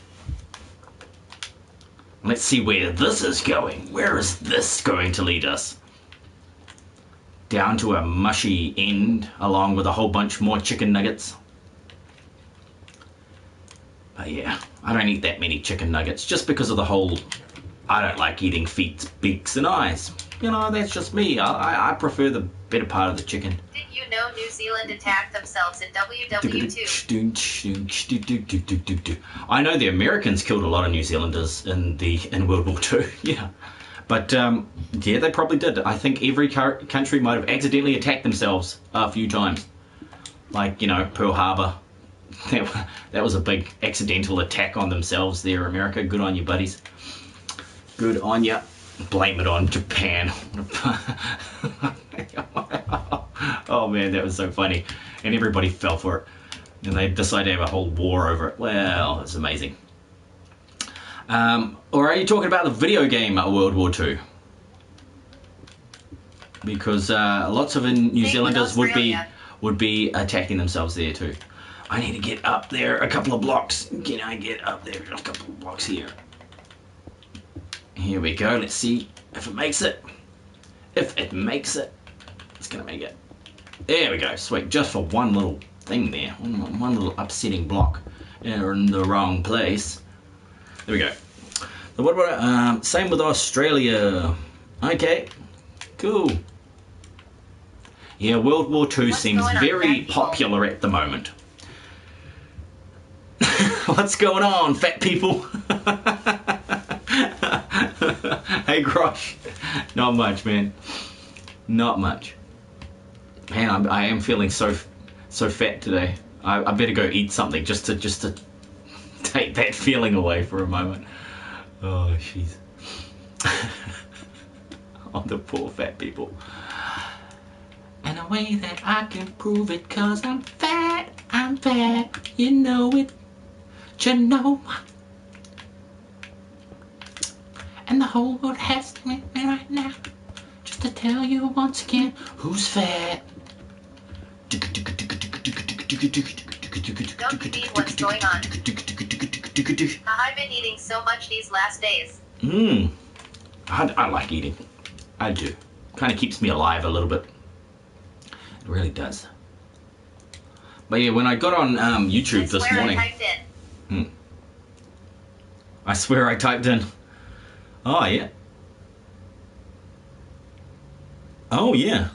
Let's see where this is going. Where is this going to lead us? Down to a mushy end, along with a whole bunch more chicken nuggets. But yeah, I don't eat that many chicken nuggets just because of the whole, I don't like eating feet, beaks and eyes. You know, that's just me. I prefer the better part of the chicken. Did you know New Zealand attacked themselves in WW2? I know the Americans killed a lot of New Zealanders in World War II. Yeah. But yeah, they probably did. I think every country might have accidentally attacked themselves a few times. Like, you know, Pearl Harbor. That was a big accidental attack on themselves there, America. Good on you, buddies. Good on you. Blame it on Japan. Oh man, that was so funny. And everybody fell for it. And they decided to have a whole war over it. Well, it's amazing. Or are you talking about the video game World War II? Because lots of New Zealanders would be attacking themselves there too. I need to get up there a couple of blocks. Can I get up there a couple of blocks here? Here we go. Let's see if it makes it. If it makes it, it's going to make it. There we go. Sweet. Just for one little thing there. One little upsetting block in the wrong place. There we go. So what about, same with Australia. Okay. Cool. Yeah, World War II seems very popular at the moment. What's going on, fat people? Hey, Grosh. Not much, man. Not much. Man, I am feeling so fat today. I better go eat something just to take that feeling away for a moment. Oh, jeez. Oh, the poor fat people. And a way that I can prove it, 'cause I'm fat, you know it, you know. And the whole world has to meet me right now, just to tell you once again, who's fat. Don't you need what's going on? I've been eating so much these last days. I like eating. I do. Kind of keeps me alive a little bit. It really does. But yeah, when I got on YouTube this morning... I typed in. I swear I typed in. Oh, yeah. Oh, yeah.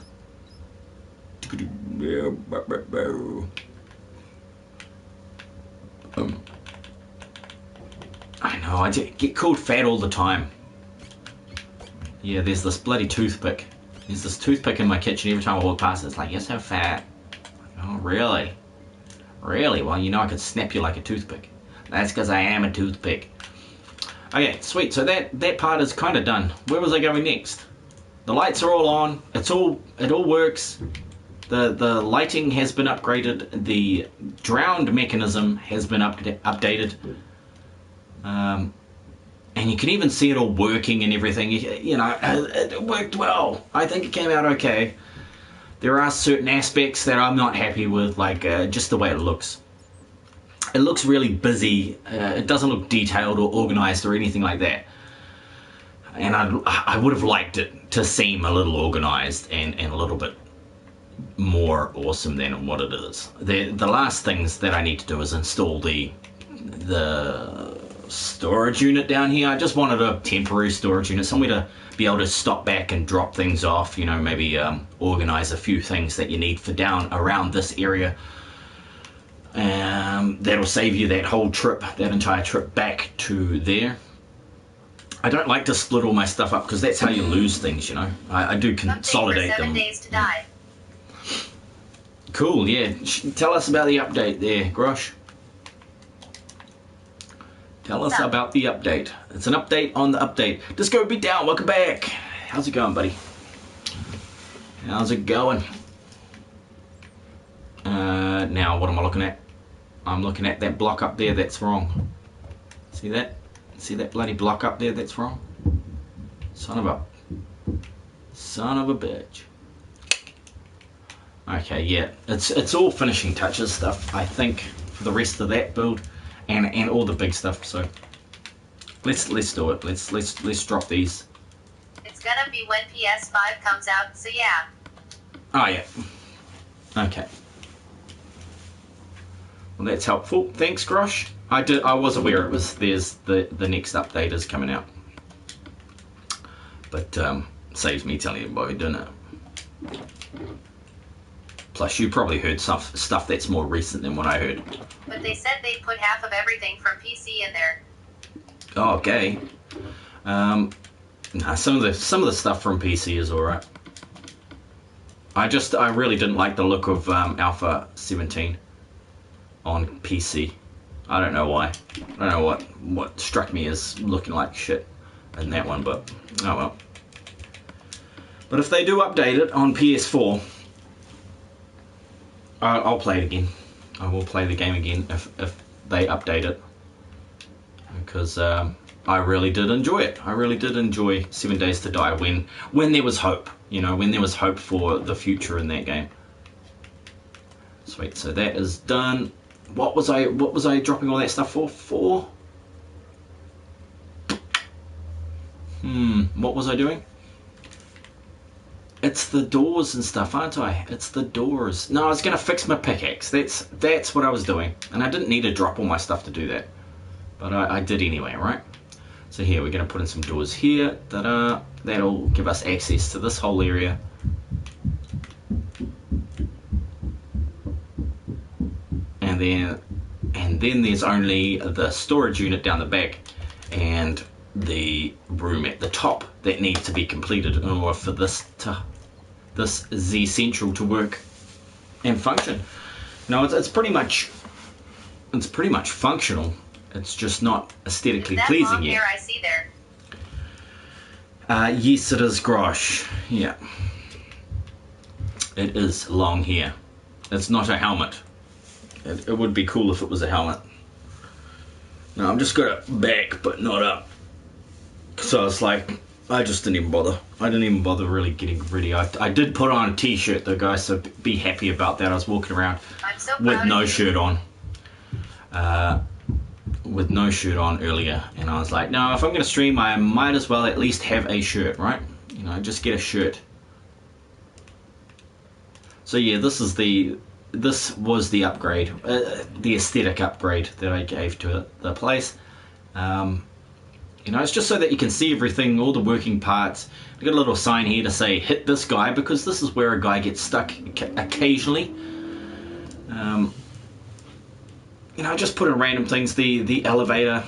I know, I get called fat all the time. Yeah, there's this bloody toothpick. There's this toothpick in my kitchen. Every time I walk past it, it's like, you're so fat. Oh, really? Really? Well, you know I could snap you like a toothpick. That's because I am a toothpick. Okay, sweet. So that part is kind of done. Where was I going next? The lights are all on. It all works. The lighting has been upgraded. The drowned mechanism has been updated. And you can even see it all working and everything. You know, it worked well. I think it came out okay. There are certain aspects that I'm not happy with, like just the way it looks. It looks really busy. It doesn't look detailed or organized or anything like that. And I would have liked it to seem a little organized and a little bit more awesome than what it is. The last things that I need to do is install the storage unit down here. I just wanted a temporary storage unit, somewhere to be able to stop back and drop things off, you know, maybe organize a few things that you need for down around this area. That'll save you that whole trip, that entire trip back to there. I don't like to split all my stuff up because that's how you lose things, you know. I do consolidate them. 7 days to die. Cool, yeah. Tell us about the update there, Grosh. Tell us about the update. It's an update on the update. Disco Beat Down, welcome back. How's it going, buddy? How's it going? Now, what am I looking at? I'm looking at that block up there that's wrong. See that? See that bloody block up there that's wrong? Son of a bitch. Okay, yeah. It's all finishing touches stuff, I think, for the rest of that build. And all the big stuff, so let's do it. Let's drop these. It's gonna be when PS5 comes out, so yeah. Oh yeah. Okay. Well, that's helpful. Thanks, Grosh. I was aware there's the next update is coming out, but saves me telling anybody, doesn't it? Plus, you probably heard stuff that's more recent than what I heard. But they said they'd put half of everything from PC in there. Oh, okay. Nah, some of the stuff from PC is alright. I really didn't like the look of Alpha 17 on PC. I don't know why. I don't know what struck me as looking like shit in that one, but oh well. But if they do update it on PS4, I'll play it again. I will play the game again if they update it, because I really did enjoy it. I really did enjoy 7 Days to Die when there was hope, you know, when there was hope for the future in that game. Sweet, so that is done. what was I dropping all that stuff for? What was I doing? It's the doors and stuff, aren't I? It's the doors. No, I was gonna fix my pickaxe. That's what I was doing, and I didn't need to drop all my stuff to do that, but I did anyway, right? So here we're gonna put in some doors here. Ta-da! That'll give us access to this whole area. And then there's only the storage unit down the back and the room at the top that needs to be completed in order for this Z Central to work and function. No, it's pretty much functional. It's just not aesthetically pleasing yet. I see there. Yes, it is, Grosh. Yeah, it is long hair. It's not a helmet. It would be cool if it was a helmet. No, I'm just got it back, but not up. So it's like, I just didn't even bother. I didn't even bother really getting ready. I did put on a t-shirt though, guys, so be happy about that. I was walking around with no shirt on. With no shirt on earlier, and I was like, no, if I'm going to stream, I might as well at least have a shirt, right? You know, just get a shirt. So yeah, this was the upgrade, the aesthetic upgrade that I gave to the place. You know, it's just so that you can see everything, all the working parts. I've got a little sign here to say hit this guy, because this is where a guy gets stuck occasionally. You know, I just put in random things, the elevator,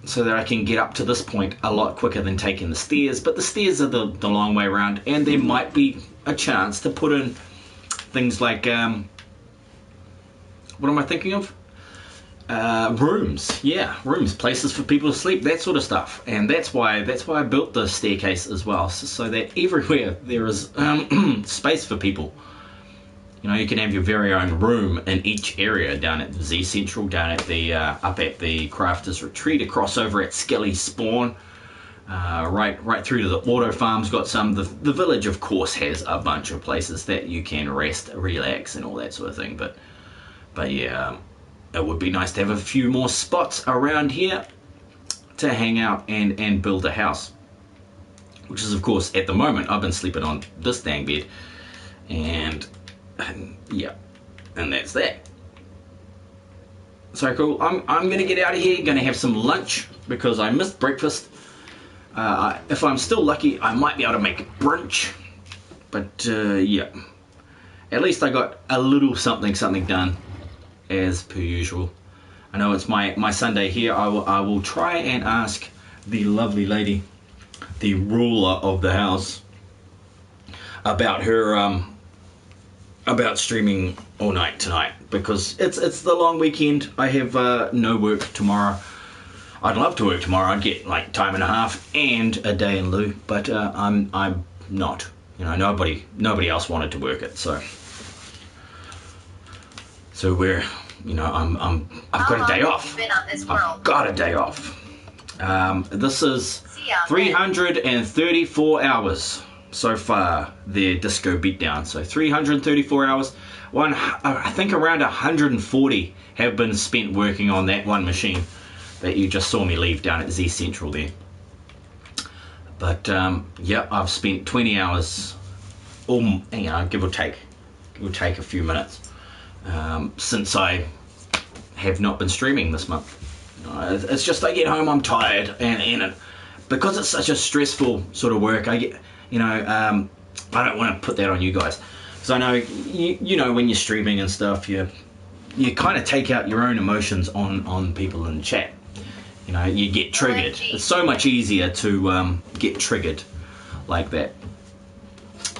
so that I can get up to this point a lot quicker than taking the stairs. But the stairs are the long way around, and there might be a chance to put in things like, what am I thinking of? Rooms, yeah, rooms, places for people to sleep, that sort of stuff. And that's why I built the staircase as well, so that everywhere there is space for people. You know, you can have your very own room in each area, down at the Z Central, down at the up at the Crafters Retreat, across over at Skelly Spawn, right through to the Auto Farm's got some. The village, of course, has a bunch of places that you can rest, relax, and all that sort of thing. But yeah, it would be nice to have a few more spots around here to hang out and build a house. Which is, of course, at the moment, I've been sleeping on this dang bed, and yeah, and that's that. So cool. I'm gonna get out of here, gonna have some lunch because I missed breakfast. If I'm still lucky, I might be able to make brunch, but yeah, at least I got a little something done as per usual. I know it's my Sunday here. I will try and ask the lovely lady, the ruler of the house, about her about streaming all night tonight, because it's the long weekend. I have no work tomorrow. I'd love to work tomorrow. I'd get like time and a half and a day in lieu, but I'm not. You know, nobody else wanted to work it, so we're, you know, I've got a day off. I've got a day off. This is 334 hours so far, their disco beatdown. So 334 hours. I think around 140 have been spent working on that one machine that you just saw me leave down at Z Central there. But yeah, I've spent 20 hours, or you know, give or take a few minutes, since I have not been streaming this month. It's just I get home, I'm tired, and because it's such a stressful sort of work, I get, you know, I don't want to put that on you guys, because I know you know, when you're streaming and stuff, you kind of take out your own emotions on people in the chat. You know, you get triggered. It's so much easier to get triggered like that.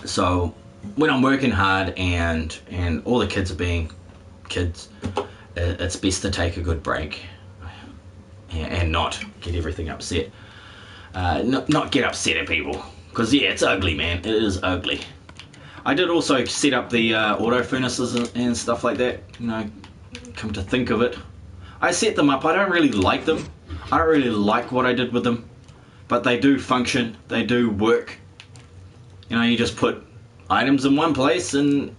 So when I'm working hard and all the kids are being kids, it's best to take a good break and not get everything upset. Not get upset at people, because yeah, it's ugly, man. It is ugly. I did also set up the auto furnaces and stuff like that. You know, come to think of it, I set them up. I don't really like them. I don't really like what I did with them, but they do function. They do work. You know, you just put items in one place and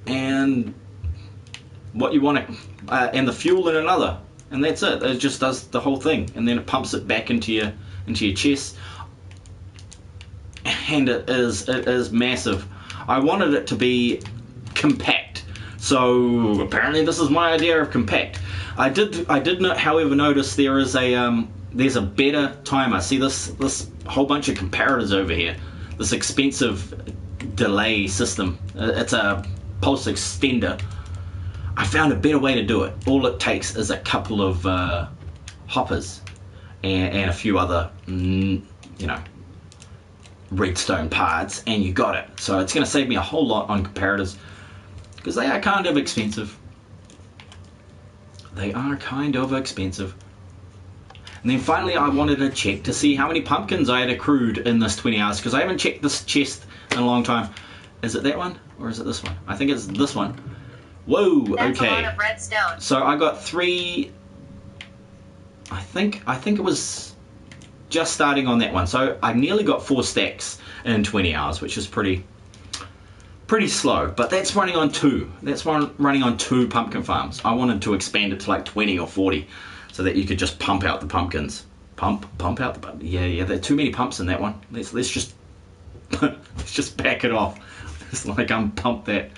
what you want to, and the fuel in another, and that's it. It just does the whole thing, and then it pumps it back into your chest, and it is massive. I wanted it to be compact, so apparently this is my idea of compact. I did not, however, notice there is there's a better timer. See this whole bunch of comparators over here. This expensive delay system. It's a pulse extender. I found a better way to do it. All it takes is a couple of hoppers and a few other, redstone parts, and you got it. So it's going to save me a whole lot on comparators, because they are kind of expensive. They are kind of expensive. And then finally I wanted to check to see how many pumpkins I had accrued in this 20 hours, because I haven't checked this chest in a long time. Is it that one or is it this one? I think it's this one. Whoa, That's okay. a lot of redstone. So I got 3. I think it was just starting on that one. So I nearly got 4 stacks in 20 hours, which is pretty slow. But that's running on 2. That's running on 2 pumpkin farms. I wanted to expand it to like 20 or 40, so that you could just pump out the pumpkins. Pump out the pumpkins. Yeah. There are too many pumps in that one. Let's just let's just back it off. It's like unpump that.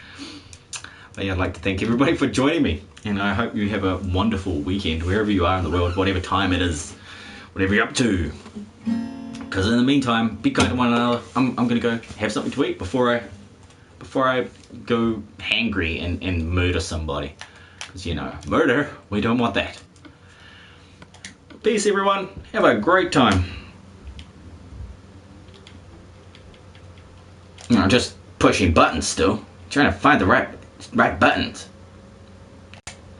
But yeah, I'd like to thank everybody for joining me, and I hope you have a wonderful weekend wherever you are in the world, whatever time it is, whatever you're up to. Because in the meantime, be kind to one another. I'm gonna go have something to eat before I go hangry and murder somebody. Because murder, we don't want that. Peace, everyone. Have a great time. I'm just pushing buttons still, trying to find the right buttons.